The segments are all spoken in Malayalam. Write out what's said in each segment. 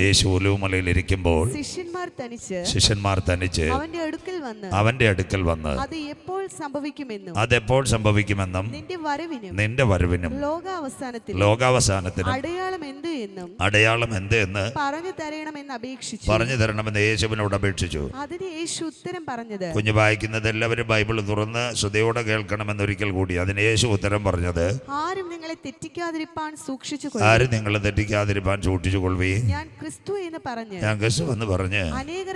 യേശു ഒലിവുമലയിൽ ഇരിക്കുമ്പോൾ ശിഷ്യന്മാർ തനിച്ച് അവന്റെ അടുക്കൽ വന്ന് അത് എപ്പോൾ സംഭവിക്കുമെന്നും നിന്റെ വരവിനും ലോകാവസാനത്തിനും അടയാളം എന്ത് എന്ന് പറഞ്ഞു തരണമെന്ന് യേശുവിനോട് അപേക്ഷിച്ചു. അതിന് യേശു ഉത്തരം പറഞ്ഞത്, കുഞ്ഞു വായിക്കുന്നത് എല്ലാവരും ബൈബിൾ തുറന്ന് ശ്രദ്ധയോടെ കേൾക്കണമെന്നൊരിക്കൽ കൂടി. അതിന് യേശു ഉത്തരം പറഞ്ഞത്, ആരും നിങ്ങളെ തെറ്റിക്കാതിരിപ്പാൻ സൂക്ഷിച്ചു കൊള്ളുവീൻ. ഞാൻ ക്രിസ്തു എന്ന് പറഞ്ഞ് അനേകർ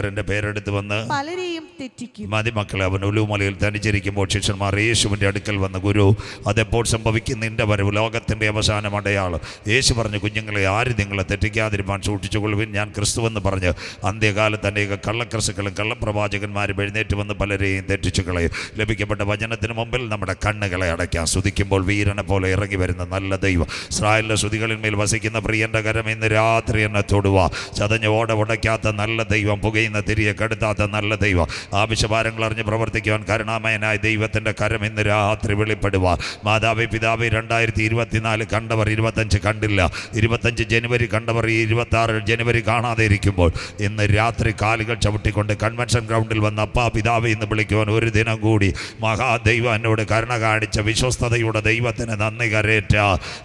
എന്റെ പേരെടുത്ത് വന്ന് പലരെയും തെറ്റിക്കും. മതി മക്കളെ, അവൻ ഒലിവുമലയിൽ തനിച്ചിരിക്കുമ്പോൾ ശിഷ്യന്മാർ യേശുവിന്റെ അടുക്കൽ വന്ന്, ഗുരു, അതെപ്പോൾ സംഭവിക്കും നിന്റെ വരവ്, ലോകത്തിന്റെ അവസാനം അടയാളം? യേശു പറഞ്ഞു, കുഞ്ഞുങ്ങളെ, ആരും നിങ്ങളെ തെറ്റിക്കാതിരിപ്പാൻ സൂക്ഷിച്ചുകൊള്ളുവിൻ. ഞാൻ ക്രിസ്തുവെന്ന് പറഞ്ഞ് അന്ത്യകാലത്ത് അനേക കള്ളക്രിസ്തുക്കളും കള്ളപ്രവാചകന്മാരും എഴുന്നേറ്റ് വന്ന് പലരെയും തെറ്റിച്ചു കളയും. ലഭിക്കപ്പെട്ട വചനത്തിന് മുമ്പിൽ നമ്മുടെ കണ്ണുകളെ അടയ്ക്കാം. സ്തുതിക്കുമ്പോൾ വീരനെ പോലെ ഇറങ്ങി വരുന്ന നല്ല ദൈവം, ഇസ്രായേലിന്റെ സ്തുതികളിന്മേൽ വസിക്കുന്ന പ്രിയന്റെ കരം ഇന്ന് രാത്രി എന്നെ തൊടുക. ചതഞ്ഞ ഓട ഉടയ്ക്കാത്ത നല്ല ദൈവം, പുകയുന്ന തിരിയെ കെടുത്താത്ത നല്ല ദൈവം, ആവശ്യഭാരങ്ങൾ അറിഞ്ഞ് പ്രവർത്തിക്കുവാൻ കരുണാമയനായ ദൈവത്തിന്റെ കരം ഇന്ന് രാത്രി വെളിപ്പെടുക. മാതാവേ, പിതാവേ, 2024 കണ്ടവർ 25 കണ്ടില്ല, 25 ജനുവരി കണ്ടവർ ഈ 26 ജനുവരി കാണാതെ ഇരിക്കുമ്പോൾ ഇന്ന് രാത്രി കാലുകൾ ചവിട്ടിക്കൊണ്ട് കൺവെൻഷൻ ഗ്രൗണ്ടിൽ വന്ന് അപ്പാ പിതാവേ എന്ന് വിളിക്കുവാൻ ഒരു ദിനം കൂടി മഹാദൈവം എന്നോട് കരുണ കാണിച്ച വിശ്വസ്തതയുടെ ദൈവത്തിന് നന്ദി കരേറ്റ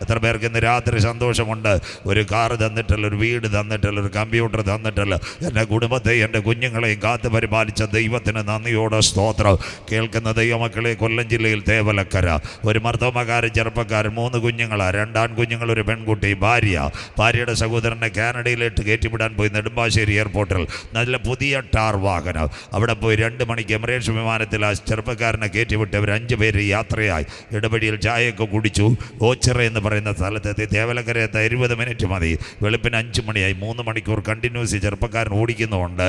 എത്ര പേർക്ക് ഇന്ന് രാത്രി സന്തോഷമുണ്ട്. ഒരു കാറ് തന്നിട്ടല്ല, ഒരു വീട് തന്നിട്ടല്ല, ഒരു കമ്പ്യൂട്ടർ തന്നിട്ടല്ല, എൻ്റെ കുടുംബത്തെ എൻ്റെ കുഞ്ഞുങ്ങളെയും കാത്തു പരിപാലിച്ച ദൈവത്തിന് നന്ദിയോടെ സ്തോത്രം. കേൾക്കുന്ന ദൈവമക്കളെ, കൊല്ലം ജില്ലയിൽ തേവലക്കര ഒരു മർദ്ദവമകാരൻ ചെറുപ്പക്കാരൻ, 3 കുഞ്ഞുങ്ങളാണ്, 2 ആൺകുഞ്ഞുങ്ങൾ, ഒരു പെൺകുട്ടി, ഭാര്യയുടെ സഹോദരനെ കാനഡയിലേക്ക് കയറ്റിവിടാൻ പോയി നെടുമ്പാശ്ശേരി എയർപോർട്ടിൽ നല്ല പുതിയ ടാർ വാഹനം. അവിടെ പോയി 2 മണിക്ക് എമിറേറ്റ്സ് വിമാനത്തിൽ ആ ചെറുപ്പക്കാരനെ കയറ്റിവിട്ട് അവർ 5 പേര് യാത്രയായി. ഇടപെടിയിൽ ചായയൊക്കെ കുടിച്ചു. ഓച്ചിറ എന്ന് പറയുന്ന സ്ഥലത്തെത്തി. തേവലക്കരയത്ത് 20 മിനിറ്റ് മതി. വെളുപ്പിന് 5 മണിയായി. 3 മണിക്കൂർ കണ്ടിന്യൂസ് ചെറുപ്പക്കാരൻ ഓടിക്കുന്നുണ്ട്.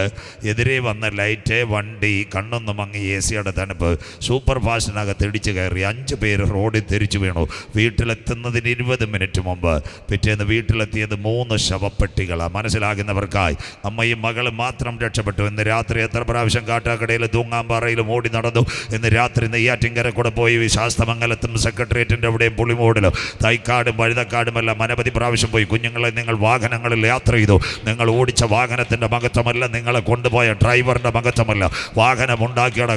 എതിരെ വന്ന ലൈറ്റ്, വണ്ടി കണ്ണൊന്ന് മങ്ങി, AC-യുടെ തണുപ്പ്, സൂപ്പർ ഫാസ്റ്റിനകത്ത് ഇടിച്ച് കയറി 5 പേര് റോഡിൽ തിരിച്ചു വീണു. വീട്ടിലെത്തുന്നതിന് 20 മിനിറ്റ് മുമ്പ്. പിറ്റേന്ന് വീട്ടിലെത്തിയത് 3 ശവപ്പെട്ടികളാണ്. മനസ്സിലാകുന്നവർക്കായി അമ്മയും മകളും മാത്രം രക്ഷപ്പെട്ടു. ഇന്ന് രാത്രി എത്ര പ്രാവശ്യം കാട്ടാക്കടയിലും തൂങ്ങാമ്പാറയിലും ഓടി നടന്നു. ഇന്ന് രാത്രി നെയ്യാറ്റിൻകര കൂടെ പോയി ശാസ്തമംഗലത്തും സെക്രട്ടേറിയറ്റിൻ്റെ അവിടെയും പുളിമൂടിലും തൈക്കാടും വഴുതക്കാടുമെല്ലാം അനവധി പ്രാവശ്യം പോയി. കുഞ്ഞുങ്ങളെ, നിങ്ങൾ വാഹനങ്ങളിൽ യാത്ര ചെയ്തു. നിങ്ങൾ ഓടിച്ച വാഹനത്തിൻ്റെ മഹത്വമല്ല, നിങ്ങളെ കൊണ്ടുപോയ ഡ്രൈവറിൻ്റെ മഹത്വമല്ല, വാഹനം ഉണ്ടാക്കിയുടെ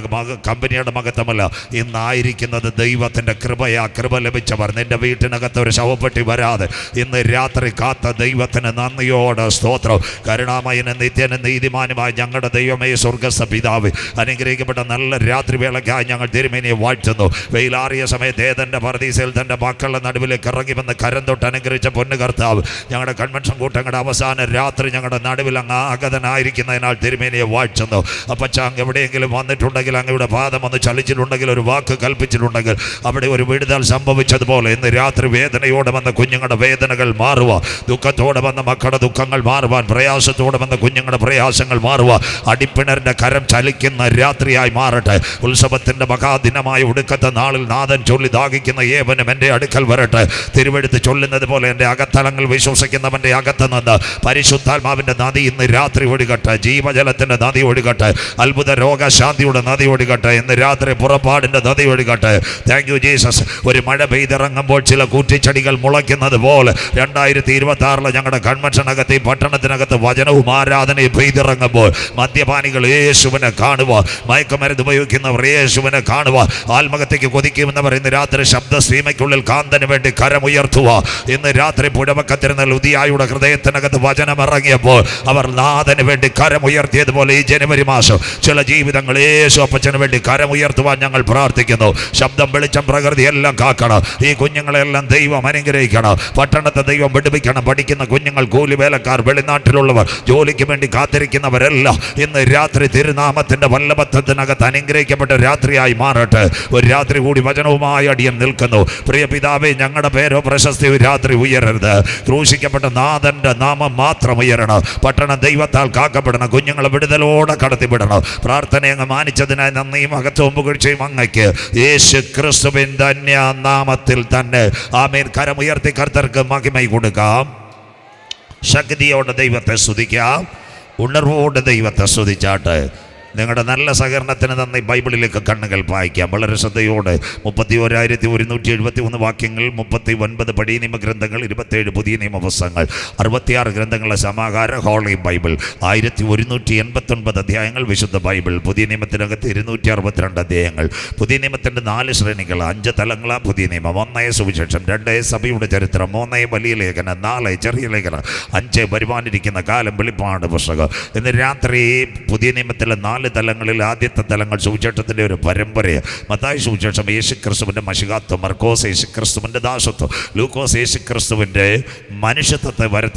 കമ്പനിയുടെ മഹത്വമല്ല, ഇന്നായിരിക്കുന്നത് ദൈവത്തിൻ്റെ കൃപയാ. കൃപ ലഭിച്ചവർ, നിന്റെ വീട്ടിനകത്ത് ഒരു ശവപ്പെട്ടി വരാതെ ഇന്ന് രാത്രി കാത്ത ദൈവത്തിന് നന്ദിയോടെ സ്തോത്രം. കരുണാമയനും നിത്യനും നീതിമാനുമായ ഞങ്ങളുടെ ദൈവമേ, സ്വർഗ്ഗസ്ഥ പിതാവ്, അനുഗ്രഹിക്കപ്പെട്ട നല്ല രാത്രി വേളയ്ക്കായി ഞങ്ങൾ തിരുമേനിയെ വാഴ്ത്തുന്നു. വെയിലാറിയ സമയത്ത് ഏതൻ്റെ പർദീസയിൽ തൻ്റെ മക്കളുടെ നടുവിലേക്ക് ഇറങ്ങി വന്ന് കരം തൊട്ട് അനുഗ്രഹിച്ച പൊന്നു കർത്താവ്, ഞങ്ങളുടെ കൺവെൻഷൻ കൂട്ടങ്ങളുടെ അവസാന രാത്രി ഞങ്ങളുടെ നടുവിൽ അങ്ങ് ആഗതനായിരിക്കുന്നതിനാൽ തിരുമേനിയെ വാഴ്ത്തുന്നു. അപ്പച്ച, അങ്ങ് എവിടെയെങ്കിലും വന്നിട്ടുണ്ടെങ്കിൽ, അങ്ങയുടെ പാദം ഒന്ന് ചലിച്ചിട്ടുണ്ടെങ്കിൽ, ഒരു വാക്ക് കൽപ്പിച്ചിട്ടുണ്ടെങ്കിൽ, അവിടെ ഒരു വിടുതൽ സംഭവിച്ചതുപോലെ ഇന്ന് രാത്രി വേദനയോടെ വന്ന കുഞ്ഞുങ്ങളുടെ വേദനകൾ മാറുക, ദുഃഖത്തോടെ വന്ന മക്കളുടെ ദുഃഖങ്ങൾ മാറുവാൻ, പ്രയാസത്തോടെ വന്ന കുഞ്ഞുങ്ങളുടെ പ്രയാസങ്ങൾ മാറുക, അടിപ്പിണറിൻ്റെ കരം ചലിക്കുന്ന രാത്രിയായി മാറട്ടെ. ഉത്സവത്തിൻ്റെ മഹാദിനമായ ഒടുക്കത്തെ നാളിൽ നാഥൻ ചൊല്ലി ദാഹിക്കുന്ന ഏവനും എൻ്റെ അടുക്കൽ വരട്ടെ. തിരുവെടുത്ത് ചൊല്ലുന്നത് പോലെ എൻ്റെ അകത്തളങ്ങൾ വിശ്വസിക്കുന്നവൻ്റെ അകത്ത് നിന്ന് പരിശുദ്ധാത്മാവിൻ്റെ നദി ഇന്ന് രാത്രി ഒഴുകട്ടെ. ജീവജലത്തിൻ്റെ നദി ഒഴുകട്ടെ. അത്ഭുത രോഗശാന്തിയുടെ നദി ഒഴുകട്ടെ. ഇന്ന് രാത്രി പുറപ്പാടിൻ്റെ നദി ഒഴുകട്ടെ. Thank you Jesus. ഒരു മഴ പെയ്തിറങ്ങുമ്പോൾ ചില കൂറ്റിച്ചെടികൾ മുളയ്ക്കുന്നത് പോലെ 2026 ഞങ്ങളുടെ കൺവെൻഷനകത്ത്, ഈ പട്ടണത്തിനകത്ത് വചനവും ആരാധനയും പെയ്തിറങ്ങുമ്പോൾ മദ്യപാനികൾ യേശുവിനെ കാണുക, മയക്കുമരുന്ന് ഉപയോഗിക്കുന്നവർ യേശുവിനെ കാണുക, ആത്മഹത്യക്ക് കൊതിക്കുന്നവർ ഇന്ന് രാത്രി ശബ്ദ സീമയ്ക്കുള്ളിൽ കാന്തന് വേണ്ടി കരമുയർത്തുക. ഇന്ന് രാത്രി പുഴവക്കത്തിരുന്ന ലുദിയായുടെ ഹൃദയത്തിനകത്ത് വചനമിറങ്ങിയപ്പോൾ അവർ നാഥന് വേണ്ടി കരമുയർത്തിയതുപോലെ ഈ ജനുവരി മാസം ചില ജീവിതങ്ങൾ യേശു അപ്പച്ചന് വേണ്ടി കരമുയർത്തുവാൻ ഞങ്ങൾ പ്രാർത്ഥിക്കുന്നു. ശബ്ദം, വെളിച്ചം, പ്രകൃതി എല്ലാം കാക്കണം. ഈ കുഞ്ഞുങ്ങളെല്ലാം ദൈവം അനുഗ്രഹിക്കണം. പട്ടണത്തെ ദൈവം വിടുവിക്കണം. പഠിക്കുന്ന കുഞ്ഞുങ്ങൾ, കൂലിവേലക്കാർ, വെളിനാട്ടിലുള്ളവർ, ജോലിക്ക് വേണ്ടി കാത്തിരിക്കുന്നവരെല്ലാം ഇന്ന് രാത്രി തിരുനാമത്തിൻ്റെ വല്ലഭത്വത്തിനകത്ത് അനുഗ്രഹിക്കപ്പെട്ട രാത്രിയായി മാറട്ടെ. ഒരു രാത്രി കൂടി വചനവുമായി അടിയൻ നിൽക്കുന്നു. പ്രിയ പിതാവേ, ഞങ്ങളുടെ പേരോ പ്രശസ്തിയോ രാത്രി ഉയരരുത്. ക്രൂശിക്കപ്പെട്ട നാഥൻ്റെ നാമം മാത്രം ഉയരണം. പട്ടണം ദൈവത്താൽ കാക്കപ്പെടണം. കുഞ്ഞുങ്ങളെ വിടുതലോടെ കടത്തിവിടണം. പ്രാർത്ഥന അങ്ങ് മാനിച്ചതിനായി നന്ദിയും മഹത്വവും പുകഴ്ചയും അങ്ങയ്ക്ക് യേശു ക്രിസ്തുവിൻ ധന്യ നാമത്തിൽ തന്നെ ആമേൻ. കരമുയർത്തി കർത്തർക്ക് മഹിമ കൊടുക്കാം. ശക്തിയോടെ ദൈവത്തെ സ്തുതിക്കാം. ഉണർവോടെ ദൈവത്തെ സ്തുതിച്ചാട്ട്. നിങ്ങളുടെ നല്ല സഹകരണത്തിന് നന്ദി. ബൈബിളിലേക്ക് കണ്ണുകൾ പായിക്കാം വളരെ ശ്രദ്ധയോടെ. 31,171 വാക്യങ്ങൾ, 39 പഴയ നിയമ ഗ്രന്ഥങ്ങൾ, 27 പുതിയ നിയമ പുസ്തകങ്ങൾ, 66 ഗ്രന്ഥങ്ങളുടെ സമാഹാര ഹോളി ബൈബിൾ, 1189 അധ്യായങ്ങൾ വിശുദ്ധ ബൈബിൾ. പുതിയ നിയമത്തിനകത്ത് 262 അധ്യായങ്ങൾ. പുതിയ നിയമത്തിൻ്റെ 4 ശ്രേണികൾ, 5 തലങ്ങളാണ് പുതിയ നിയമം. 1 സുവിശേഷം, 2 സഭയുടെ ചരിത്രം, 3 വലിയ ലേഖനം, 4 ചെറിയ ലേഖനം, 5 വരുവാനിരിക്കുന്ന കാലം വെളിപ്പാട് പുസ്തകം. ഇന്ന് രാത്രി പുതിയ നിയമത്തിലെ 4 തലങ്ങളിൽ ആദ്യത്തെ തലങ്ങൾ സുവിശേഷത്തിൻ്റെ ഒരു പരമ്പരയാണ്. മത്തായി സുവിശേഷം യേശുക്രിസ്തുവിൻ്റെ മശിഹാത്വം, മർക്കോസ് യേശുക്രിസ്തുവിൻ്റെ ദാസത്വം, ലൂക്കോസ് യേശുക്രിസ്തുവിൻ്റെ മനുഷ്യത്വത്തെ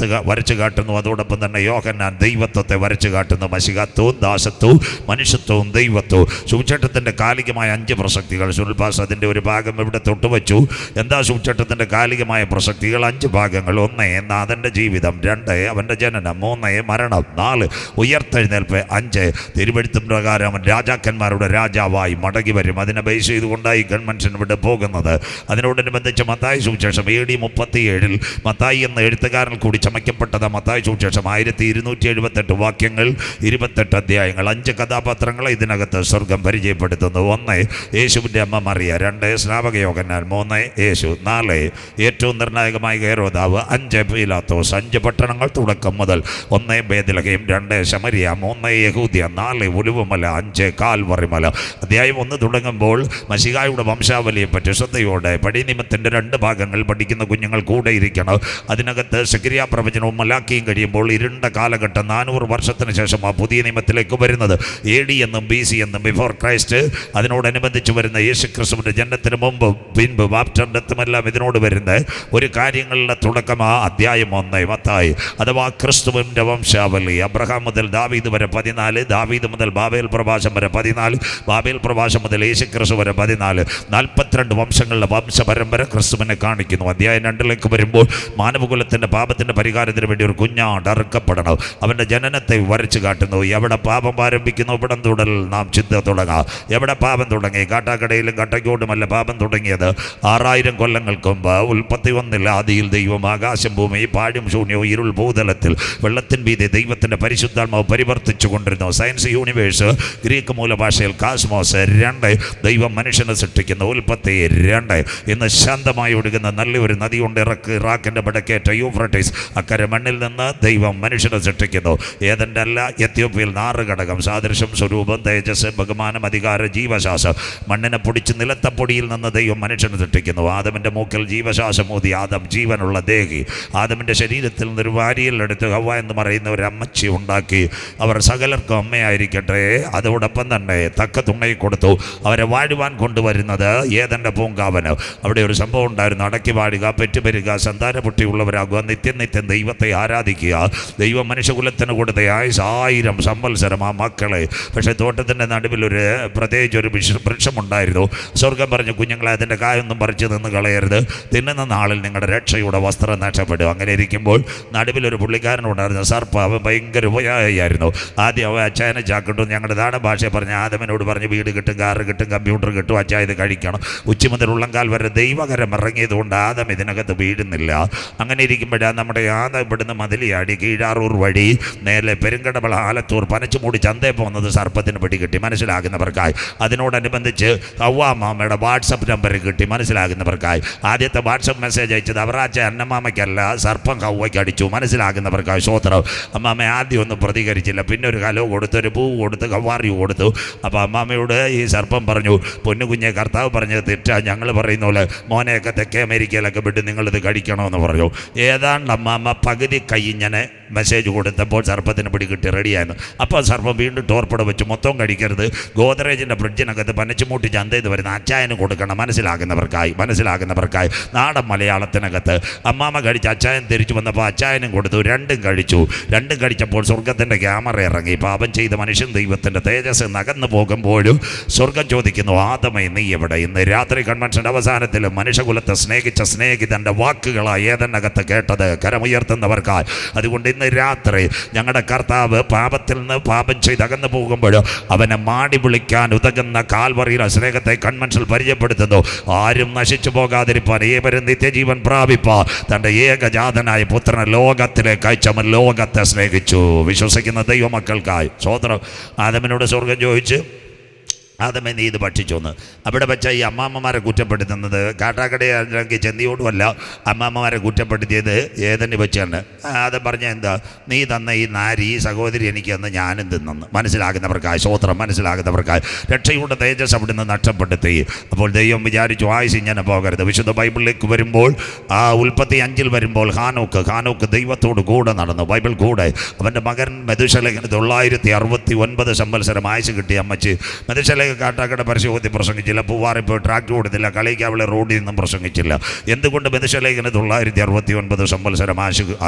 വരച്ചു കാട്ടുന്നു. അതോടൊപ്പം തന്നെ യോഹന്നാൻ ദൈവത്വത്തെ വരച്ചു കാട്ടുന്നു. മശിഹാത്വവും ദാസത്വവും മനുഷ്യത്വവും ദൈവത്വവും. സുവിശേഷത്തിൻ്റെ കാലികമായ 5 പ്രസക്തികൾ. സുൽപാസ് അതിൻ്റെ ഒരു ഭാഗം ഇവിടെ തൊട്ടുവച്ചു. എന്താ സുവിശേഷത്തിൻ്റെ കാലികമായ പ്രസക്തികൾ? 5 ഭാഗങ്ങൾ. 1 നാഥൻ്റെ ജീവിതം, 2 അവൻ്റെ ജനനം, 3 മരണം, 4 ഉയർത്തെഴുന്നേൽപ്പ്, 5 തിരുവെഴുത്തും പ്രകാരം അവൻ രാജാക്കന്മാരുടെ രാജാവായി മടങ്ങി വരും. അതിനെ ബേസ് ചെയ്തുകൊണ്ടായി കൺവെൻഷൻ ഇവിടെ പോകുന്നത്. അതിനോടനുബന്ധിച്ച് മത്തായി സുവിശേഷം AD 37 മത്തായി എന്ന എഴുത്തുകാരൻ കൂടി ചമയ്ക്കപ്പെട്ടത് മത്തായി സുവിശേഷം. 1278 വാക്യങ്ങൾ, 28 അധ്യായങ്ങൾ, 5 കഥാപാത്രങ്ങളെ ഇതിനകത്ത് സ്വർഗം പരിചയപ്പെടുത്തുന്നു. 1 യേശുവിൻ്റെ അമ്മ മറിയ, 2 സ്നാപക യോഹന്നാൻ, 3 യേശു, 4 ഏറ്റവും നിർണായകമായ ഹെരോദാവ്, 5 പീലാത്തോസ്. 5 പട്ടണങ്ങൾ തുടക്കം മുതൽ. 1 ബേത്ലഹേം, 2 ശമരിയ, 3 യഹൂദ്യ, 4 ഒലിവുമല, 5 കാൽവറിമല. അധ്യായം 1 തുടങ്ങുമ്പോൾ മശിഹായുടെ വംശാവലിയെപ്പറ്റി ശ്രദ്ധയോടെ പഴയ നിയമത്തിൻ്റെ 2 ഭാഗങ്ങൾ പഠിക്കുന്ന കുഞ്ഞുങ്ങൾ കൂടെ ഇരിക്കണം. അതിനകത്ത് സെഖരിയാ പ്രവചനവും മലാക്കിയും കഴിയുമ്പോൾ ഇരുണ്ട കാലഘട്ടം 400 വർഷത്തിന് ശേഷം ആ പുതിയ നിയമത്തിലേക്ക് വരുന്നത്. AD എന്നും BC എന്നും ബിഫോർ ക്രൈസ്റ്റ്. അതിനോടനുബന്ധിച്ച് വരുന്ന യേശുക്രിസ്തുവിൻ്റെ ജനനത്തിന് മുമ്പ് പിൻപ് ബാപ്റ്റെല്ലാം ഇതിനോട് വരുന്ന ഒരു കാര്യങ്ങളുടെ തുടക്കമാ അധ്യായം 1 മത്തായി, അഥവാ ക്രിസ്തുവിൻ്റെ വംശാവലി. അബ്രഹാം മുതൽ ദാവീദ് വരെ 14, ദാവീദ് മുതൽ ബാബേൽ പ്രവാസം വരെ 14, ബാബേൽ പ്രവാസം മുതൽ യേശുക്രിസ്തു വരെ 14, 42 വംശങ്ങളുടെ വംശപരമ്പര ക്രിസ്തുവിനെ കാണിക്കുന്നു. അധ്യായം 2 വരുമ്പോൾ മാനവകുലത്തിൻ്റെ പാപത്തിൻ്റെ പരിഹാരത്തിന് വേണ്ടി ഒരു കുഞ്ഞാട് അറുക്കപ്പെടണം. അവൻ്റെ ജനനത്തെ വരച്ചു കാട്ടുന്നു. എവിടെ പാപം ആരംഭിക്കുന്നു ഇവിടം തുടൽ നാം ചിന്ത തുടങ്ങാം. എവിടെ പാപം തുടങ്ങി? കാട്ടാക്കടയിലും കട്ടയ്ക്കോടുമല്ല പാപം തുടങ്ങിയത്. 6000 കൊല്ലങ്ങൾക്ക് മുമ്പ്. ഉൽപ്പത്തി 1 ആദിയിൽ ദൈവം ആകാശം ഭൂമി പാഴും ശൂന്യവും ഇരുൾ ഭൂതലത്തിൽ വെള്ളത്തിൻ വീതി ദൈവത്തിൻ്റെ പരിശുദ്ധാത്മാവ് പരിവർത്തിച്ചു കൊണ്ടിരുന്നു. സയൻസ് യൂണിവേഴ്സ്, ഗ്രീക്ക് മൂലഭാഷയിൽ കാസ്മോസ്. 2 ദൈവം മനുഷ്യനെ സൃഷ്ടിക്കുന്നു. ഉൽപ്പത്തി 2. ഇന്ന് ശാന്തമായി ഒഴുകുന്ന നല്ലൊരു നദിയുണ്ട് ഇറാഖിൻ്റെ വടക്കേറ്റ യൂഫ്രട്ടീസ്. അക്കരെ മണ്ണിൽ നിന്ന് ദൈവം മനുഷ്യനെ സൃഷ്ടിക്കുന്നു. ഏതെൻ്റെ അല്ല, എത്യോപ്യയിൽ 4 ഘടകം, സാദൃശ്യം, സ്വരൂപം, തേജസ്, ബഹുമാനം, അധികാരം, ജീവശ്വാസം. മണ്ണിനെ പൊടിച്ച് നിലത്ത പൊടിയിൽ നിന്ന് ദൈവം മനുഷ്യനെ സൃഷ്ടിക്കുന്നു. ആദമിൻ്റെ മൂക്കിൽ ജീവശ്വാസം ഊതി ആദം ജീവനുള്ള ദേഹി. ആദമിൻ്റെ ശരീരത്തിൽ നിന്നൊരു വാരിയിലെടുത്ത് ഹവ്വ എന്ന് പറയുന്ന ഒരു അമ്മച്ചി ഉണ്ടാക്കി. അവർ സകലർക്കും അമ്മയായിരിക്കട്ടെ. അതോടൊപ്പം തന്നെ തക്ക തുണയിൽ കൊടുത്തു. അവരെ വാഴുവാൻ കൊണ്ടുവരുന്നത് ഏതെൻ്റെ പൂങ്കാവന്. അവിടെ ഒരു സംഭവം ഉണ്ടായിരുന്നു. അടക്കി വാഴുക, പെറ്റുപെരുക, സന്താനപുഷ്ടിയുള്ളവരാകുക, നിത്യം നിത്യം ദൈവത്തെ ആരാധിക്കുക. ദൈവം മനുഷ്യകുലത്തിന് കൊടുത്ത 1000 സംവത്സരം ആ മക്കളെ. പക്ഷേ തോട്ടത്തിൻ്റെ നടുവിലൊരു പ്രത്യേകിച്ച് ഒരു വൃക്ഷമുണ്ടായിരുന്നു. സ്വർഗം പറഞ്ഞു, കുഞ്ഞുങ്ങളെ അതിൻ്റെ കായൊന്നും പറിച്ച് നിന്ന് കളയരുത്. തിന്നുന്ന നാളിൽ നിങ്ങളുടെ രക്ഷയുടെ വസ്ത്രം നഷ്ടപ്പെടും. അങ്ങനെ ഇരിക്കുമ്പോൾ നടുവിലൊരു പുള്ളിക്കാരനുണ്ടായിരുന്നു, സർപ്പ. അവൻ ഭയങ്കര ഉപയായിരുന്നു. ആദ്യം അവൻ അച്ചായനെ ചാക്കിട്ടു. ഞങ്ങളുടെ നാടൻ ഭാഷയെ പറഞ്ഞ് ആദമിനോട് പറഞ്ഞ് വീട് കിട്ടും, കാറ് കിട്ടും, കമ്പ്യൂട്ടർ കിട്ടും, അച്ചായ ഇത് കഴിക്കണം. ഉച്ച മുതൽ ഉള്ളംകാൽ വരെ ദൈവകരം ഇറങ്ങിയതുകൊണ്ട് ആദം ഇതിനകത്ത് വീഴുന്നില്ല. അങ്ങനെ ഇരിക്കുമ്പോഴാണ് നമ്മുടെ ആദം ഇവിടുന്ന് മതിലിയാടി കീഴാറൂർ വഴി നേരെ പെരുങ്കടവള, ആലത്തൂർ, പനച്ചുമൂടി ചന്തയിൽ പോകുന്നത് സർപ്പത്തിന് പിടി കിട്ടി, മനസ്സിലാകുന്നവർക്കായി. അതിനോടനുബന്ധിച്ച് ഹവ്വാമ്മയുടെ വാട്സപ്പ് നമ്പർ കിട്ടി, മനസ്സിലാകുന്നവർക്കായി. ആദ്യത്തെ വാട്സപ്പ് മെസ്സേജ് അയച്ചത് അവറാച്ച അന്നമാമയ്ക്കല്ല, സർപ്പം ഹവ്വയ്ക്ക് അടിച്ചു, മനസ്സിലാകുന്നവർക്കായി. സ്വോത്രം. അമ്മാമ്മ ആദ്യം ഒന്നും പ്രതികരിച്ചില്ല. പിന്നെ ഒരു ഹലോ കൊടുത്ത്, ഒരു പൂ കൊടുത്ത്, കവാറിയു കൊടുത്തു. അപ്പോൾ അമ്മാമ്മയോട് ഈ സർപ്പം പറഞ്ഞു, പൊന്നു കുഞ്ഞെ, കർത്താവ് പറഞ്ഞത് തെറ്റാ. ഞങ്ങൾ പറയുന്ന പോലെ മോനെയൊക്കെ തെക്കേ അമേരിക്കയിലൊക്കെ വിട്ട് നിങ്ങളിത് കഴിക്കണമെന്ന് പറഞ്ഞു. ഏതാണ്ട് അമ്മാമ്മ പകുതി കൈഞ്ഞനെ മെസ്സേജ് കൊടുത്തപ്പോൾ സർപ്പത്തിന് പിടി കിട്ടി, റെഡിയായിരുന്നു. അപ്പോൾ സർപ്പം വീണ്ടും ടോർപ്പട വെച്ച് മൊത്തം കഴിക്കരുത്, ഗോദ്രേജിൻ്റെ ഫ്രിഡ്ജിനകത്ത് പനച്ചുമൂട്ടി ചന്തയിൽ വരുന്ന അച്ചായന് കൊടുക്കണം, മനസ്സിലാകുന്നവർക്കായി. നാടൻ മലയാളത്തിനകത്ത് അമ്മാമ്മ കഴിച്ച് അച്ചായൻ തിരിച്ചു വന്നപ്പോൾ അച്ചായനും കൊടുത്തു. 2 കഴിച്ചു. 2 കഴിച്ചപ്പോൾ സ്വർഗത്തിൻ്റെ ക്യാമറ ഇറങ്ങി. പാപം ചെയ്ത മനുഷ്യൻ ദൈവത്തിൻ്റെ തേജസ് നകന്നു പോകുമ്പോഴും സ്വർഗം ചോദിക്കുന്നു, ആദമേ നീ എവിടെ? ഇന്ന് രാത്രി കൺവെൻഷൻ്റെ അവസാനത്തിൽ മനുഷ്യകുലത്തെ സ്നേഹിച്ച സ്നേഹിതൻ്റെ വാക്കുകളായി ഏതെന്നകത്ത് കേട്ടത് കരമുയർത്തുന്നവർക്കായി. അതുകൊണ്ട് ഇന്ന് ഇന്ന് രാത്രി ഞങ്ങളുടെ കർത്താവ് പാപത്തിൽ നിന്ന് പാപം ചെയ്ത് അകന്നു പോകുമ്പോൾ അവനെ മാടി വിളിക്കാൻ ഉതകുന്ന കാൽവറിയിലെ സ്നേഹത്തെ കൺവെൻഷൻ പരിചയപ്പെടുത്തുന്നു. ആരും നശിച്ചു പോകാതിരിപ്പാൻ, ഏവരും നിത്യജീവൻ പ്രാപിപ്പാൻ തൻ്റെ ഏകജാതനായ പുത്രനെ ലോകത്തിലേക്ക് അയച്ചവൻ ലോകത്തെ സ്നേഹിച്ചു. വിശ്വസിക്കുന്ന ദൈവമക്കൾക്കായി സ്വതന്ത്രം. ആദമിനോട് സ്വർഗം ചോദിച്ചു, ആദമേ നീ ഇത് ഭക്ഷിച്ചോന്ന്. അവിടെ വെച്ച ഈ അമ്മാമ്മമാരെ കുറ്റപ്പെടുത്തുന്നത് കാട്ടാക്കടയാണെങ്കിൽ ചെന്നിയോടുമല്ല, അമ്മാമ്മമാരെ കുറ്റപ്പെടുത്തിയത് ഏതെന്ന് വെച്ചാണ്. ആദം പറഞ്ഞ എന്താ, നീ തന്ന ഈ നാരി ഈ സഹോദരി എനിക്ക് തന്ന് ഞാനും തിന്നെന്ന്. മനസ്സിലാകുന്നവർക്കായി സ്വോത്രം, മനസ്സിലാകുന്നവർക്കായി രക്ഷയുടെ തേജസ് അവിടുന്ന് നഷ്ടപ്പെടുത്തി. അപ്പോൾ ദൈവം വിചാരിച്ചു ആയുസ് ഇങ്ങനെ പോകരുത്. വിശുദ്ധ ബൈബിളിലേക്ക് വരുമ്പോൾ ആ ഉൽപ്പത്തി 5 വരുമ്പോൾ ഹാനോക്ക് ദൈവത്തോട് കൂടെ നടന്നു. ബൈബിൾ കൂടെ അവൻ്റെ മകൻ മെതുശലഹിന് 969 സംവത്സരം ആയുസ് കിട്ടിയ അമ്മച്ചി. മെതുശലഹ് കാട്ടാക്കട പരിശോധന പ്രസംഗിച്ചില്ല, പൂവാറിൽ പോയി ട്രാക്ട് കൊടുത്തില്ല, കളിക്കാവളെ റോഡിൽ നിന്നും പ്രസംഗിച്ചില്ല. എന്തുകൊണ്ട് മെതുശലഹിന് 969 സംവത്സരം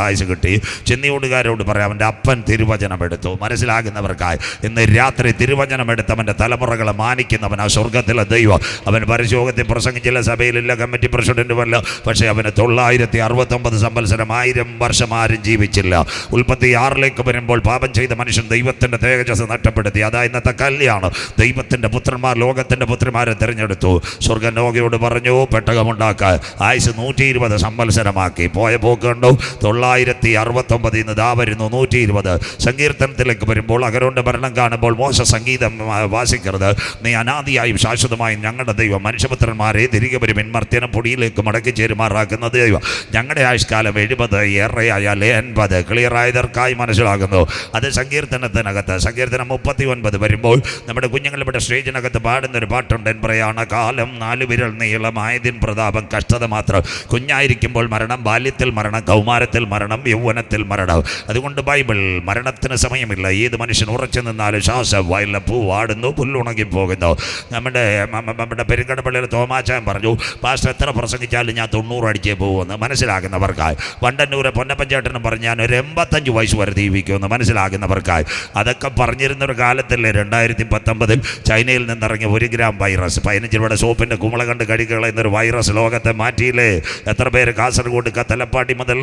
ആയുസ് കിട്ടി? ചെന്നിയോടുകാരോട് പറയാം, അവൻ്റെ അപ്പൻ തിരുവചനം എടുത്തു. മനസ്സിലാകുന്നവർക്കായി ഇന്ന് രാത്രി തിരുവചനം എടുത്തവൻ്റെ തലമുറകളെ മാനിക്കുന്നവൻ ആ സ്വർഗത്തിലെ ദൈവം. അവൻ പരിശോധത്തിൽ പ്രസംഗിച്ചില്ല, സഭയിലില്ല, കമ്മിറ്റി പ്രസിഡന്റുമല്ല. പക്ഷേ അവന് 969 സംവത്സരം, 1000 വർഷം ആരും ജീവിച്ചില്ല. ഉൽപ്പത്തി 6 വരുമ്പോൾ പാപം ചെയ്ത മനുഷ്യൻ ദൈവത്തിൻ്റെ തേജസ് നഷ്ടപ്പെടുത്തി. അതാ ഇന്നത്തെ കല്യാണം. ദൈവത്തിൻ്റെ പുത്രന്മാർ ലോകത്തിൻ്റെ പുത്രിമാരെ തിരഞ്ഞെടുത്തു. സ്വർഗം നോഗയോട് പറഞ്ഞു പെട്ടകമുണ്ടാക്കാൻ. ആയുസ് 120 സംവത്സരമാക്കി. പോയ പോക്ക് കണ്ടു. 969 ഇന്ന് ദാ വരുന്നു 120. സങ്കീർത്തനത്തിലേക്ക് വരുമ്പോൾ അഹരോന്റെ മരണം കാണുമ്പോൾ മോശ സംഗീതം വാസിക്കരുത്, നീ അനാദിയായും ശാശ്വതമായും ഞങ്ങളുടെ ദൈവം മനുഷ്യപുത്രന്മാരെ തിരികെ വരും മർത്യനം പൊടിയിലേക്ക് മടക്കി ചേരുമാറാക്കുന്ന ദൈവം. ഞങ്ങളുടെ ആയുഷ്കാലം 70, ഏറെയായാൽ 80. ക്ലിയറായതർക്കായി മനസ്സിലാകുന്നു. അത് സങ്കീർത്തനത്തിനകത്ത്. സങ്കീർത്തനം 39 വരുമ്പോൾ നമ്മുടെ കുഞ്ഞുങ്ങളുടെ സ്റ്റേജിനകത്ത് പാടുന്നൊരു പാട്ടുണ്ട്. പറയാണ്, കാലം 4 വിരൽ നീളമായതിൻ പ്രതാപം കഷ്ടത മാത്രം. കുഞ്ഞായിരിക്കുമ്പോൾ മരണം, ബാല്യത്തിൽ മരണം, കൗമാരത്തിൽ മരണം, യൗവനത്തിൽ മരണം. അതുകൊണ്ട് ബൈബിൾ മരണത്തിന് സമയമില്ല. ഏത് മനുഷ്യൻ ഉറച്ചു നിന്നാലും ശ്വാസം വയലിലെ പൂ വാടുന്നു, പുല്ലുണങ്ങി പോകുന്നു. നമ്മുടെ പെരുങ്കടപ്പള്ളിയിൽ തോമാച്ചാൻ പറഞ്ഞു, പാസ്റ്റർ എത്ര പ്രസംഗിച്ചാലും ഞാൻ 90 അടിച്ചേ പോകുമെന്ന്. മനസ്സിലാകുന്നവർക്കായി. വണ്ടന്നൂരെ പൊന്നപ്പഞ്ചേട്ടനും പറഞ്ഞ് ഞാൻ ഒരു 85 വയസ്സ് വരെ ജീവിക്കുമെന്ന്. മനസ്സിലാകുന്നവർക്കായി. അതൊക്കെ പറഞ്ഞിരുന്നൊരു കാലത്തല്ലേ 2019 ചൈനയിൽ നിന്നിറങ്ങിയ 1 ഗ്രാം വൈറസ്, 15 രൂപയുടെ സോപ്പിൻ്റെ കുമള കണ്ട് കടികളെന്നൊരു വൈറസ് ലോകത്തെ മാറ്റിയില്ലേ? എത്ര പേര്? കാസർഗോഡ് തലപ്പാടി മുതൽ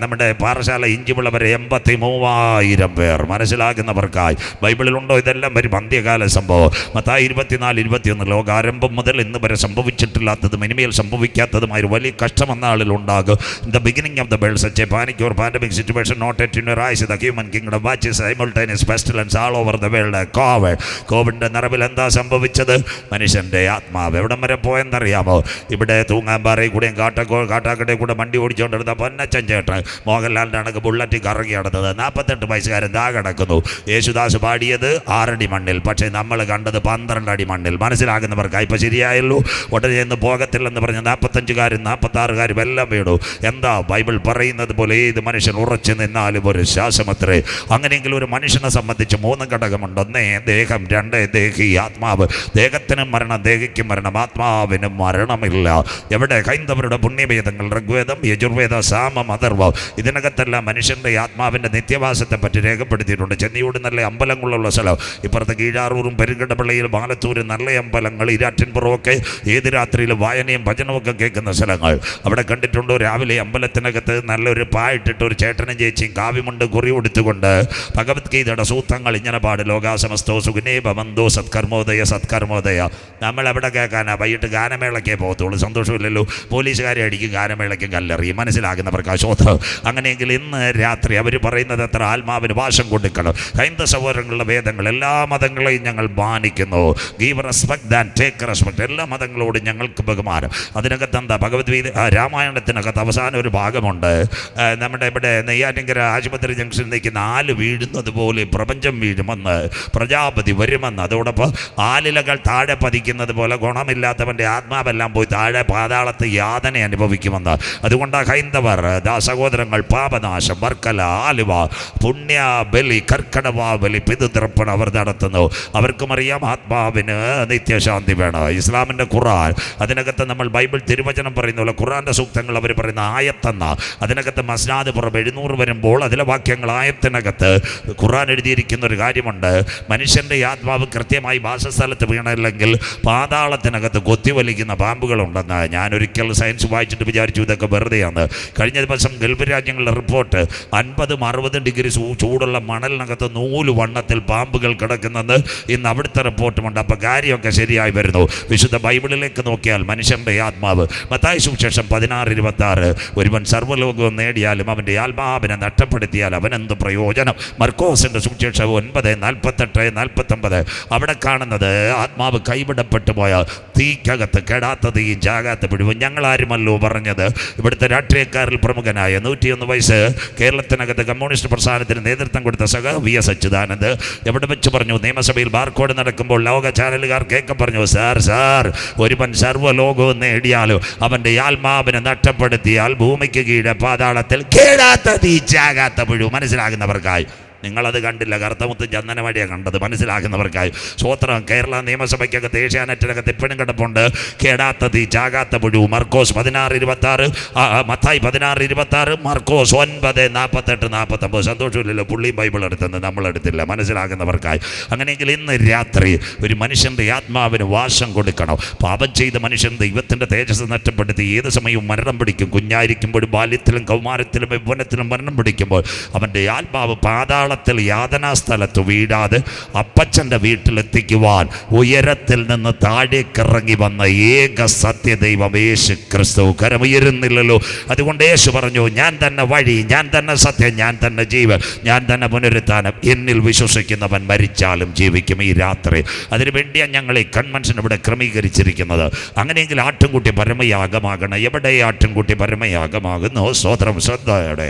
നമ്മുടെ പാറശാല ഇഞ്ചിവിള വരെ 83,000 പേർ. മനസ്സിലാകുന്നവർക്കായി. ബൈബിളിലുണ്ടോ? ഇതെല്ലാം വരും അന്ത്യകാല സംഭവം. മത്തായി 24:21 ലോകാരംഭം മുതൽ ഇന്ന് വരെ സംഭവിച്ചിട്ടില്ലാത്തതും ഇനിമേൽ സംഭവിക്കാത്തതുമായ ഒരു വലിയ കഷ്ടം എന്നാളിൽ ഉണ്ടാകും. In the beginning of the world such a panic or pandemic situation not yet in your eyes the human kingdom watches simultaneous pestilence all over the world. കോവിഡിൻ്റെ നിറവിൽ എന്താ സംഭവിച്ചത്? മനുഷ്യൻ്റെ ആത്മാവ് എവിടം വരെ പോയെന്നറിയാമോ? ഇവിടെ തൂങ്ങാമ്പാറയിൽ കൂടെയും കാട്ടാക്കടയിൽ കൂടെ വണ്ടി ഓടിച്ചുകൊണ്ടിരുന്ന പൊന്നച്ചൻ ചേട്ടൻ മോഹൻലാലിൻ്റെ അണക്ക് ബുള്ളറ്റിൽ കറങ്ങി നടന്നത്. 48 വയസ്സുകാരൻ ദാ കിടക്കുന്നു. യേശുദാസ് പാടിയത് 6 അടി മണ്ണിൽ, പക്ഷേ നമ്മൾ കണ്ടത് 12 അടി മണ്ണിൽ. മനസ്സിലാകുന്നവർക്കായി. ഇപ്പോൾ ശരിയായല്ലോ. ഉടനെ നിന്ന് പോകത്തില്ലെന്ന് പറഞ്ഞ് 45-കാരും 46-കാരും എല്ലാം വീണു. എന്താ ബൈബിൾ പറയുന്നത് പോലെ ഏത് മനുഷ്യൻ ഉറച്ചു നിന്നാലും ഒരു ശ്വാസമത്രേ. അങ്ങനെയെങ്കിലും ഒരു മനുഷ്യനെ സംബന്ധിച്ച് 3 ഘടകമുണ്ട്. 1 ദേഹം, 2 ദേഹി, ആത്മാവ്. ദേഹത്തിനും മരണം, ദേഹിക്കും മരണം, ആത്മാവിനും മരണമില്ല. എവിടെ? ഹൈന്ദവരുടെ പുണ്യവേദങ്ങൾ, ഋഗ്വേദം, യജുർവേദ, സാമം, അഥർവം. ഇതിനകത്തെല്ലാം മനുഷ്യൻ്റെ ആത്മാവിൻ്റെ നിത്യവാസത്തെ പറ്റി രേഖപ്പെടുത്തിയിട്ടുണ്ട്. ചെന്നിയോട് നല്ല അമ്പലങ്ങളുള്ള സ്ഥലം. ഇപ്പുറത്തെ കീഴാറൂറും പെരുങ്കടപ്പള്ളിയിലും ബാലത്തൂരും നല്ല അമ്പലങ്ങൾ. ഈരാറ്റിൻപുറമൊക്കെ ഏത് രാത്രിയിലും വായനയും ഭജനമൊക്കെ കേൾക്കുന്ന സ്ഥലങ്ങൾ. അവിടെ കണ്ടിട്ടുണ്ടോ? രാവിലെ അമ്പലത്തിനകത്ത് നല്ലൊരു പായിട്ടിട്ട് ഒരു ചേട്ടനും ചേച്ചിയും കാവ്യമുണ്ട് കുറി കൊടുത്തുകൊണ്ട് ഭഗവത്ഗീതയുടെ സൂത്രങ്ങൾ ഇങ്ങനെ പാട്. ലോകാസമസ്തോ സുഖിനേ ഭവന്തോ സത്കർമ്മോദയ സത്കർമ്മോദയ. നമ്മൾ എവിടെ കേൾക്കാനാ? വൈകിട്ട് ഗാനമേളയ്ക്കേ പോകത്തുള്ളൂ. സന്തോഷമില്ലല്ലോ. പോലീസുകാരെ അടിക്കും, ഗാനമേളയ്ക്കും കല്ലെറിയും. മനസ്സിലാകുന്നവർക്ക് അശോധം. അങ്ങനെയെങ്കിൽ ഇന്ന് രാത്രി അവർ പറയുന്നത് എത്ര ആത്മാവിന് വാശം കൊടുക്കണം. ഹൈന്ദവ സഹോദരങ്ങളുടെ വേദങ്ങൾ എല്ലാ മതങ്ങളെയും ഞങ്ങൾ മാനിക്കുന്നു. Give respect and take respect. എല്ലാ മതങ്ങളോടും ഞങ്ങൾക്ക് ബഹുമാനം. അതിനകത്ത് എന്താ? ഭഗവത്ഗീത രാമായണത്തിനകത്ത് അവസാനം ഒരു ഭാഗമുണ്ട്. നമ്മുടെ ഇവിടെ നെയ്യാറ്റിൻകര ആശുപത്രി ജംഗ്ഷനിലേക്ക് 4 വീഴുന്നത് പോലെ പ്രപഞ്ചം വീഴുമെന്ന്, പ്രജാപതി വരുമെന്ന്. അതോടൊപ്പം ആലിലകൾ താഴെ പതിക്കുന്നത് പോലെ ഗുണമില്ലാത്തവൻ്റെ ആത്മാവെല്ലാം പോയി താഴെ പാതാളത്ത് യാതന അനുഭവിക്കുമെന്ന്. അതുകൊണ്ട് ഹൈന്ദവർ സഹോദരങ്ങൾ പാപനാശം, വർക്കല, ആലുവ, പുണ്യ ബലി, കർക്കടവ ബലി, പിതൃതർപ്പണം അവർ നടത്തുന്നു. അവർക്കും അറിയാം ആത്മാവിന് നിത്യശാന്തി വേണം. ഇസ്ലാമിൻ്റെ ഖുർആൻ, അതിനകത്ത് നമ്മൾ ബൈബിൾ തിരുവചനം പറയുന്ന പോലെ ഖുർആൻ്റെ സൂക്തങ്ങൾ അവർ പറയുന്ന ആയത്തെന്ന. അതിനകത്ത് മസ്നാദ് പുറം 700 വരുമ്പോൾ അതിലെ വാക്യങ്ങൾ ആയത്തിനകത്ത് ഖുർആൻ എഴുതിയിരിക്കുന്ന ഒരു കാര്യമുണ്ട്. മനുഷ്യൻ്റെ ആത്മാവ് കൃത്യമായി ദൈവികമായി വാസസ്ഥലത്ത് വീണില്ലെങ്കിൽ പാതാളത്തിനകത്ത് കൊത്തിവലിക്കുന്ന പാമ്പുകളുണ്ടെന്ന് ഞാനൊരിക്കൽ സയൻസ് വായിച്ചിട്ട് വിചാരിച്ചു ഇതൊക്കെ വെറുതെയാണ്. കഴിഞ്ഞ ദിവസം ഗൾഫ് രാജ്യങ്ങളുടെ റിപ്പോർട്ട് 50-60 ഡിഗ്രി ചൂടുള്ള മണലിനകത്ത് 100 വണ്ണത്തിൽ പാമ്പുകൾ കിടക്കുന്നെന്ന് ഇന്ന് അവിടുത്തെ റിപ്പോർട്ടുമുണ്ട്. അപ്പോൾ കാര്യമൊക്കെ ശരിയായി വരുന്നു. വിശുദ്ധ ബൈബിളിലേക്ക് നോക്കിയാൽ മനുഷ്യൻ്റെ ആത്മാവ് മത്തായി സുവിശേഷം 16:26 ഒരുവൻ സർവ്വലോകവും നേടിയാലും അവൻ്റെ ആത്മാവിനെ നഷ്ടപ്പെടുത്തിയാൽ അവനെന്ത് പ്രയോജനം? മർക്കോസിൻ്റെ സുവിശേഷം 9:48-49 അവിടെ കാണുന്നത് ആത്മാവ് കൈവിടപ്പെട്ടു പോയ തീക്കകത്ത് കെടാത്ത തീയും ചാകാത്ത പിടിവും. ഞങ്ങളാരുമല്ലോ പറഞ്ഞത്. ഇവിടുത്തെ രാഷ്ട്രീയക്കാരിൽ പ്രമുഖനായ 101 വയസ്സ് കേരളത്തിനകത്ത് കമ്മ്യൂണിസ്റ്റ് പ്രസ്ഥാനത്തിന് നേതൃത്വം കൊടുത്ത വി.എസ്. അച്യുതാനന്ദ് എവിടെ വെച്ച് പറഞ്ഞു, നിയമസഭയിൽ ബാർക്കോഡ് നടക്കുമ്പോൾ ലോക ചാനലുകാർ കേൾക്ക പറഞ്ഞു, സാർ ഒരുവൻ സർവ്വലോകവും നേടിയാലും അവൻ്റെ ആത്മാവിനെ നഷ്ടപ്പെടുത്തിയാൽ ഭൂമിക്ക് കീഴെ പാതാളത്തിൽ കേടാത്ത തീ ചാകാത്ത പിടിവും. മനസ്സിലാകുന്നവർക്കായി. നിങ്ങളത് കണ്ടില്ല, കറുത്തമുത്ത് ചന്ദനമടിയാണ് കണ്ടത്. മനസ്സിലാക്കുന്നവർക്കായി സ്വോത്രം. കേരള നിയമസഭയ്ക്കകത്ത് ഏഷ്യാനെറ്റിനകത്ത് ഇപ്പോഴും കിടപ്പുണ്ട് കേടാത്ത തീ ചാകാത്ത പുഴു. മർക്കോസ് 16:26, മത്തായി 16:26, മർക്കോസ് 9:48-49. സന്തോഷമില്ലല്ലോ, പുള്ളിയും ബൈബിൾ എടുത്തെന്ന് നമ്മളെടുത്തില്ല. മനസ്സിലാകുന്നവർക്കായി. അങ്ങനെയെങ്കിൽ ഇന്ന് രാത്രി ഒരു മനുഷ്യൻ്റെ ആത്മാവിന് വാസം കൊടുക്കണം. പാപം ചെയ്ത മനുഷ്യൻ ദൈവത്തിൻ്റെ തേജസ് നഷ്ടപ്പെടുത്തി ഏത് സമയവും മരണം പിടിക്കും. കുഞ്ഞായിരിക്കുമ്പോഴും ബാല്യത്തിലും കൗമാരത്തിലും യൗവനത്തിലും മരണം പിടിക്കുമ്പോൾ അവൻ്റെ ആത്മാവ് പാതാളത്തിൽ യാതനാസ്ഥലത്ത് വീഴാതെ അപ്പച്ചൻ്റെ വീട്ടിലെത്തിക്കുവാൻ ഉയരത്തിൽ നിന്ന് താഴേക്കിറങ്ങി വന്ന ഏക സത്യദൈവം യേശു ക്രിസ്തു. കരമുയരുന്നില്ലല്ലോ. അതുകൊണ്ട് യേശു പറഞ്ഞു, ഞാൻ തന്നെ വഴി, ഞാൻ തന്നെ സത്യം, ഞാൻ തന്നെ ജീവൻ, ഞാൻ തന്നെ പുനരുത്ഥാനം. എന്നിൽ വിശ്വസിക്കുന്നവൻ മരിച്ചാലും ജീവിക്കും. ഈ രാത്രി അതിനുവേണ്ടിയാണ് ഞങ്ങൾ ഈ കൺവെൻഷൻ ഇവിടെ ക്രമീകരിച്ചിരിക്കുന്നത്. അങ്ങനെയെങ്കിൽ ആട്ടിൻകുട്ടി പരമയാഗമാകണം. എവിടെ ആട്ടിൻകുട്ടി പരമയാഗമാകുന്നു? സ്വതന്ത്രം ശ്രദ്ധയോടെ.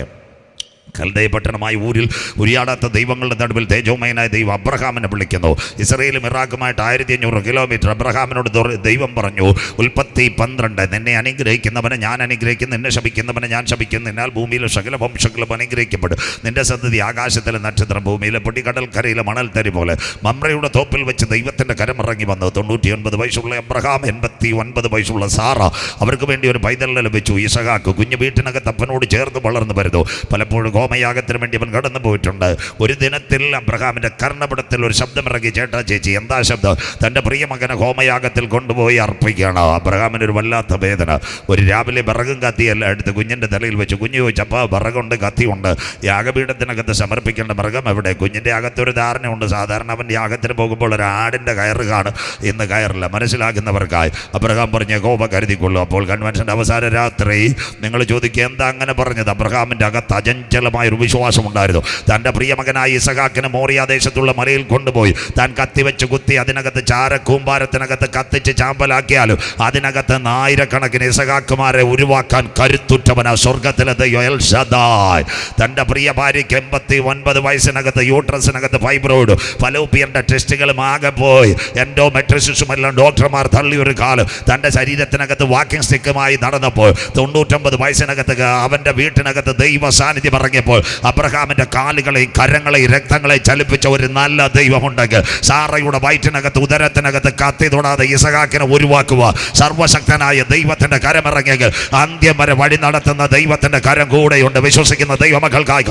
കൽദയ പട്ടണമായ ഊരിൽ ഉരിയാടാത്ത ദൈവങ്ങളുടെ നടുവിൽ തേജോമയനായ ദൈവം അബ്രഹാമിനെ വിളിക്കുന്നു. ഇസ്രയേലും ഇറാഖുമായിട്ട് 1500 കിലോമീറ്റർ. അബ്രഹാമിനോട് ദൈവം പറഞ്ഞു, ഉൽപ്പത്തി 12, നിന്നെ അനുഗ്രഹിക്കുന്നവനെ ഞാൻ അനുഗ്രഹിക്കും, നിന്നെ ശപിക്കുന്നവനെ ഞാൻ ശപിക്കും. നിന്നാൽ ഭൂമിയിലെ സകല വംശങ്ങളും അനുഗ്രഹിക്കപ്പെടും. നിന്റെ സന്തതി ആകാശത്തിലെ നക്ഷത്രം, ഭൂമിയിലെ പൊടിക്കടൽക്കരയിലെ മണൽത്തരി പോലെ. മമ്രയുടെ തോപ്പിൽ വെച്ച് ദൈവത്തിൻ്റെ കരമിറങ്ങി വന്നു. 99 വയസ്സുള്ള അബ്രഹാം, 89 വയസ്സുള്ള സാറ, അവർക്ക് വേണ്ടി ഒരു പൈതലിനെ ലഭിച്ചു, ഇസഹാക്ക്. കുഞ്ഞു വീട്ടിനകത്ത് അപ്പനോട് ചേർന്ന് വളർന്നു വരുന്നു. പലപ്പോഴും ഹോമയാഗത്തിന് വേണ്ടി അവൻ കടന്നു പോയിട്ടുണ്ട്. ഒരു ദിനത്തിൽ അബ്രഹാമിൻ്റെ കർണപടത്തിൽ ഒരു ശബ്ദമിറങ്ങി, ചേട്ടാ ചേച്ചി, എന്താ ശബ്ദം? തൻ്റെ പ്രിയ മകനെ ഹോമയാഗത്തിൽ കൊണ്ടുപോയി അർപ്പിക്കുകയാണ്. അബ്രഹാമിനൊരു വല്ലാത്ത വേദന. ഒരു രാവിലെ വിറകും കത്തിയല്ല എടുത്ത് കുഞ്ഞിൻ്റെ തലയിൽ വെച്ചു. കുഞ്ഞ് ചോദിച്ചപ്പോൾ വിറകുണ്ട്, കത്തിയുണ്ട്. യാഗപീഠത്തിനകത്ത് സമർപ്പിക്കേണ്ട മൃഗം എവിടെ? കുഞ്ഞിൻ്റെ അകത്തൊരു ധാരണയുണ്ട്. സാധാരണ അവൻ യാഗത്തിന് പോകുമ്പോൾ ഒരു ആടിൻ്റെ കയറ് കാണും, ഇന്ന് കയറില്ല. മനസ്സിലാക്കുന്നവർക്കായി അബ്രഹാം പറഞ്ഞ യഹോവ കരുതിക്കൊള്ളു. അപ്പോൾ കൺവെൻഷൻ്റെ അവസാന രാത്രി നിങ്ങൾ ചോദിക്കുക, എന്താ അങ്ങനെ പറഞ്ഞത്? അബ്രഹാമിൻ്റെ അകത്ത് അചഞ്ചലമായൊരു വിശ്വാസമുണ്ടായിരുന്നു. തൻ്റെ പ്രിയമകനായ ഇസഹാക്കിനെ മോറിയ ദേശത്തുള്ള മലയിൽ കൊണ്ടുപോയി താൻ കത്തിവെച്ച് കുത്തി അതിനകത്ത് ചാരക്കൂമ്പാരത്തിനകത്ത് കത്തിച്ച് ചാമ്പലാക്കിയാലും അതിനകത്ത് 1000കണക്കിന് ഇസഹാക്കുമാരെ ഉരുവാക്കാൻ കരുത്തുറ്റവനാ സ്വർഗത്തിലെ ദൈവം എൽ ശദ്ദായ്. തൻ്റെ പ്രിയ ഭാര്യയ്ക്ക് 89 വയസ്സിനകത്ത് യൂട്രസിനകത്ത് ഫൈബ്രോയിഡ്, ഫലോപ്പിയൻ്റെ ടെസ്റ്റുകളും ആകെ പോയി. എൻഡോമെട്രിസിസും എല്ലാം ഡോക്ടർമാർ തള്ളിയൊരു കാലം. തൻ്റെ ശരീരത്തിനകത്ത് വാക്കിംഗ് സ്റ്റിക്കുമായി നടന്നപ്പോൾ 99 വയസ്സിനകത്ത് അവൻ്റെ വീട്ടിനകത്ത് ദൈവ സാന്നിധ്യം ഇറങ്ങിയപ്പോൾ അബ്രഹാമിൻ്റെ കാലുകളെയും കരങ്ങളെയും രക്തങ്ങളെയും ചലിപ്പിച്ച ഒരു നല്ല ദൈവമുണ്ടെങ്കിൽ സാറയുടെ വയറ്റിനകത്ത് ഉദരത്തിനകത്ത് കത്തി തൊടാതെ ഇസഹാക്കിനെ ഉരുവാക്കുക സർവശക്തനായ ദൈവത്തിൻ്റെ കരമിറങ്ങിയെങ്കിൽ അന്ത്യം വരെ വഴി നടത്തുന്ന ദൈവത്തിൻ്റെ കരം കൂടെയുണ്ട്. വിശ്വസിക്കുന്ന ദൈവമക്കൾക്കായി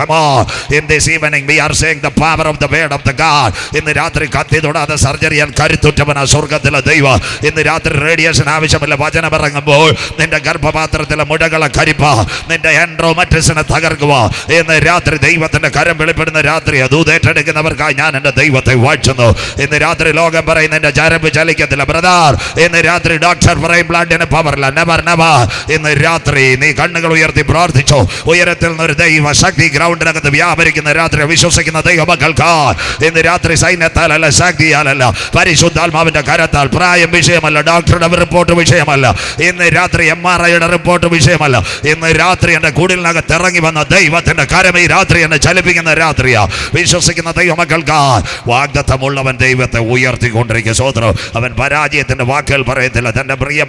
ഇന്ന് രാത്രി കത്തി തൊടാതെ സർജറി ചെയ്യാൻ കരുത്തുറ്റവനാ സ്വർഗത്തിലെ ദൈവം. ഇന്ന് രാത്രി റേഡിയേഷൻ ആവശ്യമില്ല. വചനം ഇറങ്ങുമ്പോൾ നിന്റെ ഗർഭപാത്രത്തിലെ മുഴകളെ കരിപ്പ, നിന്റെ എൻഡോമെട്രിസിനെ തകർക്കുക. ഇന്ന് രാത്രി ദൈവത്തിന്റെ കരം വെളിപ്പെടുന്ന രാത്രി ദൂതേറ്റെടുക്കുന്നവർക്കായി ഞാൻ എൻ്റെ ദൈവത്തെ വാഴ്ത്തുന്നു. ഇന്ന് രാത്രി ലോകം പറയുന്ന എൻ്റെ ചരമ്പ് ചലിക്കത്തില്ല ബ്രദർ. ഇന്ന് രാത്രി ഡോക്ടർ പറയും ബ്ലഡിന് പവറില്ല. Never never. ഇന്ന് രാത്രി നീ കണ്ണുകൾ ഉയർത്തി പ്രാർത്ഥിച്ചോ. ഉയരത്തിൽ നിന്നൊരു ദൈവ ശക്തി ഗ്രൗണ്ടിനകത്ത് വ്യാപരിക്കുന്ന രാത്രി വിശ്വസിക്കുന്ന ദൈവമക്കൾക്ക് ഇന്ന് രാത്രി സൈന്യത്താലല്ല, ശക്തിയാലല്ല, പരിശുദ്ധാത്മാവിന്റെ കരത്താൽ. പ്രായം വിഷയമല്ല, ഡോക്ടറുടെ റിപ്പോർട്ട് വിഷയമല്ല, ഇന്ന് രാത്രി MRIയുടെ റിപ്പോർട്ട് വിഷയമല്ല. ഇന്ന് രാത്രി എൻ്റെ കുടിലിനകത്ത് ഇറങ്ങി വന്ന ദൈവത്തിന്റെ കരം ഈ രാത്രി എന്നെ ചലിപ്പിക്കുന്ന രാത്രിയാ. വിശ്വസിക്കുന്ന ദൈവമക്കൾക്ക് വാഗ്ദത്തമുള്ളവൻ ദൈവത്തെ ഉയർത്തിക്കൊണ്ടിരിക്കുക. സ്വതന്ത്രം. അവൻ പരാജയത്തിന്റെ വാക്കുകൾ പറയത്തില്ല. തന്റെ പ്രിയ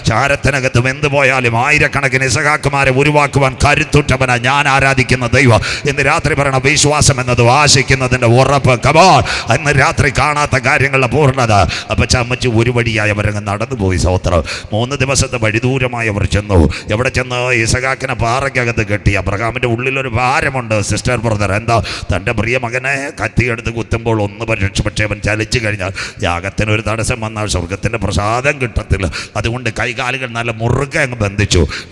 ചാരത്തിനകത്ത് വെന്തു പോയാലും 1000കണക്കിന് ഇസഹാക്കുമാരെ ഉരുവാക്കുവാൻ കരുത്തുറ്റവനാ ഞാൻ ആരാധിക്കുന്ന ദൈവം. ഇന്ന് രാത്രി പറയണ വിശ്വാസം എന്നത് ആശിക്കുന്നതിന്റെ ഉറപ്പ്. കമോൺ. ഇന്ന് രാത്രി കാണാത്ത കാര്യങ്ങളുടെ പൂർണ്ണത. അപ്പൊ ചമ്മച്ച് ഒരു വഴിയായി അവരങ്ങ് നടന്നുപോയി. സ്വതന്ത്രം. 3 ദിവസത്തെ വഴി ദൂരമായി അവർ ചെന്നു. എവിടെ ചെന്ന്? ഇസഹാക്കിനെ പാറയ്ക്കകത്ത് കെട്ടി. അബ്രഹാമിന്റെ ഉള്ളിലൊരു ഭാരമുണ്ട് സിസ്റ്റർ ബ്രദർ. എന്താ? തൻ്റെ പ്രിയ മകനെ കത്തിയെടുത്ത് കുത്തുമ്പോൾ ഒന്ന് പക്ഷേ അവൻ ചലിച്ചു കഴിഞ്ഞാൽ യാഗത്തിനൊരു തടസ്സം വന്നാൽ സ്വർഗത്തിൻ്റെ പ്രസാദം കിട്ടത്തില്ല. അതുകൊണ്ട് കൈകാലുകൾ നല്ല മുറുകെ അങ്ങ്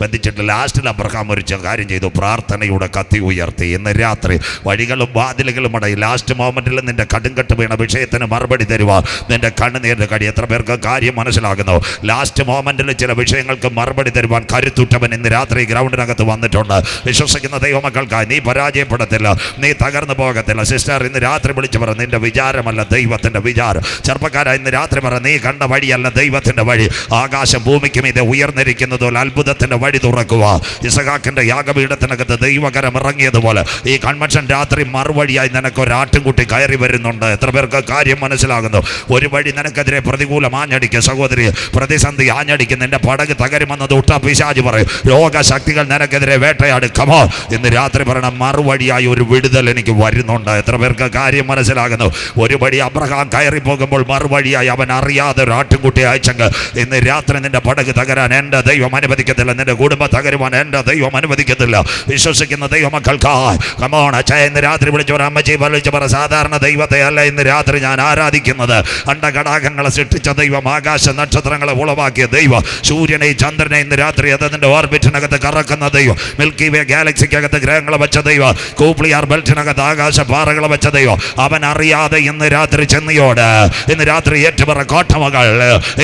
ബന്ധിച്ചിട്ട് ലാസ്റ്റിൽ അബ്രഹാം ഒരു കാര്യം ചെയ്തു, പ്രാർത്ഥനയുടെ കത്തി ഉയർത്തി. ഇന്ന് രാത്രി വഴികളും വാതിലുകളും അടയി ലാസ്റ്റ് മൊമെന്റിൽ നിന്റെ കടുങ്കട്ട് വീണ വിഷയത്തിന് മറുപടി തരുക. നിന്റെ കണ്ണുനീരിന്റെ കടി. എത്ര പേർക്ക് കാര്യം മനസ്സിലാകുന്നു? ലാസ്റ്റ് മൊമെന്റിൽ ചില വിഷയങ്ങൾക്ക് മറുപടി തരുവാൻ കരുത്തുറ്റവൻ ഇന്ന് രാത്രി ഗ്രൗണ്ടിനകത്ത് വന്നിട്ടുണ്ട്. വിശ്വസിക്കുന്ന ദൈവമക്കൾക്കായി നീ പരാജയപ്പെടത്തില്ല, നീ തകർന്നു പോകത്തില്ല. സിസ്റ്റർ, ഇന്ന് രാത്രി വിളിച്ചു പറ, നിന്റെ വിചാരമല്ല ദൈവത്തിന്റെ വിചാരം. ചെറുപ്പക്കാരായി ഇന്ന് രാത്രി പറ, നീ കണ്ട വഴിയല്ല ദൈവത്തിന്റെ വഴി. ആകാശം ഭൂമിക്കും ഇത് ഉയർന്നിരിക്കുന്നതുപോലെ അത്ഭുതത്തിന്റെ വഴി തുറക്കുക. ഇസഹാക്കിന്റെ യാഗപീഠത്തിനകത്ത് ദൈവകരം ഇറങ്ങിയതുപോലെ ഈ കൺവെൻഷൻ രാത്രി മറുവഴിയായി നിനക്ക് ഒരു ആട്ടിൻകുട്ടി കയറി വരുന്നുണ്ട്. എത്ര പേർക്ക് കാര്യം മനസ്സിലാകുന്നു? ഒരു വഴി നിനക്കെതിരെ പ്രതികൂലം ആഞ്ഞടിക്കുക സഹോദരി, പ്രതിസന്ധി ആഞ്ഞടിക്കും. നിന്റെ പടക് തകരുമെന്നത് ഉട്ട പിശാച് പറയും. രോഗശക്തികൾ നിനക്കെതിരെ വേട്ടയാടുക്കമോ. ഇന്ന് രാത്രി പറയണം, മറുവഴിയായി ഒരു വിടുതൽ എനിക്ക് വരുന്നുണ്ട്. എത്ര പേർക്ക് കാര്യം മനസ്സിലാകുന്നു? ഒരു വഴി അബ്രഹാം കയറി പോകുമ്പോൾ മറുവഴിയായി അവൻ അറിയാതെ ഒരു ആട്ടിൻകുട്ടി അയച്ചെങ്കിൽ ഇന്ന് രാത്രി നിന്റെ പടക് തകരാൻ എൻ്റെ ദൈവം അനുവദിക്കത്തില്ല, നിന്റെ കുടുംബം തകരുവാൻ എൻ്റെ ദൈവം അനുവദിക്കത്തില്ല. വിശ്വസിക്കുന്ന ദൈവമക്കൾക്കായി കമോൺ അച്ഛാ ഇന്ന് രാത്രി വിളിച്ചവർ അമ്മച്ചി വിളിച്ചു പറ, സാധാരണ ദൈവത്തെ അല്ല ഇന്ന് രാത്രി ഞാൻ ആരാധിക്കുന്നത്. അണ്ടകടാകങ്ങളെ സൃഷ്ടിച്ച ദൈവം, ആകാശ നക്ഷത്രങ്ങളെ ഉളവാക്കിയ ദൈവം, സൂര്യനെയും ചന്ദ്രനെ ഇന്ന് രാത്രി അതിന്റെ ഓർബിറ്റിനകത്ത് കറക്കുന്ന ദൈവം, മിൽക്കി വേ ഗാലക്സിക്കകത്ത് ഗ്രഹങ്ങളെ വെച്ച ദൈവം, കൂപ്ലിയാർ ബെൽറ്റിനകത്ത് ആകാശ പാറകളെ വെച്ച ദൈവം, അവൻ അറിയാതെ ഇന്ന് രാത്രി ചെന്നിയോട് ഇന്ന് രാത്രി ഏറ്റുപറ കോട്ടമകൾ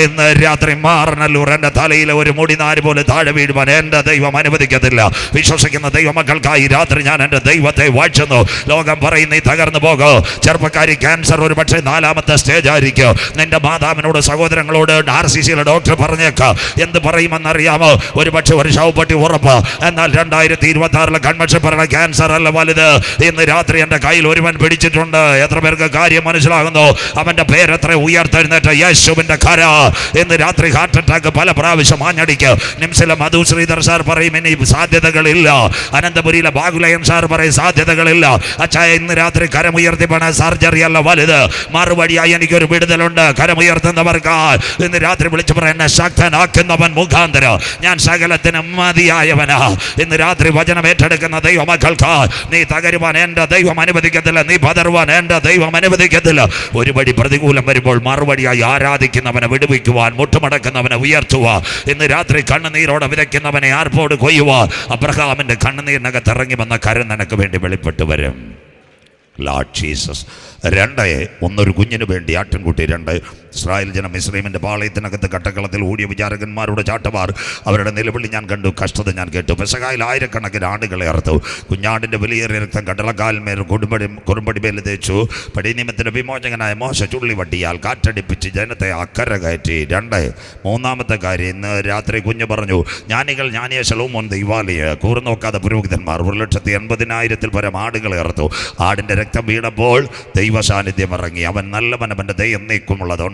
ഇന്ന് രാത്രി മാറനല്ലൂർ എൻ്റെ തലയിലെ ഒരു മുടിനാര് പോലെ താഴെ വീഴുവാൻ എൻ്റെ ദൈവം അനുവദിക്കത്തില്ല. വിശ്വസിക്കുന്ന ദൈവമക്കൾക്കായി രാത്രി ഞാൻ എൻ്റെ ദൈവത്തെ വാഴ്ചുന്നു. ലോകം പറയും നീ തകർന്നു പോകും. ചെറുപ്പക്കാരി, ക്യാൻസർ ഒരു പക്ഷേ 4ാമത്തെ സ്റ്റേജ് ആയിരിക്കും. നിന്റെ മാതാവിനോട് സഹോദരങ്ങളോട് RCCയിലെ ഡോക്ടർ പറഞ്ഞേക്കാം. എന്ത് പറയുമെന്നറിയാമോ? ഒരു പക്ഷേ ഒരു ശവപ്പെട്ടി ഉറപ്പ്. എന്നാൽ 2026 കൺവെൻഷൻ പറഞ്ഞ ക്യാൻസർ അല്ല വലുത്. ഇന്ന് രാത്രി എൻ്റെ കയ്യിൽ ഒരുവൻ പിടിച്ചിട്ടുണ്ട്. എത്ര പേർക്ക് കാര്യം മനസ്സിലാകുന്നു? അവൻ്റെ പേരെത്ര ഉയർത്തെഴുന്നേറ്റ യേശുവിൻ്റെ കര. ഇന്ന് രാത്രി ഹാർട്ട് അറ്റാക്ക് പല പ്രാവശ്യം ആഞ്ഞടിക്ക്. നിംസിലെ മധു ശ്രീധർ സാർ പറയും ഇനി സാധ്യതകളില്ല. അനന്തപുരിയിലെ ബാഗുലയൻ സാർ പറയും സാധ്യതകളില്ല. അച്ഛായ ഇന്ന് രാത്രി കരമുയർത്തി പണ സർജറി അല്ല വലുത്. മറുപടിയായി എനിക്കൊരു വിടുതലുണ്ട്. കരമുയർത്തുന്നവർക്ക് ഇന്ന് രാത്രി വിളിച്ചു പറ, എന്നെ ശക്തനാക്കുന്നവൻ മുഖാന്തരം ഞാൻ സകലത്തിനും മതിയായവനാ. ഇന്ന് രാത്രി വചനം ഏറ്റെടുക്കുന്ന ദൈവമക്കൾക്ക് നീ തകരുവാൻ എൻ്റെ ദൈവം അനുവദിക്കത്തില്ല, നീ പതറുവാൻ എൻ്റെ ദൈവം അനുവദിക്കത്തില്ല. ഒരു വഴി പ്രതികൂലം വരുമ്പോൾ മറുപടിയായി ആരാധിക്കുന്നവനെ വിടുവിക്കുവാൻ, മുട്ടുമടക്കുന്നവനെ ഉയർത്തുക. ഇന്ന് രാത്രി കണ്ണുനീരോടെ വിതയ്ക്കുന്നവനെ ആർപ്പോട് കൊയ്യുക. അബ്രഹാമിൻ്റെ കണ്ണുനീരിനകത്ത് ഇറങ്ങി വന്ന കരം നിനക്ക് വേണ്ടി വെളിപ്പെട്ടു വരും. Lord Jesus. 2 ഒരു കുഞ്ഞിന് വേണ്ടി ആട്ടിൻകുട്ടി. 2 ഇസ്രായേൽ ജനം മിസ്രയീമിൻ്റെ പാളയത്തിനകത്ത് കട്ടക്കളത്തിൽ ഓടിയ വിചാരകന്മാരുടെ ചാട്ടവാർ, അവരുടെ നിലവിളി ഞാൻ കണ്ടു, കഷ്ടത ഞാൻ കേട്ടു. പെസഹായിൽ ആയിരക്കണക്കിന് ആടുകളെ അറുത്തു. കുഞ്ഞാടിൻ്റെ വലിയേറിയ രക്തം കടലക്കാൽമേൽ കുറുമ്പടി മേൽ തേച്ചു. പടിനിയമത്തിൻ്റെ വിമോചകനായ മോശ ചുള്ളിവട്ടിയാൽ കാറ്റടിപ്പിച്ച് ജനത്തെ അക്കര കയറ്റി. 3-ാമത്തെ കാര്യം, ഇന്ന് രാത്രി കുഞ്ഞ് പറഞ്ഞു, ജ്ഞാനികൾ ജ്ഞാനിയ ശലോമോൻ ദൈവാലയ കൂർനോക്കാതെ പുരോഹിതന്മാർ 1,80,000 പരം ആടുകളെ അറുത്തു. ആടിൻ്റെ രക്തം വീണപ്പോൾ ദൈവസാന്നിധ്യം ഇറങ്ങി. അവൻ നല്ലവൻ, അവൻ്റെ ദയം നീക്കുമുള്ളത്.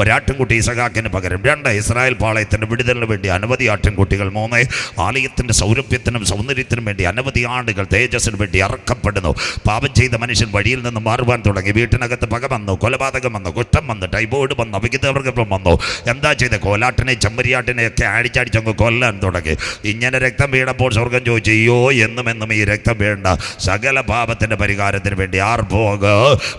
ഒരാട്ടിൻകുട്ടി ഇസഹാക്കിന് പകരം. 2 ഇസ്രായേൽ പാളയത്തിൻ്റെ വിടുതലിന് വേണ്ടി അനവധി ആട്ടിൻകുട്ടികൾ. 3 ആലയത്തിൻ്റെ സൗരഭ്യത്തിനും സൗന്ദര്യത്തിനും വേണ്ടി അനവധി ആടുകൾ തേജസ്സിന് വേണ്ടി അറക്കപ്പെടുന്നു. പാപം ചെയ്ത മനുഷ്യൻ വഴിയിൽ നിന്ന് മാറുവാൻ തുടങ്ങി. വീട്ടിനകത്ത് പക വന്നു, കൊലപാതകം വന്നു, കുഷ്ഠം വന്നു, ടൈഫോയിഡ് വന്നു, അവിഹിതവർഗം വന്നു. എന്താ ചെയ്ത? കോലാട്ടിനെ ചെമ്മരിയാട്ടിനെ ഒക്കെ അടിച്ചങ്ങ് കൊല്ലാൻ തുടങ്ങി. ഇങ്ങനെ രക്തം വീണപ്പോൾ സ്വർഗം ചോദിച്ചു, അയ്യോ എന്നും ഈ രക്തം വേണ്ട, സകല പാപത്തിൻ്റെ പരിഹാരത്തിന് വേണ്ടി ആർ പോക.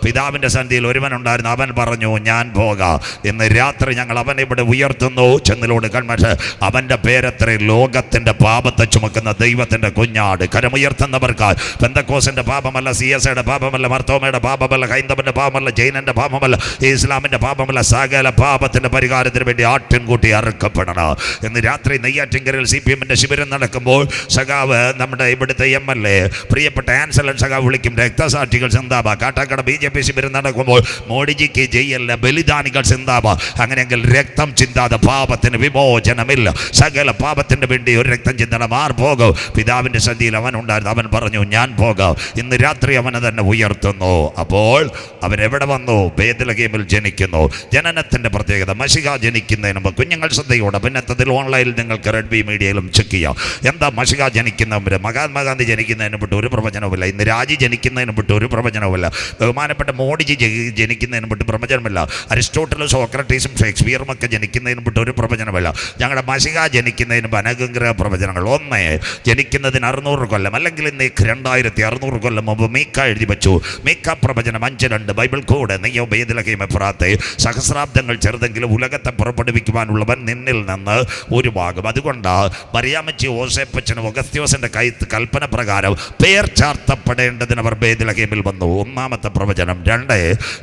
പിതാവിൻ്റെ സന്ധിയിൽ ഒരുവനുണ്ടായിരുന്നു, അവൻ പറഞ്ഞു ഞാൻ പോകാം. ഇന്ന് രാത്രി ഞങ്ങൾ അവനെ ഇവിടെ ഉയർത്തുന്നു. ചെന്നിലോട് കൺവെൻഷൻ, അവൻ്റെ പേരത്ര ലോകത്തിൻ്റെ പാപത്തെ ചുമക്കുന്ന ദൈവത്തിൻ്റെ കുഞ്ഞാട്. കരമുയർത്തുന്നവർക്ക് പെന്തക്കോസിൻ്റെ പാപമല്ല, CSIയുടെ പാപമല്ല, മർത്തോമയുടെ പാപമല്ല, ഹൈന്ദവൻ്റെ പാപമല്ല, ജൈനൻ്റെ പാപമല്ല, ഇസ്ലാമിൻ്റെ പാപമല്ല, സകല പാപത്തിൻ്റെ പരിഹാരത്തിന് വേണ്ടി ആട്ടിൻകുട്ടി അറുക്കപ്പെടണം. ഇന്ന് രാത്രി നെയ്യാറ്റിൻകരയിൽ CPMൻ്റെ ശിബിരം നടക്കുമ്പോൾ സഖാവ് നമ്മുടെ ഇവിടുത്തെ MLA പ്രിയപ്പെട്ട ആൻസലൻ സഖാവ് വിളിക്കും, രക്തസാക്ഷികൾ സിന്ദാബ. കാട്ടാക്കട BJP ശിബിരം നടക്കുമ്പോൾ മോഡിജിക്ക് ജയില്ല, ബലിദാനികൾ സിന്ദാബ. അങ്ങനെയെങ്കിൽ രക്തം ചിന്താതെ പാപത്തിന് വിമോചനമില്ല. സകല പാപത്തിന് വേണ്ടി ഒരു രക്തം ചിന്തണം. ആർ പോകും? പിതാവിൻ്റെ സന്ധിയിൽ അവൻ ഉണ്ടായിരുന്നു, അവൻ പറഞ്ഞു ഞാൻ പോകാം. ഇന്ന് രാത്രി അവനെ തന്നെ ഉയർത്തുന്നു. അപ്പോൾ അവരെവിടെ വന്നു? ബേത്ലഹേമിൽ ജനിക്കുന്നു. ജനനത്തിൻ്റെ പ്രത്യേകത, മശിഹ ജനിക്കുന്നതിന് മുമ്പ് കുഞ്ഞുങ്ങൾ ശ്രദ്ധയോടെ പിന്നത്തതിൽ ഓൺലൈനിൽ നിങ്ങൾക്ക് റെഡ്ബി മീഡിയയിലും ചെക്ക് ചെയ്യാം. എന്താ മശിഹ ജനിക്കുന്നവർ? മഹാത്മാഗാന്ധി ജനിക്കുന്നതിന് മുമ്പ് ഒരു പ്രവചനവുമില്ല. ഇന്ന് രാജി ജനിക്കുന്ന ജനിക്കുന്നതിന് വിട്ട് ഒരു പ്രവചനവുമല്ല. ബഹുമാനപ്പെട്ട മോഡിജി ജനിക്കുന്നതിന് വിട്ട് പ്രവചനമല്ല. അരിസ്റ്റോട്ടലും സോക്രട്ടീസും ഷേക്സ്പിയറും ഒക്കെ ജനിക്കുന്നതിന് വിട്ട് ഒരു പ്രവചനമല്ല. ഞങ്ങളുടെ മശിഹ ജനിക്കുന്നതിന് അനഗ്രഹ പ്രവചനങ്ങൾ. ഒന്ന്, ജനിക്കുന്നതിന് 600 കൊല്ലം അല്ലെങ്കിൽ ഇന്നേക്ക് 2600 കൊല്ലം മുമ്പ് മീക്ക എഴുതി വെച്ചു. മീക്ക പ്രവചനം 5:2 ബൈബിൾ കോഡ്. നീയോ ബേത്ലഹേം എഫ്രാത്തേ, സഹസ്രാബ്ദങ്ങൾ ചെറുതെങ്കിലും ഉലകത്തെ പുറപ്പെടുവിക്കുവാനുള്ളവൻ നിന്നിൽ നിന്ന് ഉരുവാകും. അതുകൊണ്ട് മറിയാമ്മച്ചി ഓസേപ്പച്ചനും ഒഗസ്ത്യോസിന്റെ കൽപ്പന പ്രകാരം പേർ ചാർത്തപ്പെടേണ്ടതിന് അവർ ബേത്ലഹേമിൽ വന്നു. ഒന്നാമത്തെ പ്രവചനം. 2,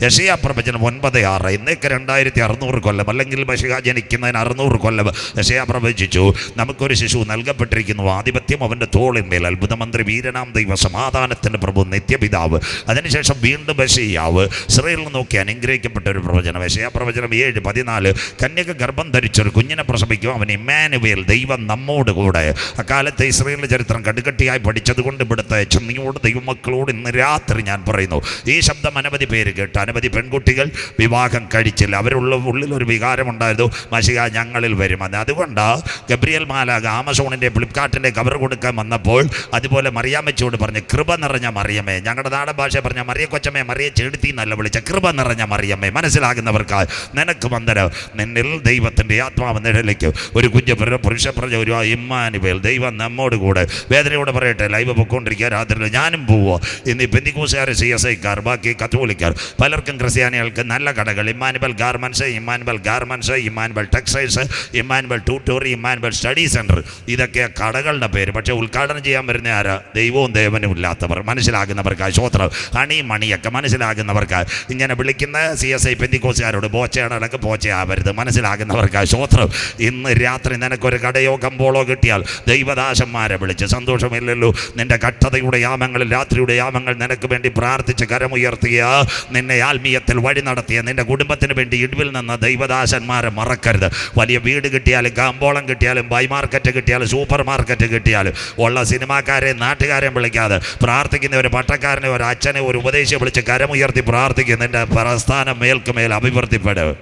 യെശയ്യാ പ്രവചനം 9:6. ഇന്നേക്ക് 2600 കൊല്ലം അല്ലെങ്കിൽ മശിഹ ജനിക്കുന്നതിന് 600 കൊല്ലം യെശയ്യാ പ്രവചിച്ചു. നമുക്കൊരു ശിശു നൽകപ്പെട്ടിരിക്കുന്നു, ആധിപത്യം അവൻ്റെ തോളിന്മേൽ, അത്ഭുതമന്ത്രി, വീരനാം ദൈവ, സമാധാനത്തിൻ്റെ പ്രഭു, നിത്യപിതാവ്. അതിനുശേഷം വീണ്ടും യെശയ്യാവ് ഇസ്രായേലിൽ നോക്കി അനുഗ്രഹിക്കപ്പെട്ട ഒരു പ്രവചനം. യെശയ്യാ പ്രവചനം 7:14. കന്യക ഗർഭം ധരിച്ചൊരു കുഞ്ഞിനെ പ്രസവിക്കും, അവൻ ഇമ്മാനുവേൽ, ദൈവം നമ്മോട് കൂടെ. അക്കാലത്തെ ഇസ്രായേലിന്റെ ചരിത്രം കടുകട്ടിയായി പഠിച്ചതുകൊണ്ട് ഇവിടുത്തെ ചെന്നിയോട് ദൈവമക്കളോട് ഇന്ന് രാത്രി ഞാൻ പറയുന്നു, ഈ ശബ്ദം അനവധി പേര് കേട്ട് അനവധി പെൺകുട്ടികൾ വിവാഹം കഴിച്ചില്ല. അവരുള്ള ഉള്ളിലൊരു വികാരമുണ്ടായിരുന്നു, മശിഹ ഞങ്ങളിൽ വരും. അതുകൊണ്ട് ഗബ്രിയേൽ മാലാഖ ആമസോണിൻ്റെ ഫ്ലിപ്കാർട്ടിൻ്റെ കവർ കൊടുക്കാൻ വന്നപ്പോൾ അതുപോലെ മറിയാമ്മച്ചിയോട് പറഞ്ഞ്, കൃപ നിറഞ്ഞ മറിയമേ, ഞങ്ങളുടെ നാടൻ ഭാഷ പറഞ്ഞ മറിയ കൊച്ചമ്മേ, മറിയ ചെടുത്തി എന്നല്ല വിളിച്ച, കൃപ നിറഞ്ഞ മറിയമ്മേ, മനസ്സിലാകുന്നവർക്ക് നിനക്ക് വന്ദനം, നിന്നിൽ ദൈവത്തിൻ്റെ ആത്മാവ് നിഴലിക്കും, ഒരു കുഞ്ഞ് പുരുഷ പ്രജ, ഒരു ഇമ്മാനുവേൽ, ദൈവം നമ്മോട് കൂടെ. വേദനയോടെ പറയട്ടെ, ലൈവ് പൊയ്ക്കൊണ്ടിരിക്കുക, രാത്രിയിൽ ഞാനും പോവോ. ഇന്ന് പെന്തിക്കോസുകാർ, CSIക്കാർ, ബാക്കി കത്തോലിക്കാർ, പലർക്കും ക്രിസ്ത്യാനികൾക്ക് നല്ല കടകൾ, Emmanuel garments, Emmanuel garments, Emmanuel textiles, Emmanuel ട്യൂട്ടോറി, ഇമ്മാനുവൽ സ്റ്റഡി സെൻറ്റർ, ഇതൊക്കെ കടകളുടെ പേര്. പക്ഷേ ഉദ്ഘാടനം ചെയ്യാൻ വരുന്ന ആരാ? ദൈവവും ദേവനും ഇല്ലാത്തവർ. മനസ്സിലാകുന്നവർക്ക് ശ്രോത്രം, അണി മണിയൊക്കെ മനസ്സിലാകുന്നവർക്ക്. ഇങ്ങനെ വിളിക്കുന്ന CSI പെന്തിക്കോസുകാരോട് ബോച്ചയാടൊക്കെ പോച്ചയാവരുത്, മനസ്സിലാകുന്നവർക്ക് ശ്രോത്രം. ഇന്ന് രാത്രി നിനക്കൊരു കടയോ കമ്പോളോ കിട്ടിയാൽ ദൈവദാസന്മാരെ വിളിച്ച്, സന്തോഷമില്ലല്ലോ, നിന്റെ കഷ്ടതയുടെ യാമങ്ങളിൽ, രാത്രിയുടെ യാമങ്ങൾ നിനക്ക് വേണ്ടി പ്രാർത്ഥിച്ച് കരമുയർത്തിയ, നിന്നെ ആത്മീയത്തിൽ വഴി നടത്തിയ, നിന്റെ കുടുംബത്തിന് വേണ്ടി ഇടിവിൽ നിന്ന് ദൈവദാസന്മാരെ മറക്കരുത്. വലിയ വീട് കിട്ടിയാലും കമ്പോളം കിട്ടിയാലും ബൈ മാർക്കറ്റ് കിട്ടിയാലും സൂപ്പർ മാർക്കറ്റ് കിട്ടിയാലും ഉള്ള സിനിമാക്കാരെയും നാട്ടുകാരെയും വിളിക്കാതെ പ്രാർത്ഥിക്കുന്ന ഒരു പട്ടക്കാരനെ, ഒരു അച്ഛനെ, ഒരു ഉപദേശിയെ വിളിച്ച് കരമുയർത്തി പ്രാർത്ഥിക്കുന്ന നിന്റെ പ്രസ്ഥാനം മേൽക്കുമേൽ അഭിവൃദ്ധിപ്പെടും.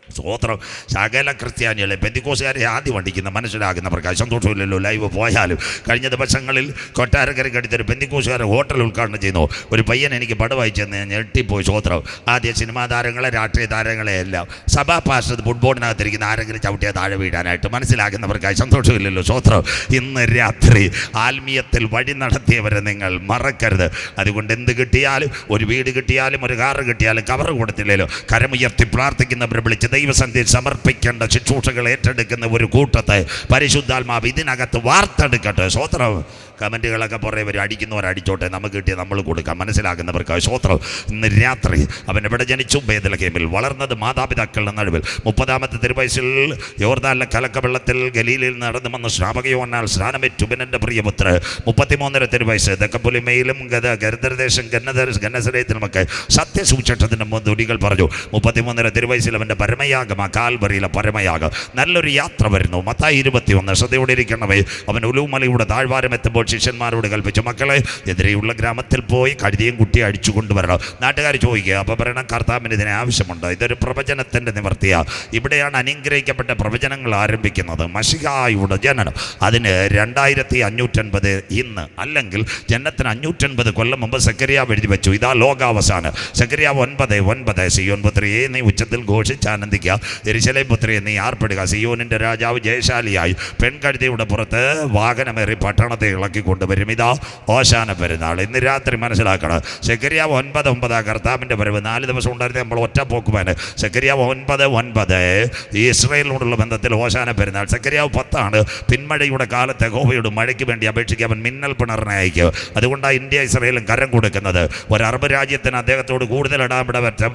സ്തോത്രം. സകല ക്രിസ്ത്യാനികളെ പെന്തിക്കോസുകാരെ ആദ്യം അടിക്കുന്ന മനസ്സിലാകുന്നവർക്ക് സന്തോഷമില്ലല്ലോ. ലൈവ് പോയാലും കഴിഞ്ഞ ദിവസങ്ങളിൽ കൊട്ടാരക്കരയ്ക്കടുത്തൊരു പെന്തിക്കോസുകാരെ ഹോട്ടൽ ഉദ്ഘാടനം ചെയ്യുന്നു. ഒരു പയ്യൻ എനിക്ക് പടം വായിച്ചെന്ന് ഞെട്ടിപ്പോയി. സ്തോത്രം. ആദ്യം സിനിമാ താരങ്ങളെ, രാഷ്ട്രീയ താരങ്ങളെ എല്ലാം സഭാ പാസ്റ്റർ ഫുട്ബോളിനകത്തിരിക്കുന്ന ആരെങ്കിലും ചവിട്ടിയ താഴെ വീഴാനായിട്ട് മനസ്സിലാകുന്നവർക്കായി സന്തോഷമില്ലല്ലോ. സ്തോത്രം. ഇന്ന് രാത്രി ആത്മീയത്തിൽ വഴി നടത്തിയവരെ നിങ്ങൾ മറക്കരുത്. അതുകൊണ്ട് എന്ത് കിട്ടിയാലും, ഒരു വീട് കിട്ടിയാലും, ഒരു കാറ് കിട്ടിയാലും, കവർ കൊടുത്തില്ലല്ലോ, കരമുയർത്തി പ്രാർത്ഥിക്കുന്നവരെ വിളിച്ച് ദൈവസന്നിധിയിൽ സമർപ്പിക്കേണ്ട ശുശ്രൂഷകൾ ഏറ്റെടുക്കുന്ന ഒരു കൂട്ടത്തെ പരിശുദ്ധാത്മാവ് ഇതിനകത്ത് വാർത്തെടുക്കട്ടെ. സ്തോത്രം. കമൻറ്റുകളൊക്കെ പുറകെ അടിക്കുന്നവർ അടിച്ചോട്ടെ, നമുക്ക് കിട്ടിയ നമ്മൾ കൊടുക്കാം, മനസ്സിലാക്കുന്നവർക്ക് സ്തോത്രം. ഇന്ന് രാത്രി അവൻ എവിടെ ജനിച്ചു? ബേത്ലഹേമിൽ. വളർന്നത് മാതാപിതാക്കളുടെ നടുവിൽ. 30-ാമത്തെ തിരുവയസ്സിൽ യോർദാനിലെ കലക്കവെള്ളത്തിൽ ഗലീലയിൽ നടന്നു വന്ന് സ്നാപക യോഹന്നാൻ സ്നാനമേറ്റു. എൻ്റെ പ്രിയപുത്ര 33-ാമത്തെ തിരുവയസ്സ് ദക്കപ്പുലിമയിലും ഗർദരദേശം ഗന്നസരേത്തിലുമൊക്കെ സത്യസൂചിച്ചതിൻ്റെ മുൻതുടികൾ പറഞ്ഞു. 33-ാമത്തെ തിരുവയസ്സിൽ അവൻ്റെ പരമയാഗം, കാൽവറിയിലെ പരമയാഗം. നല്ലൊരു യാത്ര വരുന്നു. മത്തായി 21. ശ്രദ്ധയോടെ ഇരിക്കണമേ. അവൻ ഉലൂമലയുടെ താഴ്വാരം എത്തുമ്പോൾ ശിഷ്യന്മാരോട് കൽപ്പിച്ചു, മക്കളെ എതിരെയുള്ള ഗ്രാമത്തിൽ പോയി കഴുതിയും കുട്ടിയെ അടിച്ചു കൊണ്ടുവരണം. നാട്ടുകാർ ചോദിക്കുക, അപ്പോൾ പറയണം, കർത്താവിന് ഇതിനെ ആവശ്യമുണ്ട്. ഇതൊരു പ്രവചനത്തിൻ്റെ നിവർത്തിയാണ്. ഇവിടെയാണ് അനുഗ്രഹിക്കപ്പെട്ട പ്രവചനങ്ങൾ ആരംഭിക്കുന്നത്. മശിഹായുടെ ജനനം, അതിന് 2550 ഇന്ന്, അല്ലെങ്കിൽ ജനനത്തിന് 550 കൊല്ലം മുമ്പ് സെക്കറിയാവ് എഴുതി വെച്ചു. ഇതാ ലോകാവസാനം. സെക്കറിയാവ് 9:9. സിയോൻ പുത്രിയെ നീ ഉച്ചത്തിൽ ഘോഷിച്ചാനന്ദിക്കുക, യെരൂശലേം പുത്രിയെ നീ ആർപ്പെടുക, സിയോനിൻ്റെ രാജാവ് ജയശാലിയായി പെൺകഴുതയുടെ പുറത്ത് വാഹനമേറി പട്ടണത്തെ ഇളക്കിക്കൊണ്ടുവരും. ഇതാ ഓശാന പെരുന്നാൾ. ഇന്ന് രാത്രി മനസ്സിലാക്കണം. സെക്കറിയാവ് 9:9 കർത്താവിൻ്റെ വരവ്. 4 ദിവസം ഉണ്ടായിരുന്ന നമ്മൾ ഒറ്റ പോക്കുവാൻ. സെക്കറിയാവ് 9:9 ഇസ്രായേലിനോടുള്ള ബന്ധത്തിൽ ഓശാന പെരുന്നാൾ. സെക്കറിയാവ് 10 പിന്മഴയുടെ കാലത്ത് യഹോവയോട് മഴയ്ക്ക് വേണ്ടി അപേക്ഷിക്കുക, അവൻ മിന്നൽ പിണറിനെ അയക്കും. അതുകൊണ്ടാണ് ഇന്ത്യ ഇസ്രായേലും കരം കൊടുക്കുന്നത്. ഒരു അറബ് രാജ്യത്തിന് അദ്ദേഹത്തോട് കൂടുതൽ ഇടാൻ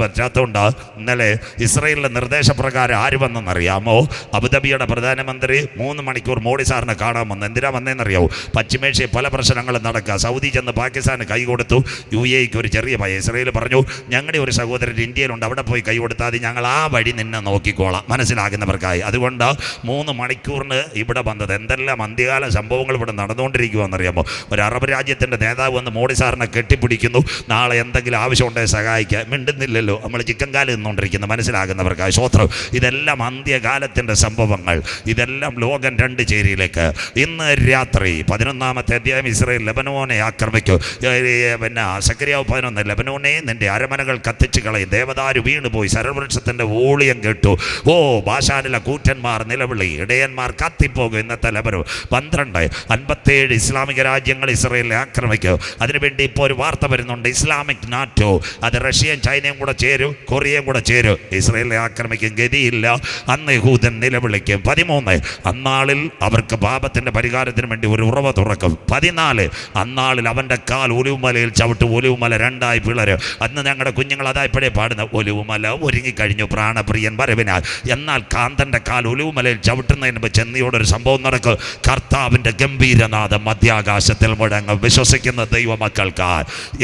പറ്റാത്തതുകൊണ്ട് ഇന്നലെ ഇസ്രായേലിൻ്റെ നിർദ്ദേശപ്രകാരം ആര് വന്നെന്നറിയാമോ? അബുദാബിയുടെ പ്രധാനമന്ത്രി 3 മണിക്കൂർ മോഡി സാറിനെ കാണാൻ വന്നു. എന്തിനാ വന്നതെന്നറിയാമോ? പശ്ചിമേഷ്യയിൽ പല പ്രശ്നങ്ങളും നടക്കുക. സൗദി ചെന്ന് പാകിസ്ഥാന് കൈ കൊടുത്തു. UAEക്ക് ഒരു ചെറിയ ഭയം. ഇസ്രായേൽ പറഞ്ഞു, ഞങ്ങളുടെ ഒരു സഹോദരൻ ഇന്ത്യയിലുണ്ട്, അവിടെ പോയി കൈ കൊടുത്താൽ മതി, ഞങ്ങൾ ആ വഴി നിന്നെ നോക്കിക്കോളാം. മനസ്സിലാകുന്നവർക്കായി. അതുകൊണ്ട് 3 മണിക്കൂറിന് ഇവിടെ വന്നത്. എന്തെല്ലാം അന്ത്യകാല സംഭവങ്ങൾ ഇവിടെ നടന്നുകൊണ്ടിരിക്കുകയെന്നറിയാമോ? ഒരു അറബ് രാജ്യത്തിൻ്റെ നേതാവ് വന്ന് മോഡി സാറിനെ കെട്ടിപ്പിടിക്കുന്നു. നാളെ എന്തെങ്കിലും ആവശ്യമുണ്ടെങ്കിൽ സഹായിക്കുക. മിണ്ടുന്നില്ലല്ലോ, നമ്മൾ ചിക്കൻ കാല് നിന്നുകൊണ്ടിരിക്കുന്നു. മനസ്സിലാകുന്നവർക്കായി സ്തോത്രം. ഇതെല്ലാം അന്ത്യകാലത്തിൻ്റെ സംഭവങ്ങൾ. ഇതെല്ലാം ലോകം 2 ചേരിയിലേക്ക്. ഇന്ന് രാത്രി 11-ാമത്തെ 11-ാമത്തെ അധ്യായം ഇസ്രായേൽ ലെബനോനെ ആക്രമിക്കും. പിന്നെ സക്കറിയാവ് 11 ലെബനോനെ നിന്റെ അരമനകൾ കത്തിച്ചു കളയും, ദേവദാരു വീണുപോയി, സരവൃക്ഷത്തിൻ്റെ ഊളിയം കേട്ടു, ഓ ബാശാനിലെ കൂറ്റന്മാർ നിലവിളി, ഇടയന്മാർ കത്തിപ്പോകും. ഇന്നത്തെ ലെബനോൻ 12 57 ഇസ്ലാമിക രാജ്യങ്ങൾ ഇസ്രായേലിനെ ആക്രമിക്കും. അതിനുവേണ്ടി ഇപ്പോൾ ഒരു വാർത്ത വരുന്നുണ്ട്, ഇസ്ലാമിക് നാറ്റോ, അത് റഷ്യയും ചൈനയും കൂടെ ചേരും, കൊറിയയും കൂടെ ചേരും, ഇസ്രായേലിനെ ആക്രമിക്കും. ഗതിയില്ല, അന്ന് യഹൂദൻ നിലവിളിക്കും. 13 അന്നാളിൽ അവർക്ക് പാപത്തിൻ്റെ പരിഹാരത്തിന് വേണ്ടി ഒരു ഉറവ തുറക്കും. 14 അന്നാളിൽ അവൻ്റെ കാൽ ഒലിവുമലയിൽ ചവിട്ട്, ഒലിവുമല 2 പിളരും. അന്ന് ഞങ്ങളുടെ കുഞ്ഞുങ്ങൾ അതായപ്പോഴേ പാടുന്ന ഒലിവുമല ഒരുങ്ങിക്കഴിഞ്ഞു പ്രാണപ്രിയൻ വരവിനാൽ. എന്നാൽ കാന്തൻ്റെ കാൽ ഒലിവുമലയിൽ ചവിട്ടുന്നതിന് മുമ്പ് ചെന്നിയോടൊരു സംഭവം നടക്കും. കർത്താവിൻ്റെ ഗംഭീരനാഥം മധ്യാകാശത്തിൽ മുഴങ്ങും. വിശ്വസിക്കുന്ന ദൈവമക്കൾക്ക്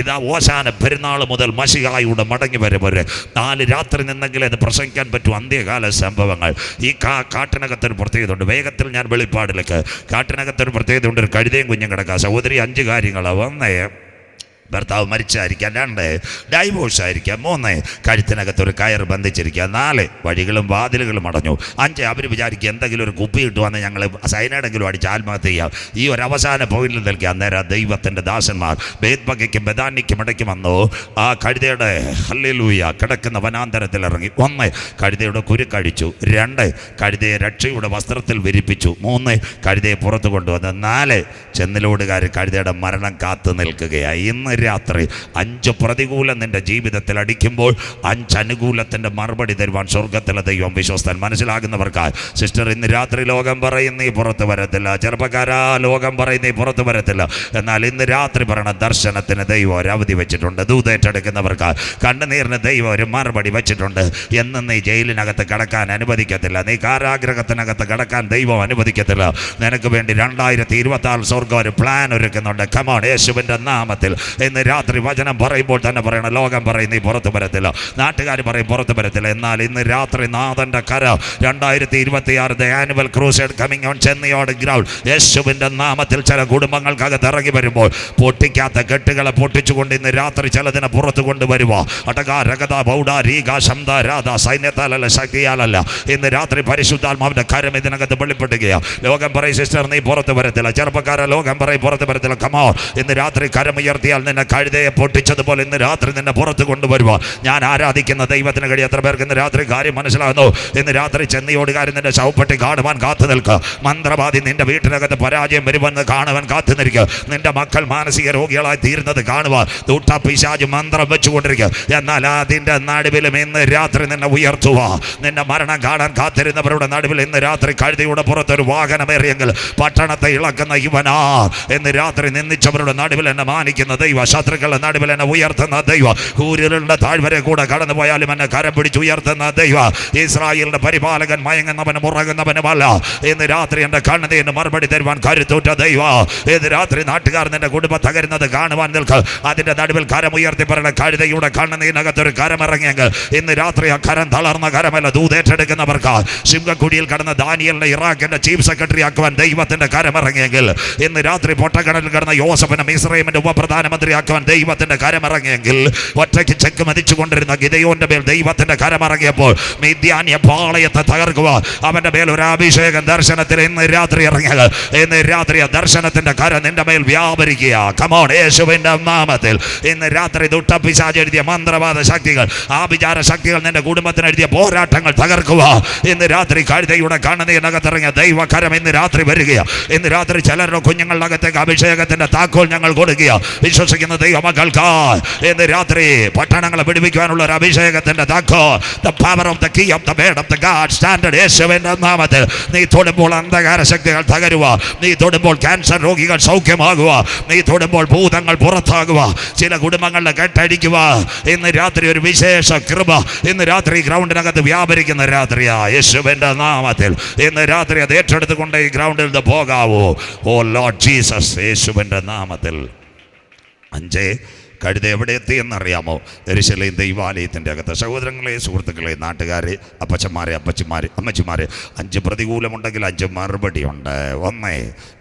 ഇതാ ഓശാന പെരുന്നാൾ മുതൽ മശിഹായുടെ മടങ്ങി വരവരെ 4 രാത്രി നിന്നെങ്കിലും അത് പ്രസംഗിക്കാൻ പറ്റും. അന്ത്യകാല സംഭവങ്ങൾ. ഈ കാട്ടിനകത്തൊരു പ്രത്യേകതയുണ്ട്. വേഗത്തിൽ ഞാൻ വെളിപ്പാടിലേക്ക്. കാട്ടിനകത്തൊരു പ്രത്യേകതയുണ്ട്. ഒരു കഴുതയും കുഞ്ഞും കിടക്കുക. സഹോദരി 5 കാര്യങ്ങളാണ്. 1 ഭർത്താവ് മരിച്ചായിരിക്കാം. 2 ഡൈവോഴ്സ് ആയിരിക്കാം. 3 കഴുത്തിനകത്തൊരു കയർ ബന്ധിച്ചിരിക്കുക. 4 വഴികളും വാതിലുകളും അടഞ്ഞു. 5 അവർ വിചാരിക്കുക എന്തെങ്കിലും ഒരു കുപ്പി കിട്ടുവാന്ന് ഞങ്ങൾ സൈനൈഡെങ്കിലും അടിച്ച് ആത്മഹത്യ ചെയ്യാം. ഈ ഒരു അവസാന പോയിന്റിൽ നിൽക്കുക. അന്നേരം ദൈവത്തിൻ്റെ ദാസന്മാർ ബേത്ബഗയ്ക്കും ബദാനിക്കും ഇടയ്ക്ക് വന്നു. ആ കഴുതയുടെ ഹല്ലേലൂയ കിടക്കുന്ന വനാന്തരത്തിൽ ഇറങ്ങി. 1 കഴുതയുടെ കുരുക്കഴിച്ചു. 2 കഴുതയെ രക്ഷയുടെ വസ്ത്രത്തിൽ വിരിപ്പിച്ചു. 3 കഴുതയെ പുറത്തു കൊണ്ടുവന്ന്. 4 ചെന്നിലോടുകാർ കഴുതയുടെ മരണം കാത്തു നിൽക്കുകയായി. ഇന്ന് രാത്രി 5 പ്രതികൂലം നിന്റെ ജീവിതത്തിൽ അടിക്കുമ്പോൾ 5 അനുകൂലത്തിൻ്റെ മറുപടി തരുവാൻ സ്വർഗത്തിലെ ദൈവം വിശ്വസ്തൻ. മനസ്സിലാകുന്നവർക്കായി സിസ്റ്റർ, ഇന്ന് രാത്രി ലോകം പറയും നീ പുറത്ത് വരത്തില്ല. ചെറുപ്പക്കാരാ, ലോകം പറയും നീ പുറത്ത് വരത്തില്ല. എന്നാൽ ഇന്ന് രാത്രി പറയണ ദർശനത്തിന് ദൈവം ഒരു അവധി വെച്ചിട്ടുണ്ട്. ദൂതേറ്റെടുക്കുന്നവർക്കായി കണ്ണുനീരിന് ദൈവം ഒരു മറുപടി വെച്ചിട്ടുണ്ട്. എന്നും നീ ജയിലിനകത്ത് കടക്കാൻ അനുവദിക്കത്തില്ല. നീ കാരാഗ്രഹത്തിനകത്ത് കടക്കാൻ ദൈവം അനുവദിക്കത്തില്ല. നിനക്ക് വേണ്ടി 2026 സ്വർഗം ഒരു പ്ലാൻ ഒരുക്കുന്നുണ്ട്. കമോൺ, യേശുവിൻ്റെ നാമത്തിൽ ഇന്ന് രാത്രി വചനം പറയുമ്പോൾ തന്നെ പറയണം, ലോകം പറയും നീ പുറത്ത് വരത്തില്ല, നാട്ടുകാർ പറയും പുറത്ത് വരത്തില്ല. എന്നാൽ ഇന്ന് രാത്രി നാഥൻ്റെ കര 2026 annual crusade coming on Chenniyode ground യേശുവിൻ്റെ നാമത്തിൽ ചില കുടുംബങ്ങൾക്കകത്ത് ഇറങ്ങി വരുമ്പോൾ പൊട്ടിക്കാത്ത കെട്ടുകളെ പൊട്ടിച്ചുകൊണ്ട് ഇന്ന് രാത്രി ചിലതിനെ പുറത്തു കൊണ്ടുവരുക. സൈന്യത്താലല്ല, ശക്തിയാലല്ല, ഇന്ന് രാത്രി പരിശുദ്ധാത്മാവിൻ്റെ കരം ഇതിനകത്ത് വെളിപ്പെടുകയാണ്. ലോകം പറയും സിസ്റ്റർ നീ പുറത്ത് വരത്തില്ല. ചെറുപ്പക്കാരെ, ലോകം പറയും പുറത്ത് വരത്തില്ല. കമോൺ, ഇന്ന് രാത്രി കരമുയർത്തിയാൽ നിന്നെ കഴുതയെ പൊട്ടിച്ചതുപോലെ ഇന്ന് രാത്രി നിന്നെ പുറത്ത് കൊണ്ടുവരുക. ഞാൻ ആരാധിക്കുന്ന ദൈവത്തിന് കഴിയും. എത്ര പേർക്ക് ഇന്ന് രാത്രി കാര്യം മനസ്സിലാകുന്നു? ഇന്ന് രാത്രി ചെന്നിയോടുകാരൻ നിന്റെ ശവപ്പെട്ടി കാണുവാൻ കാത്തു നിൽക്കുക. മന്ത്രവാദി നിന്റെ വീട്ടിനകത്ത് പരാജയം വരുമെന്ന് കാണുവാൻ കാത്തു നിൽക്കുക. നിന്റെ മക്കൾ മാനസിക രോഗികളായി തീരുന്നത് കാണുവാൻ പിശാച് മന്ത്രം വെച്ചുകൊണ്ടിരിക്കുക. എന്നാൽ അതിൻ്റെ നടുവിലും ഇന്ന് രാത്രി നിന്നെ ഉയർത്തുക. നിന്റെ മരണം കാണാൻ കാത്തിരുന്നവരുടെ നടുവിൽ ഇന്ന് രാത്രി കഴുതയുടെ പുറത്തൊരു വാഹനമേറിയെങ്കിൽ പട്ടണത്തെ ഇളക്കുന്ന ഇവനാ. ഇന്ന് രാത്രി നിന്ദിച്ചവരുടെ നടുവിൽ എന്നെ മാനിക്കുന്ന ദൈവ, ശത്രുക്കളുടെ നടുവിൽ എന്നെ ഉയർത്തുന്ന ദൈവ, കൂരികളുടെ താഴ്വരെ കൂടെ കടന്നു പോയാലും എന്നെ കരം പിടിച്ച് ഉയർത്തുന്ന ദൈവ, ഇസ്രായേലിന്റെ പരിപാലകൻ മയങ്ങുന്നവനും ഉറങ്ങുന്നവനുമല്ല. ഇന്ന് രാത്രി എൻ്റെ കണ്ണുനീരിന് മറുപടി തരുവാൻ കരുത്തൂറ്റ ദൈവ. ഇന്ന് രാത്രി നാട്ടുകാർ നിന്റെ കുടുംബം തകരുന്നത് കാണുവാൻ നിൽക്കുക. അതിൻ്റെ നടുവിൽ കരം ഉയർത്തി പറയുന്ന കഴുതയുടെ കണ്ണുനീരിനകത്തൊരു കരമിറങ്ങിയെങ്കിൽ ഇന്ന് രാത്രി ആ കരം തളർന്ന കരമല്ല, ദൂതേറ്റെടുക്കുന്നവർക്ക് സിംഹക്കുഴിയിൽ കടന്ന ദാനിയലിനെ ഇറാഖിന്റെ ചീഫ് സെക്രട്ടറി ആക്കുവാൻ ദൈവത്തിന്റെ കരമിറങ്ങിയെങ്കിൽ ഇന്ന് രാത്രി പൊട്ടക്കടലിൽ കടന്ന യോസഫിനെ മിസ്രൈമിന്റെ ഉപപ്രധാനമന്ത്രിയാക്കുവാൻ ദൈവത്തിന്റെ കരമിറങ്ങിയെങ്കിൽ ഒറ്റയ്ക്ക് ചെക്ക് മതിച്ചുകൊണ്ടിരുന്ന ഗിദെയോന്റെ മേൽ ദൈവത്തിന്റെ കരമിറങ്ങിയപ്പോൾ മിദ്യാന്യ പാളയത്തെ തകർക്കുക. അവന്റെ മേൽ ഒരു അഭിഷേകം ദർശനത്തിൽ ഇന്ന് രാത്രി ഇറങ്ങിയത്. ഇന്ന് രാത്രി ആ ദർശനത്തിന്റെ കരം നിന്റെ മേൽ വ്യാപരിക്കുക. കമോൺ, യേശുവിന്റെ നാമത്തിൽ ഇന്ന് രാത്രി ദുഷ്ടപിശാച് എഴുതിയ മന്ത്രവാദ ശക്തികൾ, ആഭിചാര ശക്തികൾ, നിന്റെ കുടുംബത്തിന് എഴുതിയ പോരാട്ടങ്ങൾ തകർക്കുക. ഇന്ന് രാത്രി കഴുതയുടെ കണ്ണുനീരിനകത്തിറങ്ങിയ ദൈവകരം ഇന്ന് രാത്രി വരികയാണ്. ഇന്ന് രാത്രി ചിലരുടെ കുഞ്ഞുങ്ങളുടെ അകത്തേക്ക് അഭിഷേകത്തിന്റെ താക്കോൽ ഞങ്ങൾ കൊടുക്കുക. വിശ്വസിക്കുന്ന ദൈവമക്കൾക്ക് ഇന്ന് രാത്രി പട്ടണങ്ങളെ പിടിപ്പിക്കുവാനുള്ള ഒരു അഭിഷേകത്തിന്റെ താക്കോൽ, the power of the key of the word of the God standard യേശുവിന്റെ നാമത്തിൽ നീ തൊടുമ്പോൾ അന്ധകാര ശക്തികൾ തകരുക. നീ തൊടുമ്പോൾ ക്യാൻസർ രോഗികൾ സൗഖ്യമാകുക. നീ തൊടുമ്പോൾ ഭൂതങ്ങൾ പുറത്താകുക. ചില കുടുംബങ്ങളുടെ കെട്ടടിക്കുക. ഇന്ന് രാത്രി ഒരു വിശേഷ കൃപ ഇന്ന് രാത്രി ഗ്രൗണ്ടിനകത്ത് വ്യാപരിക്കുന്ന രാത്രിയാ. യേശുവിന്റെ നാമത്തിൽ ഇന്ന് രാത്രി അത് ഏറ്റെടുത്തുകൊണ്ട് ഈ ഗ്രൗണ്ടിൽ നിന്ന് പോകാവൂ. ഓ ലോർഡ് ജീസസ്, യേശുവിന്റെ നാമത്തിൽ. 5 കഴുത എവിടെ എത്തിയെന്നറിയാമോ? യെരൂശലേം ദൈവാലയത്തിൻ്റെ അകത്ത്. സഹോദരങ്ങളെ, സുഹൃത്തുക്കളെ, നാട്ടുകാരെ, അപ്പച്ചന്മാരെ, അപ്പച്ചിമാരെ, അമ്മച്ചിമാരെ, 5 പ്രതികൂലമുണ്ടെങ്കിൽ 5 മറുപടിയുണ്ട്. 1,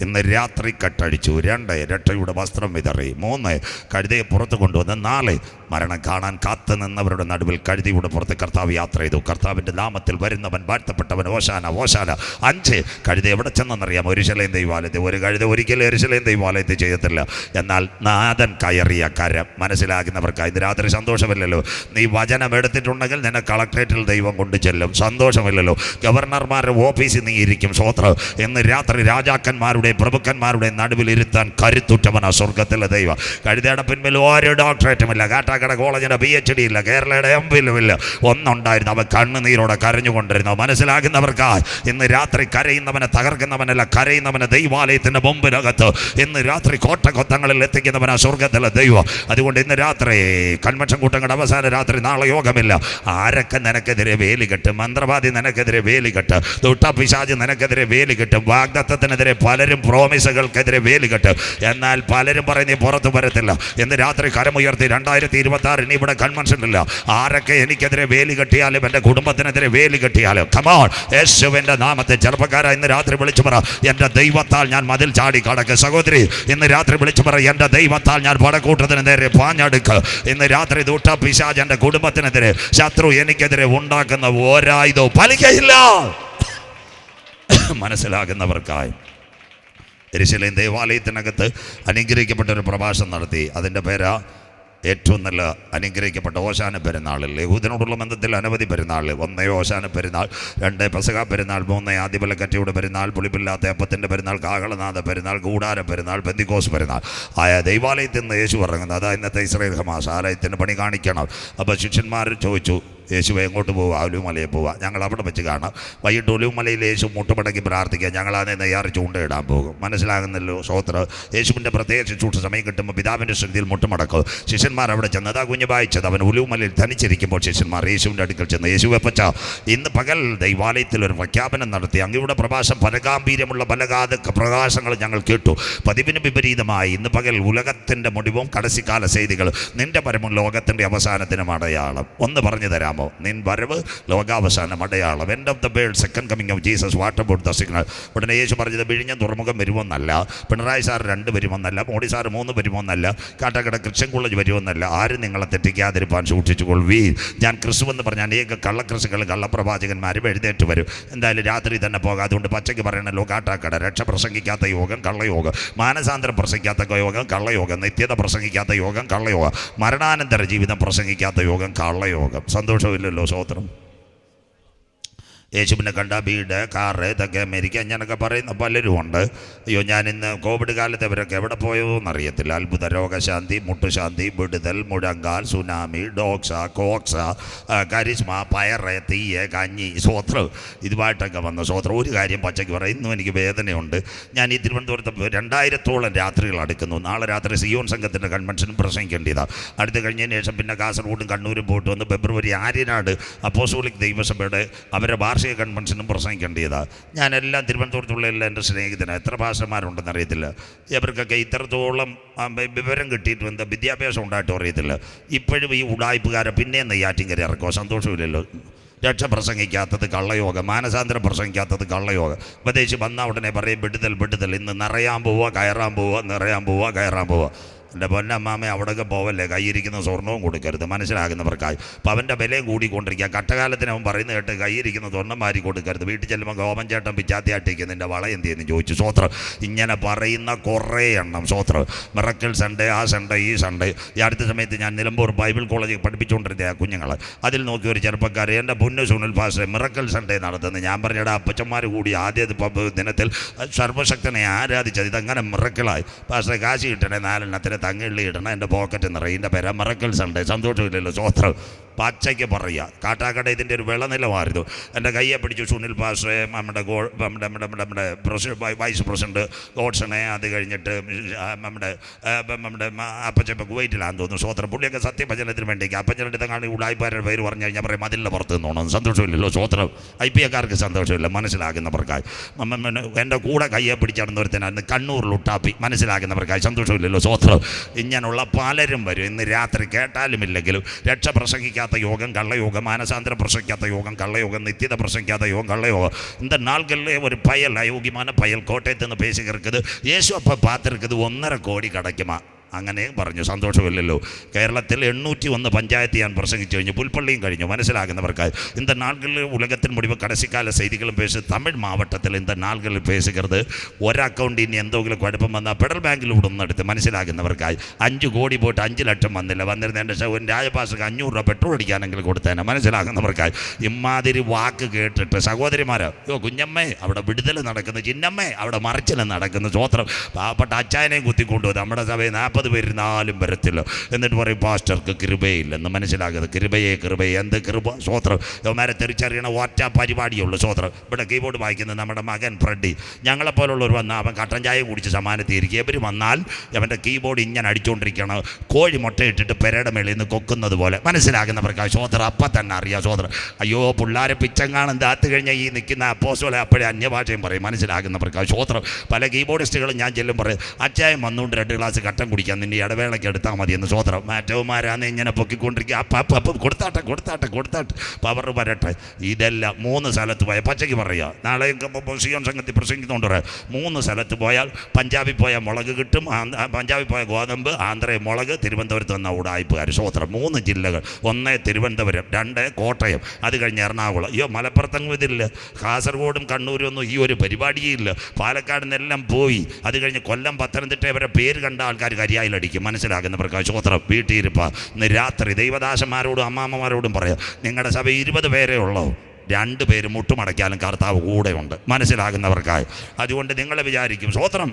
ഇന്ന് രാത്രി കട്ടടിച്ചു. 2, രക്ഷയുടെ വസ്ത്രം വിതറി. 3, കഴുതയെ പുറത്ത് കൊണ്ടുവന്ന്. 4, മരണം കാണാൻ കാത്തു നിന്നവരുടെ നടുവിൽ കഴുതയുടെ പുറത്ത് കർത്താവ് യാത്ര ചെയ്തു. കർത്താവിൻ്റെ നാമത്തിൽ വരുന്നവൻ വാഴ്ത്തപ്പെട്ടവൻ, ഓശാന ഓശാന. 5, കഴുത എവിടെ ചെന്നെന്നറിയാമോ? യെരൂശലേം ദൈവാലയത്തിൽ. ഒരു കഴുത ഒരിക്കലും യെരൂശലേം ദൈവാലയത്തിൽ ചെയ്യത്തില്ല. എന്നാൽ നാഥൻ കയറിയ കരം മനസ്സിലാക്കുന്നവർക്കായി ഇന്ന് രാത്രി സന്തോഷമില്ലല്ലോ. നീ വചനം എടുത്തിട്ടുണ്ടെങ്കിൽ നിന്നെ കളക്ട്രേറ്റിൽ ദൈവം കൊണ്ടു ചെല്ലും. സന്തോഷമില്ലല്ലോ. ഗവർണർമാരുടെ ഓഫീസിൽ നീ ഇരിക്കും. സ്വോത്രം. ഇന്ന് രാത്രി രാജാക്കന്മാരുടെ പ്രഭുക്കന്മാരുടെ നടുവിൽ ഇരുത്താൻ കരുത്തുറ്റവനാ സ്വർഗത്തിലെ ദൈവം. കഴുതയുടെ പിൻപിൽ ഒരു ഡോക്ടറേറ്റുമില്ല, കാട്ടാക്കട കോളേജിൻ്റെ PhD ഇല്ല, കേരളയുടെ MPhil ഇല്ല. ഒന്നുണ്ടായിരുന്നു, അവൻ കണ്ണുനീരോടെ കരഞ്ഞുകൊണ്ടിരുന്നു. മനസ്സിലാക്കുന്നവർക്കായി ഇന്ന് രാത്രി കരയുന്നവനെ തകർക്കുന്നവനല്ല, കരയുന്നവനെ ദൈവാലയത്തിൻ്റെ മുമ്പിനകത്ത് ഇന്ന് രാത്രി കോട്ടകൊത്തങ്ങളിൽ എത്തിക്കുന്നവനാ സ്വർഗത്തിലെ ദൈവം. അതുകൊണ്ട് ഇന്ന് രാത്രി കൺവെൻഷൻ കൂട്ടങ്ങളുടെ അവസാന രാത്രി, നാളെ യോഗമില്ല. ആരൊക്കെ നിനക്കെതിരെ വേലി കെട്ടും? മന്ത്രവാദി നിനക്കെതിരെ വേലി കെട്ടും, ദുഷ്ടപിശാച് നിനക്കെതിരെ വേലി കെട്ടും, വാഗ്ദത്തത്തിനെതിരെ പലരും പ്രോമിസുകൾക്കെതിരെ വേലി കെട്ടും. എന്നാൽ പലരും പറയും നീ പുറത്തു വരത്തില്ല. ഇന്ന് രാത്രി കരമുയർത്തി 2026 ഇനി ഇവിടെ കൺവെൻഷൻ ഇല്ല. ആരൊക്കെ എനിക്കെതിരെ വേലി കെട്ടിയാലും എൻ്റെ കുടുംബത്തിനെതിരെ വേലി കെട്ടിയാലും കമോൺ, യേശുവിൻ്റെ നാമത്തെ. ചെറുപ്പക്കാരാ, ഇന്ന് രാത്രി വിളിച്ചു പറ, എൻ്റെ ദൈവത്താൽ ഞാൻ മതിൽ ചാടി കടക്ക്. സഹോദരി, ഇന്ന് രാത്രി വിളിച്ചു പറ, എൻ്റെ ദൈവത്താൽ ഞാൻ പടക്കൂട്ടത്തിന് നേരെ പാഞ്ഞെടുക്ക്. ഇന്ന് രാത്രി ദുഷ്ടപിശാച് എൻ്റെ കുടുംബത്തിനെതിരെ, ശത്രു എനിക്കെതിരെ ഉണ്ടാക്കുന്ന ഒരായുധവും ഫലിക്കയില്ല. മനസ്സിലാകുന്നവർക്കായി യെരൂശലേം ദേവാലയത്തിനകത്ത് അനുഗ്രഹിക്കപ്പെട്ട ഒരു പ്രഭാഷണം നടത്തി. അതിൻ്റെ പേരാ ഏറ്റവും നല്ല അനുഗ്രഹിക്കപ്പെട്ട ഓശാന പെരുന്നാളിൽ. യഹൂദനോടുള്ള ബന്ധത്തിൽ അനവധി പെരുന്നാൾ. 1 ഓശാന പെരുന്നാൾ, 2 പെസഹ പെരുന്നാൾ, 3 ആദിബലക്കറ്റയുടെ പെരുന്നാൾ, പുളിപ്പില്ലാത്ത അപ്പത്തിൻ്റെ പെരുന്നാൾ, കാഹളനാഥ പെരുന്നാൾ, കൂടാര പെരുന്നാൾ, പെന്തിക്കോസ് പെരുന്നാൾ. ദൈവാലയത്തിൽ നിന്ന് യേശു ഇറങ്ങുന്നത്. അതാ ഇന്നത്തെ ഇസ്രായേൽ ഹമാസ്. ആലയത്തിന് പണി കാണിക്കണം. അപ്പോൾ ശിഷ്യന്മാർ ചോദിച്ചു, യേശുവെ എങ്ങോട്ട് പോവുക? ഒലിവുമലയിൽ പോവുക. ഞങ്ങൾ അവിടെ വെച്ച് കാണാം. വൈകിട്ട് ഒലിവുമലയിൽ യേശു മുട്ടുമടക്കി പ്രാർത്ഥിക്കുക. ഞങ്ങൾ അതിനെ നെയ്യാറ് ചൂണ്ടയിടാൻ പോകും. മനസ്സിലാകുന്നല്ലോ. സ്തോത്രം. യേശുവിൻ്റെ പ്രത്യേക ശുശ്രൂഷ സമയം കിട്ടുമ്പോൾ പിതാവിൻ്റെ ശ്രദ്ധയിൽ മുട്ടുമടക്കും. ശിഷ്യന്മാർ അവിടെ ചെന്ന്, അതാ കുഞ്ഞ് വായിച്ചത്, അവൻ ഒലിവുമലയിൽ തനിച്ചിരിക്കുമ്പോൾ ശിഷ്യന്മാർ യേശുവിൻ്റെ അടുക്കൽ ചെന്ന്, യേശുവെ പച്ച, ഇന്ന് പകൽ ദൈവാലയത്തിൽ ഒരു പ്രഖ്യാപനം നടത്തി. അങ്ങയുടെ പ്രഭാഷം ഫലഗാംഭീര്യമുള്ള ഫലഗാത പ്രകാശങ്ങൾ ഞങ്ങൾ കേട്ടു. പതിവിന് വിപരീതമായി ഇന്ന് പകൽ ഉലകത്തിൻ്റെ മുടിവും കടസിക്കാല ചെയ്തികൾ, നിന്റെ വരവും ലോകത്തിൻ്റെ അവസാനത്തിനും അടയാളം. ഒന്ന് പറഞ്ഞു തരാം. നിൻ വരവ് ലോകാവസാനം അടയാളം. End of the world, second coming of Jesus. What about the signal? ഉടനെ യേശു പറഞ്ഞത്, വിഴിഞ്ഞം തുറമുഖം വരുമെന്നല്ല, പിണറായി സാർ 2 വരുമെന്നല്ല, മോഡി സാർ 3 വരുമെന്നല്ല, കാട്ടാക്കട ക്രിസ്ത്യൻ കോളേജ് വരുമെന്നല്ല. ആരും നിങ്ങളെ തെറ്റിക്കാതിരിപ്പാൻ സൂക്ഷിച്ചുകൊള്ളു. ഞാൻ ക്രിസ്തു എന്ന് പറഞ്ഞ അനേക കള്ളക്രിസ്തുക്കളും കള്ളപ്രവാചകന്മാരും എഴുന്നേറ്റ് വരും. എന്തായാലും രാത്രി തന്നെ പോകാം. അതുകൊണ്ട് പച്ചയ്ക്ക് പറയണല്ലോ, കാട്ടാക്കട രക്ഷ പ്രസംഗിക്കാത്ത യോഗം കള്ളയോഗം, മാനസാന്തരം പ്രസംഗിക്കാത്ത യോഗം കള്ളയോഗം, നിത്യത പ്രസംഗിക്കാത്ത യോഗം കള്ളയോഗം, മരണാനന്തര ജീവിതം പ്രസംഗിക്കാത്ത യോഗം കള്ളയോഗം. സന്തോഷമില്ലല്ലോ. സ്വോത്രം. യേശുവിനെ കണ്ട വീട്, കാറ്, ഇതൊക്കെ അമേരിക്ക ഞാനൊക്കെ പറയുന്ന പലരും ഉണ്ട്. അയ്യോ, ഞാനിന്ന് കോവിഡ് കാലത്ത് ഇവരൊക്കെ എവിടെ പോയോ എന്നറിയത്തില്ല. അത്ഭുത രോഗശാന്തി, മുട്ടുശാന്തി, വിടുതൽ, മുഴങ്കാൽ, സുനാമി, ഡോക്സ, കോക്സ, കരിസ്മ, പയറ്, തീയ, കഞ്ഞി, സ്വോത്രം, ഇതുമായിട്ടൊക്കെ വന്ന സ്വോത്രം. ഒരു കാര്യം പച്ചയ്ക്ക് പറയും, ഇന്നും എനിക്ക് വേദനയുണ്ട്. ഞാൻ ഈ തിരുവനന്തപുരത്ത് 2000-ഓളം രാത്രികൾ അടുക്കുന്നു. നാളെ രാത്രി സിയോൺ സംഘത്തിൻ്റെ കൺവെൻഷനും പ്രസംഗിക്കേണ്ടതാണ്. അടുത്ത് കഴിഞ്ഞതിന് ശേഷം പിന്നെ കാസർഗോഡും കണ്ണൂരും പോയിട്ട് വന്ന് ഫെബ്രുവരി ആര്യനാട് അപ്പോസ്തോലിക് ദൈവസഭയുടെ അവരുടെ വാർഷിക കൺവെൻഷനും പ്രസംഗിക്കേണ്ടതാണ്. ഞാനെല്ലാം തിരുവനന്തപുരത്തുള്ള എല്ലാ എൻ്റെ സ്നേഹിതനാണ്. എത്ര ഭാഷമാരുണ്ടെന്ന് അറിയത്തില്ല. ഇവർക്കൊക്കെ ഇത്രത്തോളം വിവരം കിട്ടിയിട്ട് എന്താ വിദ്യാഭ്യാസം ഉണ്ടായിട്ടും അറിയത്തില്ല. ഇപ്പോഴും ഈ ഉടായ്പുകാരെ പിന്നെ നെയ്യാറ്റിൻകര ഇറക്കുമോ? സന്തോഷമില്ലല്ലോ. രക്ഷ പ്രസംഗിക്കാത്തത് കള്ളയോഗം, മാനസാന്തരം പ്രസംഗിക്കാത്തത് കള്ളയോഗം. ഉപദേശി വന്ന ഉടനെ പറയും വിടുതൽ വിടുതൽ. ഇന്ന് നിറയാൻ പോവുക, കയറാൻ പോവുക, നിറയാൻ പോവുക, കയറാൻ പോവുക. എൻ്റെ പൊന്നമ്മാമ അവിടെയൊക്കെ പോവല്ലേ, കയ്യിരിക്കുന്ന സ്വർണവും കൊടുക്കരുത്. മനസ്സിലാകുന്നവർക്കായി. അപ്പം അവൻ്റെ വിലയും കൂടിക്കൊണ്ടിരിക്കുക. കട്ടകാലത്തിന് അവൻ പറയുന്നത് കേട്ട് കയ്യിരിക്കുന്ന സ്വർണ്ണം മാറി കൊടുക്കരുത്. വീട്ടിൽ ചെല്ലുമ്പോൾ ഗോപൻ ചേട്ടൻ പിച്ചാത്തിയാട്ടിക്ക് നിൻ്റെ വള എന്ത് ചെയ്യുന്നു ചോദിച്ചു. സ്വോത്രം. ഇങ്ങനെ പറയുന്ന കുറേ എണ്ണം. സ്വോത്രം. മിറക്കിൾ സൺഡേ, ആ സൺഡേ, ഈ സൺഡേ. ഈ അടുത്ത സമയത്ത് ഞാൻ നിലമ്പൂർ ബൈബിൾ കോളേജിൽ പഠിപ്പിച്ചുകൊണ്ടിരുന്ന ആ കുഞ്ഞുങ്ങൾ, അതിൽ നോക്കി ഒരു ചെറുപ്പക്കാർ, എൻ്റെ പൊന്നു സുനിൽ പാസ്റ്റർ മിറക്കിൾ സൺഡേ നടത്തുന്നത്. ഞാൻ പറഞ്ഞിടാ, അപ്പച്ചന്മാർ കൂടി ആദ്യ ദിനത്തിൽ സർവശക്തനെ ആരാധിച്ചത്. ഇതങ്ങനെ മിറക്കിളായി. പാസ്റ്റർ കാശി കിട്ടണേ 4 എണ്ണത്തിന് തങ്ങിള്ളി ഇടണം, എൻ്റെ പോക്കറ്റ് നിറയും. എൻ്റെ പേരാ മിറക്കിൾ സൺഡേ. സന്തോഷമില്ലല്ലോ. സ്വോത്രം. പച്ചയ്ക്ക് പറയുക. കാട്ടാക്കട ഇതിൻ്റെ ഒരു വിളനിലമായിരുന്നു. എൻ്റെ കയ്യെ പിടിച്ചു സുനിൽ പാസ്റ്ററെ, നമ്മുടെ വൈസ് പ്രസിഡന്റ് ഗോഡ്സണെ, അത് കഴിഞ്ഞിട്ട് നമ്മുടെ അപ്പച്ചൻ കുവൈറ്റിലാണെന്ന് തോന്നുന്നു സ്വോത്രം. പുള്ളിയൊക്കെ സത്യഭജനത്തിന് വേണ്ടി അപ്പച്ചൻ്റെ തങ്ങാണ് ഉടായ്പാരുടെ പേര് പറഞ്ഞു കഴിഞ്ഞാൽ പറയും അതില്ല പുറത്ത് നിന്നോണം. സന്തോഷമില്ലല്ലോ സ്വോത്രം. IPAക്കാർക്ക് സന്തോഷമില്ല, മനസ്സിലാകുന്നവർക്കായി. എൻ്റെ കൂടെ കയ്യെ പിടിച്ചടന്നൊരുത്തനായിരുന്നു കണ്ണൂരിൽ ഉട്ടാപ്പി, മനസ്സിലാകുന്നവർക്കായി സന്തോഷമില്ലല്ലോ സ്വോത്രം. ഇങ്ങനെയുള്ള പലരും വരും. ഇന്ന് രാത്രി കേട്ടാലും ഇല്ലെങ്കിലും രക്ഷ പ്രസംഗിക്കാത്ത യോഗം കള്ളയോഗം, മാനസാന്തരം പ്രസംഗിക്കാത്ത യോഗം കള്ളയോഗം, നിത്യത പ്രസംഗിക്കാത്ത യോഗം കള്ളയോഗം. இந்த நாள்களிலே ஒரு பயல், அயோக்கியமான பயல் கோட்டயத்தில் பேசுகிறது. இயேசு அப்போ பார்த்துருக்குது 1.5 கோடி கிடைக்குமா. അങ്ങനെ പറഞ്ഞു. സന്തോഷമില്ലല്ലോ. കേരളത്തിൽ 801 പഞ്ചായത്ത് ഞാൻ പ്രസംഗിച്ചു കഴിഞ്ഞു, പുൽപ്പള്ളിയും കഴിഞ്ഞു, മനസ്സിലാകുന്നവർക്കായി. இந்த நாள்களில் உலகத்தின் முடிவு கடைசிக்கால செய்திகளும் பேசு. தமிழ் மாவட்டத்தில் இந்த நாள்களிൽ பேசுகிறது. ഒരു അക്കൗണ്ടിന് എന്തെങ്കിലും കുഴപ്പം വന്നാൽ ഫെഡറൽ ബാങ്കിൽ വിടുന്നെടുത്ത്, മനസ്സിലാകുന്നവർക്കായി. 5 കോടി പോയിട്ട് 5 ലക്ഷം വന്നില്ല. വന്നിരുന്ന എൻ്റെ രാജപാസക്ക് 500 രൂപ പെട്രോൾ അടിക്കാനെങ്കിലും കൊടുത്തേനെ, മനസ്സിലാകുന്നവർക്കായി. ഇമാതിരി വാക്ക് കേട്ടിട്ട് സഹോദരിമാരോ, കുഞ്ഞമ്മേ അവിടെ വിടുതൽ നടക്കുന്നു, ചിന്നമ്മേ അവിടെ മറിച്ചിൽ നടക്കുന്നു, സ്വോത്രം. പാവപ്പെട്ട അച്ചായനെയും കുത്തിക്കൊണ്ടുപോകും. നമ്മുടെ സഭയിൽ 40 പേരിനാലും വരത്തില്ല. എന്നിട്ട് പറയും പാസ്റ്റർക്ക് കൃപയില്ലെന്ന്, മനസ്സിലാകുന്നത്. കൃപയെ എന്ത് കൃപ, സ്വോത്രം. യവന്മാരെ തിരിച്ചറിയണ ഒറ്റ പരിപാടിയുള്ളൂ, സ്വോത്രം. ഇവിടെ കീബോർഡ് വായിക്കുന്നത് നമ്മുടെ മകൻ ഫ്രെഡി. ഞങ്ങളെപ്പോലുള്ളവർ വന്നാൽ അവൻ കട്ടൻ ചായ കുടിച്ച് സമാനത്തിരിക്കും. എവർ വന്നാൽ അവൻ്റെ കീബോർഡ് ഇങ്ങനെ അടിച്ചുകൊണ്ടിരിക്കണം, കോഴി മുട്ടയിട്ടിട്ട് പെരയുടെ മേളിൽ നിന്ന് കൊക്കുന്നത് പോലെ, മനസ്സിലാകുന്നവർക്ക് സ്വോത്രം. അപ്പം തന്നെ അറിയാം സ്വോത്രം. അയ്യോ പിള്ളേരെ പിച്ചങ്ങാണെന്ന് താത്ത് കഴിഞ്ഞാൽ ഈ നിൽക്കുന്ന അപ്പോസ്തലൻ അപ്പോഴേ അന്യഭാഷയും പറയും, മനസ്സിലാകുന്നവർക്ക് സ്വോത്രം. പല കീബോർഡിസ്റ്റുകളും ഞാൻ ചെല്ലും പറയും, അച്ചായം വന്നുകൊണ്ട് 2 ഗ്ലാസ് കട്ടൻ കുടിക്കാൻ നിൻ്റെ ഇടവേളയ്ക്ക് എടുത്താൽ മതിയെന്ന്, സ്വോത്രം. മാറ്റവുമാരാന്ന് ഇങ്ങനെ പൊക്കിക്കൊണ്ടിരിക്കുക. അപ്പം കൊടുത്താട്ടെ പവർ വരട്ടെ. ഇതെല്ലാം 3 സ്ഥലത്ത് പോയാൽ പച്ചയ്ക്ക് പറയുക. നാളെ സിയോൻ സംഘത്തിൽ പ്രസംഗിക്കുന്നുണ്ട്. 3 സ്ഥലത്ത് പോയാൽ പഞ്ചാബിൽ പോയാൽ മുളക് കിട്ടും, പഞ്ചാബിൽ പോയാൽ ഗോതമ്പ്, ആന്ധ്രയിൽ മുളക്, തിരുവനന്തപുരത്ത് വന്ന ഉടായ്പുകാർ, സ്വോത്രം. 3 ജില്ലകൾ. 1 തിരുവനന്തപുരം, 2 കോട്ടയം, അത് കഴിഞ്ഞ് എറണാകുളം. അയ്യോ മലപ്പുറത്തെങ്ങും ഇതില്ല, കാസർഗോഡും കണ്ണൂരും ഒന്നും ഈ ഒരു പരിപാടിയില്ല. പാലക്കാട് നിന്നെല്ലാം പോയി. അത് കഴിഞ്ഞ് കൊല്ലം, പത്തനംതിട്ട ഇവരെ പേര് കണ്ട ആൾക്കാർ കരിയായിലടിക്കും, മനസ്സിലാകുന്നവർക്ക് സ്വോത്രം. വീട്ടിലിരിപ്പ. ഇന്ന് രാത്രി ദൈവദാസന്മാരോടും അമ്മാമ്മമാരോടും പറയാം, നിങ്ങളുടെ സഭ 20 പേരേ ഉള്ളൂ, 2 പേര് മുട്ടുമടക്കിയാലും കർത്താവ് കൂടെയുണ്ട്, മനസ്സിലാകുന്നവർക്കായി. അതുകൊണ്ട് നിങ്ങൾ വിചാരിക്കും സ്വോത്രം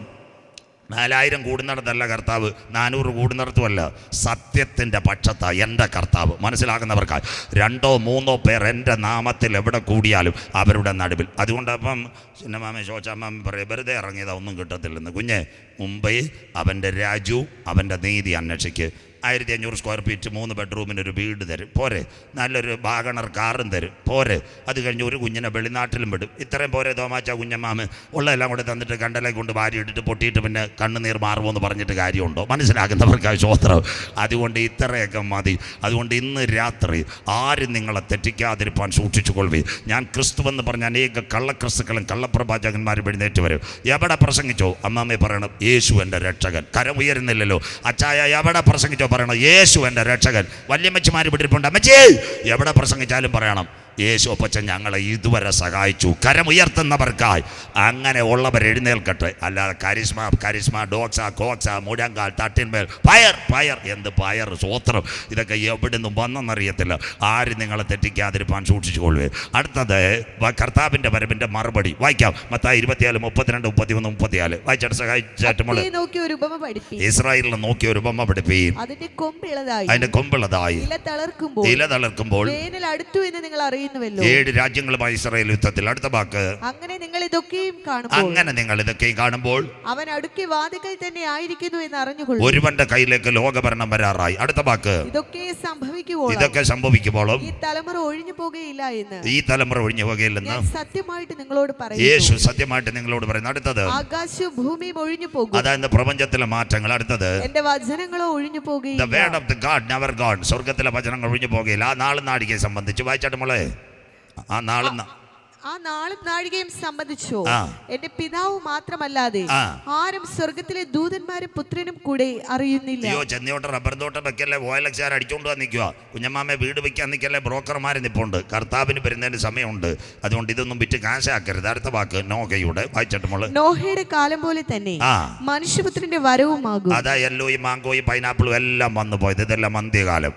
4000 കൂടുന്നിടത്തല്ല കർത്താവ്, 400 കൂടുന്നിടത്തുമല്ല, സത്യത്തിൻ്റെ പക്ഷത്താണ് എൻ്റെ കർത്താവ്, മനസ്സിലാകുന്നവർക്കായി. 2 3 പേർ എൻ്റെ നാമത്തിൽ എവിടെ കൂടിയാലും അവരുടെ നടുവിൽ. അതുകൊണ്ട് അപ്പം ചിന്നമാമ ശോച്ചാമ്മ പറയും, വെറുതെ ഇറങ്ങിയതാ ഒന്നും കിട്ടത്തില്ലെന്ന്. കുഞ്ഞെ, മുംബൈ അവൻ്റെ രാജു അവൻ്റെ നീതി അന്വേഷിക്ക്. 1500 സ്ക്വയർ ഫീറ്റ് 3 ബെഡ്റൂമിനൊരു വീട് തരും, പോരെ. നല്ലൊരു വാഗണർ കാറും തരും, പോരെ. അത് കഴിഞ്ഞ് ഒരു കുഞ്ഞിനെ വെളിനാട്ടിലും വിടും. ഇത്രയും പോരെ തോമാച്ച കുഞ്ഞമ്മാമ്? ഉള്ളതെല്ലാം കൂടെ തന്നിട്ട് കണ്ടലെ കൊണ്ട് വാരി ഇട്ടിട്ട് പൊട്ടിയിട്ട് പിന്നെ കണ്ണുനീർ മാറുമെന്ന് പറഞ്ഞിട്ട് കാര്യമുണ്ടോ? മനസ്സിലാക്കുന്നവർക്കായി സ്വോത്രം. അതുകൊണ്ട് ഇത്രയൊക്കെ മതി. അതുകൊണ്ട് ഇന്ന് രാത്രി ആരും നിങ്ങളെ തെറ്റിക്കാതിരിപ്പാൻ സൂക്ഷിച്ചുകൊള്ളുകയും. ഞാൻ ക്രിസ്തുവെന്ന് പറഞ്ഞ അനേക കള്ളക്രിസ്തുക്കളും കള്ളപ്രവാചകന്മാരും എഴുന്നേറ്റ് വരും. എവിടെ പ്രസംഗിച്ചോ അമ്മാമ്മയെ പറയണം, യേശു എൻ്റെ രക്ഷകൻ. കരം ഉയരുന്നില്ലല്ലോ. അച്ചായ എവിടെ പ്രസംഗിച്ചോ പറയണം, യേശു എൻ്റെ രക്ഷകൻ. വല്യമ്മച്ചിമാർ വിട്ടിട്ടുണ്ട്, അമ്മച്ചേ എവിടെ പ്രസംഗിച്ചാലും പറയണം, യേശു അപ്പച്ചൻ ഞങ്ങളെ ഇതുവരെ സഹായിച്ചു. കരമുയർത്തുന്നവർക്കായി അങ്ങനെ ഉള്ളവർ എഴുന്നേൽക്കട്ടെ. അല്ലാതെ കരിസ്മ ഡോക്സ കോക്സ മുഴങ്കാൽ തട്ടിന്മേൽ പയർ എന്ത് പയർ, സ്വോത്രം. ഇതൊക്കെ എവിടെ നിന്നും വന്നെന്നറിയത്തില്ല. ആരും നിങ്ങളെ തെറ്റിക്കാതിരിപ്പാൻ സൂക്ഷിച്ചുകൊള്ളുവേ. അടുത്തത് കർത്താവിൻ്റെ വരവിൻ്റെ മറുപടി വായിക്കാം. മത്തായി 24, 32, 31, 34 വായിച്ചിട്ട് സഹായിച്ചാറ്റുമ്പോൾ, ഇസ്രായേലിനെ നോക്കി ഒരു ഉപമ പഠിപ്പീൻ. അതിന്റെ കൊമ്പിളതായി ഇല തളർക്കുമ്പോൾ 7 രാജ്യങ്ങളുമായി ഇസ്രായേൽ യുദ്ധത്തിൽ. അടുത്ത വാക്ക്, അങ്ങനെ നിങ്ങൾ ഇതൊക്കെയും കാണുമ്പോൾ അവൻ അടുക്കി വാതിക്കൽ തന്നെ ആയിരിക്കുന്നു എന്ന് അറിഞ്ഞുകൊള്ളുക. ഒരുവന്റെ കയ്യിലേക്ക് ലോകഭരണം വരാറായി. അടുത്ത വാക്ക്, ഇതൊക്കെ സംഭവിക്കുമ്പോഴും ഈ തലമുറ ഒഴിഞ്ഞു പോകുകയില്ലെന്ന് സത്യമായിട്ട് നിങ്ങളോട് പറയുന്നു. യേശു സത്യമായിട്ട് നിങ്ങളോട് പറയുന്നു. അടുത്തത്, ആകാശവും ഭൂമിയും ഒഴിഞ്ഞു പോകും. അതായത് പ്രപഞ്ചത്തിലെ മാറ്റങ്ങൾ. അടുത്തത്, എന്റെ വചനങ്ങളോ ഒഴിഞ്ഞു പോകുകയില്ല. The word of the God never gone. സ്വർഗ്ഗത്തിലെ വചനങ്ങൾ ഒഴിഞ്ഞു പോകുകയില്ല. ആ നാളും നാഴികയെ സംബന്ധിച്ച് വായിച്ചാട്ട് മോളെ. ആ നാളും നാഴികയും സംബന്ധിച്ചോ എന്റെ പിതാവ് മാത്രമല്ലാതെ ആരും സ്വർഗത്തിലെ ദൂതന്മാരും പുത്രനും കൂടെ അറിയുന്നില്ല. അയ്യോ, ചെന്നോട്ട് റബ്ബർ തോട്ടം വെക്കല്ലേ, ഓയിലക്സാർ അടിച്ചോണ്ട് നിൽക്കുക. കുഞ്ഞമ്മാമെ വീട് വെക്കാൻ നിൽക്കല്ലേ, ബ്രോക്കർമാർ നിൽപ്പുണ്ട്. കർത്താവിന് വരുന്നതിന് സമയമുണ്ട്. അതുകൊണ്ട് ഇതൊന്നും വിറ്റ് കാശാക്കരുത്. അടുത്ത വാക്ക്, നോഹയുടെ വായിച്ചിട്ട് മോള്. നോഹയുടെ കാലം പോലെ തന്നെ മനുഷ്യപുത്രന്റെ വരവുമാകും. അതാ യെല്ലോയും മാങ്കോയും പൈനാപ്പിളും എല്ലാം വന്നു പോയത്. ഇതെല്ലാം അന്ത്യകാലം.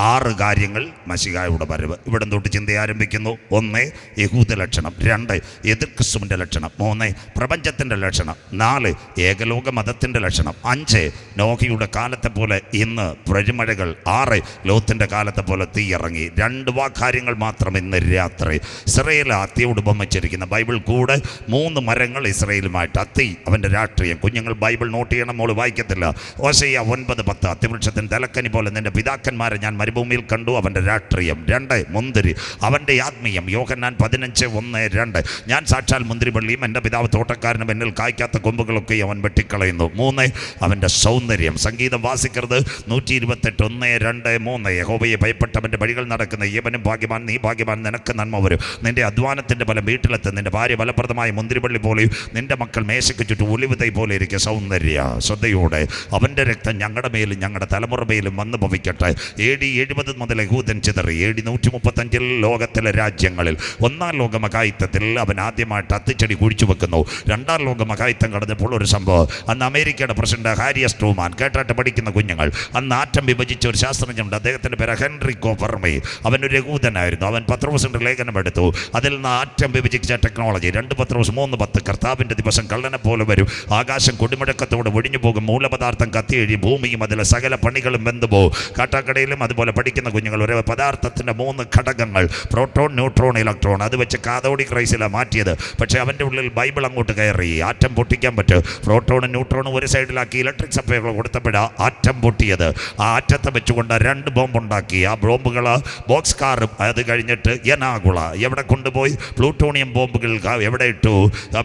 6 കാര്യങ്ങൾ മശിഹായുടെ വരവ്. ഇവിടെ തൊട്ട് ചിന്ത ആരംഭിക്കുന്നു. 1 യഹൂദ ലക്ഷണം, 2 എതിർ ക്രിസ്തുവിൻ്റെ ലക്ഷണം, 3 പ്രപഞ്ചത്തിൻ്റെ ലക്ഷണം, 4 ഏകലോക മതത്തിൻ്റെ ലക്ഷണം, 5 നോഹയുടെ കാലത്തെ പോലെ ഇന്ന് പെരുമഴകൾ, 6 ലോത്തിൻ്റെ കാലത്തെ പോലെ തീ ഇറങ്ങി. 2 കാര്യങ്ങൾ മാത്രം ഇന്ന് രാത്രി. ഇസ്രായേൽ അത്തിയോട് ഉപമിച്ചിരിക്കുന്ന ബൈബിൾ കൂടെ 3 മരങ്ങൾ ഇസ്രായേലുമായിട്ട്. അത്തി അവൻ്റെ രാഷ്ട്രീയം. കുഞ്ഞുങ്ങൾ ബൈബിൾ നോട്ട് ചെയ്യണം, മോള് വായിക്കത്തില്ല. ഓശയ്യ 9:10 അത്തിവൃക്ഷത്തിൻ തലക്കനി പോലെ നിന്റെ പിതാക്കന്മാരെ ഞാൻ മരുഭൂമിയിൽ കണ്ടു, അവൻ്റെ രാഷ്ട്രീയം. 2 മുന്തിരി അവൻ്റെ ആത്മീയം. യോഹന്നാൻ 15:1-2 ഞാൻ സാക്ഷാൽ മുന്തിരിവള്ളിയും എൻ്റെ പിതാവ് തോട്ടക്കാരനും എന്നിൽ കായ്ക്കാത്ത കൊമ്പുകളൊക്കെ അവൻ വെട്ടിക്കളയുന്നു. 3 അവൻ്റെ സൗന്ദര്യം. സംഗീതം വാസിക്കരുത് 128:1-2-3 യഹോവയെ ഭയപ്പെട്ടവൻ്റെ വഴികൾ നടക്കുന്ന ഏവനും ഭാഗ്യവാൻ, നീ ഭാഗ്യവാൻ, നിനക്ക് നന്മ വരും. നിന്റെ അധ്വാനത്തിൻ്റെ ഫലം വീട്ടിലെത്തും. നിന്റെ ഭാര്യ ഫലപ്രദമായ മുന്തിരിവള്ളി പോലെയും നിന്റെ മക്കൾ മേശയ്ക്ക് ചുറ്റും ഒലിവ് തൈ പോലെ ഇരിക്കും. സൗന്ദര്യ. ശ്രദ്ധയോടെ അവൻ്റെ രക്തം ഞങ്ങളുടെ മേലും ഞങ്ങളുടെ തലമുറ മേലും വന്നു ഭവിക്കട്ടെ. AD 70 മുതൽ യഹൂദൻ ചിതറി. AD 135 ലോകത്തിലെ രാജ്യങ്ങളിൽ 1-ാം ലോക മഹായുദ്ധത്തിൽ അവൻ ആദ്യമായിട്ട് അത്തിച്ചെടി കുഴിച്ചു വെക്കുന്നു. 2-ാം ലോക മഹായുദ്ധം കടന്നപ്പോൾ ഒരു സംഭവം. അന്ന് അമേരിക്കയുടെ പ്രസിഡന്റ് ഹാരി എസ് ട്രൂമാൻ, കേട്ടാട്ട് പഠിക്കുന്ന കുഞ്ഞുങ്ങൾ, അന്ന് ആറ്റം വിഭജിച്ച ഒരു ശാസ്ത്രജ്ഞനുണ്ട്. അദ്ദേഹത്തിൻ്റെ പേര് ഹെൻറിക്കോ ഫെർമി. അവനൊരു യഹൂദനായിരുന്നു. അവൻ പത്രോസിൻ്റെ ലേഖനം എടുത്തു. അതിൽ നിന്ന് ആറ്റം വിഭജിച്ച ടെക്നോളജി. 2 പത്രോസ് 3:10 കർത്താവിൻ്റെ ദിവസം കള്ളനെ പോലെ വരും. ആകാശം കൊടിമുഴക്കത്തോടെ ഒഴിഞ്ഞു പോകും. മൂലപദാർത്ഥം കത്തിയെഴി ഭൂമിയും അതിലെ സകല പണികളും വെന്തുപോകും. കാട്ടാക്കടയിലും അതുപോലെ പഠിക്കുന്ന കുഞ്ഞുങ്ങൾ ഒരു പദാർത്ഥത്തിൻ്റെ 3 ഘടകങ്ങൾ, പ്രോട്ടോൺ, ന്യൂട്രോൺ, ഇലക്ട്രോൺ. അത് വെച്ച് കാതോഡിക് റൈസിലാണ് മാറ്റിയത്. പക്ഷേ അവൻ്റെ ഉള്ളിൽ ബൈബിൾ അങ്ങോട്ട് കയറി. ആറ്റം പൊട്ടിക്കാൻ പറ്റും. പ്രോട്ടോണും ന്യൂട്രോണും ഒരു സൈഡിലാക്കി ഇലക്ട്രിക് സപ്ലൈകൾ കൊടുത്തപ്പോഴാണ് ആറ്റം പൊട്ടിയത്. ആ ആറ്റത്തെ വെച്ചുകൊണ്ട് 2 ബോംബ് ഉണ്ടാക്കി. ആ ബോംബുകൾ ബോക്സ് കാറും. അത് കഴിഞ്ഞിട്ട് യനാഗുള എവിടെ കൊണ്ടുപോയി? പ്ലൂട്ടോണിയം ബോംബുകൾ എവിടെ ഇട്ടു?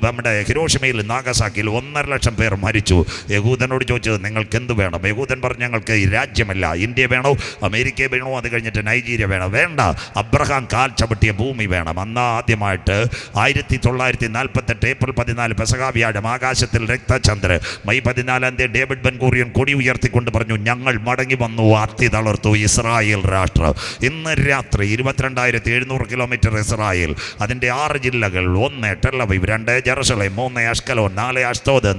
നമ്മുടെ ഹിരോഷിമയിൽ, നാഗസാക്കിയിൽ 1.5 ലക്ഷം പേർ മരിച്ചു. യഹൂദനോട് ചോദിച്ചത് നിങ്ങൾക്ക് എന്ത് വേണം? യഹൂദൻ പറഞ്ഞു ഞങ്ങൾക്ക് ഈ രാജ്യമല്ല, ഇന്ത്യ വേണോ, അമേരിക്ക വേണോ, അത് കഴിഞ്ഞിട്ട് നൈജീരിയ വേണം? വേണ്ട, അബ്രഹാം കാൽ ചവിട്ടിയ ഭൂമി വേണം. അന്ന് ആദ്യമായിട്ട് 1948 ഏപ്രിൽ 14 പെസഹ വ്യാഴം ആകാശത്തിൽ രക്തചന്ദ്രൻ. മെയ് 14 ഡേവിഡ് ബെൻഗൂറിയൻ കൊടി ഉയർത്തിക്കൊണ്ട് പറഞ്ഞു ഞങ്ങൾ മടങ്ങി വന്നു, അത്തി തളർത്തു ഇസ്രായേൽ രാഷ്ട്രം. ഇന്ന് രാത്രി 22,700 കിലോമീറ്റർ ഇസ്രായേൽ, അതിൻ്റെ 6 ജില്ലകൾ. 1 ടെൽ-അവീവ്, 2 ജെറുസലേം, 3 അഷ്കലോൻ, 4 അഷ്തോദ്,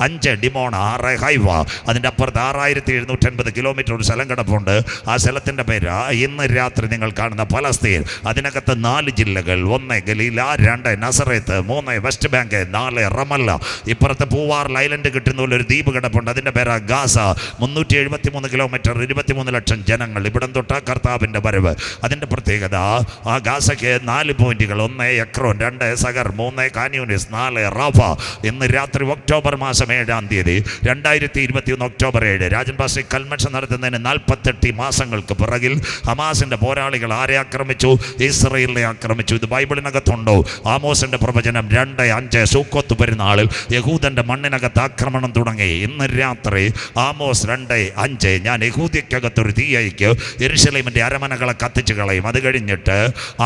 5 ഡിമോണ, 6 ഹൈവ. അതിൻ്റെ അപ്പുറത്ത് 6,780 കിലോമീറ്റർ ഒരു സ്ഥലം കിടപ്പുണ്ട്. ആ സ്ഥലത്തിൻ്റെ പേര് ഇന്ന് രാത്രി നിങ്ങൾ കാണുന്ന പലസ്തീൻ. അതിനകത്ത് 4 ജില്ലകൾ. 1 ഗലീല, 2 നസറേത്ത്, 3 വെസ്റ്റ് ബാങ്ക്, 4 റമല്ല. ഇപ്പുറത്ത് പൂവാർ ഐലൻഡ് കിട്ടുന്ന ഒരു ദ്വീപ് കിടപ്പുണ്ട്. അതിൻ്റെ പേര് ഗാസ. 373 കിലോമീറ്റർ, 23 ലക്ഷം ജനങ്ങൾ. ഇവിടം തൊട്ട കർത്താവിൻ്റെ വരവ്. അതിൻ്റെ പ്രത്യേകത ആ ഗാസയ്ക്ക് 4 പോയിന്റുകൾ. 1 എക്രോൻ, 2 സഗർ, 3 കാന്യൂനിസ്, 4 റാഫ. ഇന്ന് രാത്രി ഒക്ടോബർ മാസം 7-ാം തീയതി 2021 ഒക്ടോബർ 7 രാജൻ പാസ്റ്റർ കൺവെൻഷൻ നടത്തുന്നതിന് 48 മാസങ്ങൾക്ക് പിറകിൽ ഹമാസിൻ്റെ പോരാളികൾ ആരെ ആക്രമിച്ചു? ഇസ്രയേലിനെ ആക്രമിച്ചു. ഇത് ബൈബിളിനകത്തുണ്ടോ? ആമോസിൻ്റെ പ്രവചനം 2:5 സൂക്കോത്ത് പെരുന്നാളിൽ യഹൂദൻ്റെ മണ്ണിനകത്ത് ആക്രമണം തുടങ്ങി. ഇന്ന് രാത്രി ആമോസ് 2:5 ഞാൻ യഹൂദിക്കകത്തൊരു തീ അയക്കും, യെരുശലേമിൻ്റെ അരമനകളെ കത്തിച്ചു കളയും. അത് കഴിഞ്ഞിട്ട്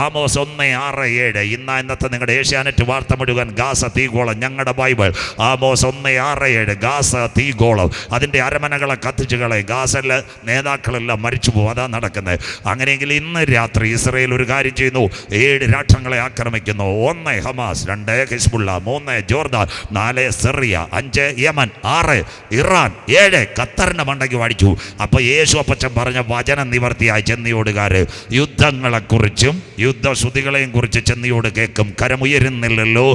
ആമോസ് 1:6-7 ഇന്നത്തെ നിങ്ങളുടെ ഏഷ്യാനെറ്റ് വാർത്ത മുഴുവൻ ഗാസ തീഗോളം. ഞങ്ങളുടെ ബൈബിൾ ആമോസ് 1:6-7 ഗാസ തീഗോളം. അതിൻ്റെ അരമനകളെ കത്തിച്ചു കളയും. ഗാസയിലെ നേതാക്കളെല്ലാം മരിച്ചു പോകും. അതാ നടക്കുന്നത്. അങ്ങനെയെങ്കിൽ ഇന്ന് രാത്രി ഇസ്രയേൽ ഒരു കാര്യം ചെയ്യുന്നു. 7 രാഷ്ട്രങ്ങളെ ആക്രമിക്കുന്നു. 1 Hamas, 2 Hezbollah, 3 Jordan, 4 Syria, 5 Yemen, 6 Iran, 7 ഖത്തറിൻ്റെ മണ്ടയ്ക്ക് വാടിച്ചു. അപ്പോൾ യേശു അപ്പച്ചൻ പറഞ്ഞ വചനം നിവർത്തിയായി. ചെന്നിയോടുകാർ യുദ്ധങ്ങളെക്കുറിച്ചും യുദ്ധശ്രുതികളെയും കുറിച്ച് ചെന്നിയോട് കേൾക്കും. കരമുയരുന്നില്ലല്ലോ.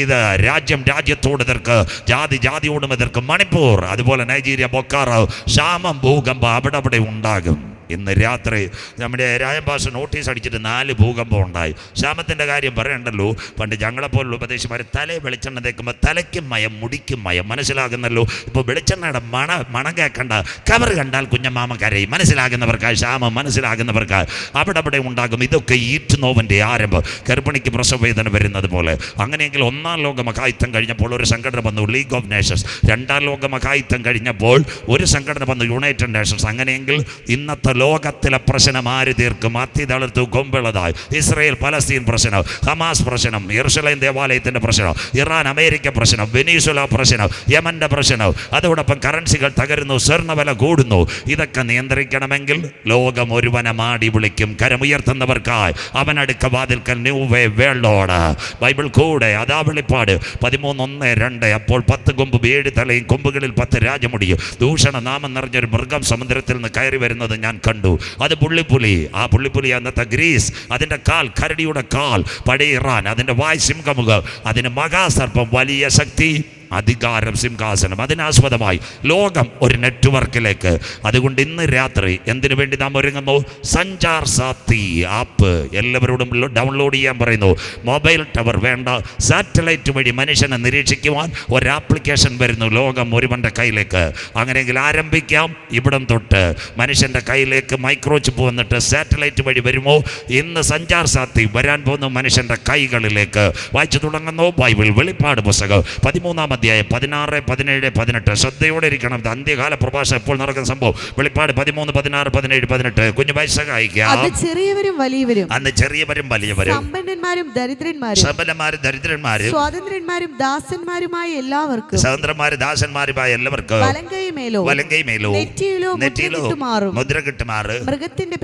ഇത് രാജ്യം രാജ്യത്തോട് എതിർക്ക്, ജാതി ജാതിയോടും എതിർക്ക്. മണിപ്പൂർ, അതുപോലെ നൈജീരിയ, ബൊക്കാറോ, ക്ഷാമം, ഭൂകമ്പം അവിടെ ഉണ്ടാകും. ഇന്ന് രാത്രി നമ്മുടെ രാജൻ പാസ്റ്റർ നോട്ടീസ് അടിച്ചിട്ട് 4 ഭൂകമ്പം ഉണ്ടായി. ക്ഷാമത്തിൻ്റെ കാര്യം പറയണ്ടല്ലോ. പണ്ട് ഞങ്ങളെപ്പോലുള്ള ഉപദേശിമാർ തലയിൽ വെളിച്ചെണ്ണ തേക്കുമ്പോൾ തലയ്ക്കും മയം, മുടിക്കും മയം. മനസ്സിലാകുന്നല്ലോ. ഇപ്പോൾ വെളിച്ചെണ്ണയുടെ മണം കേൾക്കണ്ട, കവർ കണ്ടാൽ കുഞ്ഞമാമ കരയും. മനസ്സിലാകുന്നവർക്കായി ക്ഷാമം, മനസ്സിലാകുന്നവർക്കായി അവിടെ ഉണ്ടാകും. ഇതൊക്കെ ഈറ്റ് നോവിൻ്റെ ആരംഭം. ഗർഭിണിക്ക് പ്രസവവേദന വരുന്നത് പോലെ. അങ്ങനെയെങ്കിൽ 1-ാം ലോക മഹായുദ്ധം കഴിഞ്ഞപ്പോൾ ഒരു സംഘടന വന്നു, ലീഗ് ഓഫ് നേഷൻസ്. 2-ാം ലോക മഹായുദ്ധം കഴിഞ്ഞപ്പോൾ ഒരു സംഘടന വന്നു, യുണൈറ്റഡ് നേഷൻസ്. അങ്ങനെയെങ്കിൽ ഇന്നത്തെ ലോകത്തിലെ പ്രശ്നം ആര് തീർക്കും? അത്തി തളർത്തു കൊമ്പിളതായി. ഇസ്രയേൽ പലസ്തീൻ പ്രശ്നം, ഹമാസ് പ്രശ്നം, യെരുശലേം ദേവാലയത്തിൻ്റെ പ്രശ്നം, ഇറാൻ അമേരിക്ക പ്രശ്നം, വെനീസുല പ്രശ്നം, യമൻ്റെ പ്രശ്നം. അതോടൊപ്പം കറൻസികൾ തകരുന്നു, സ്വർണ്ണവില കൂടുന്നു. ഇതൊക്കെ നിയന്ത്രിക്കണമെങ്കിൽ ലോകം ഒരുവനെ മാടി വിളിക്കും. കരമുയർത്തുന്നവർക്കായി അവനടുക്ക വാതിൽക്കൽ ന്യൂവേ വേളോട്. ബൈബിൾ കൂടെ അതാ വെളിപ്പാട് 13:1-2 അപ്പോൾ 10 കൊമ്പും 7 തലയും, കൊമ്പുകളിൽ 10 രാജമുടിയും, ദൂഷണ നാമം നിറഞ്ഞൊരു മൃഗം സമുദ്രത്തിൽ നിന്ന് കയറി വരുന്നത് ഞാൻ കണ്ടു. അത് പുള്ളിപ്പുലി. ആ പുള്ളിപ്പുലി അന്നത്തെ ഗ്രീസ്. അതിൻ്റെ കാൽ കരടിയുടെ കാൽ, പഴയ ഇറാൻ. അതിൻ്റെ വായ് സിംഹമുഖം, അതിന് മഹാസർപ്പം, വലിയ ശക്തി, അധികാരം, സിംഹാസനം. അതിനാസ്പദമായി ലോകം ഒരു നെറ്റ്വർക്കിലേക്ക്. അതുകൊണ്ട് ഇന്ന് രാത്രി എന്തിനു വേണ്ടി നാം ഒരുങ്ങുന്നു? സഞ്ചാർ സാത്തി ആപ്പ് എല്ലാവരോടും ഡൗൺലോഡ് ചെയ്യാൻ പറയുന്നു. മൊബൈൽ ടവർ വേണ്ട, സാറ്റലൈറ്റ് വഴി മനുഷ്യനെ നിരീക്ഷിക്കുവാൻ ഒരു ആപ്ലിക്കേഷൻ വരുന്നു ലോകം ഒരുവൻ്റെ കയ്യിലേക്ക്. അങ്ങനെയെങ്കിൽ ആരംഭിക്കാം. ഇവിടം തൊട്ട് മനുഷ്യൻ്റെ കയ്യിലേക്ക് മൈക്രോ ചിപ്പ് വന്നിട്ട് സാറ്റലൈറ്റ് വഴി വരുമോ? ഇന്ന് സഞ്ചാർ സാത്തി വരാൻ പോകുന്നു മനുഷ്യൻ്റെ കൈകളിലേക്ക്. വായിച്ചു തുടങ്ങുന്നു ബൈബിൾ വെളിപ്പാട് പുസ്തകം 13-ാം അധ്യായം 16, 17, 18. ശ്രദ്ധയോടെ ഇരിക്കണം. ഇത് അന്ത്യകാല പ്രഭാഷണം എപ്പോൾ നടക്കുന്ന സംഭവം. വെളിപ്പാട് 13, 16, 17, 18. കുഞ്ഞു സഹായിക്കാം. അന്ന് ചെറിയവരും വലിയവരും, അന്ന് ചെറിയവരും വലിയവരും, സമ്പന്നന്മാരും ദരിദ്രന്മാരും, സമ്പന്നന്മാരും ദരിദ്രന്മാരും, സ്വാതന്ത്ര്യന്മാരും ദാസന്മാരുമായ എല്ലാവർക്കും, സ്വതന്ത്രന്മാരും ദാസന്മാരുമായ എല്ലാവർക്കും വലങ്കൈമേലോ നെറ്റിയിലോ മുദ്ര കിട്ടുമാറ് മൃഗത്തിന്റെ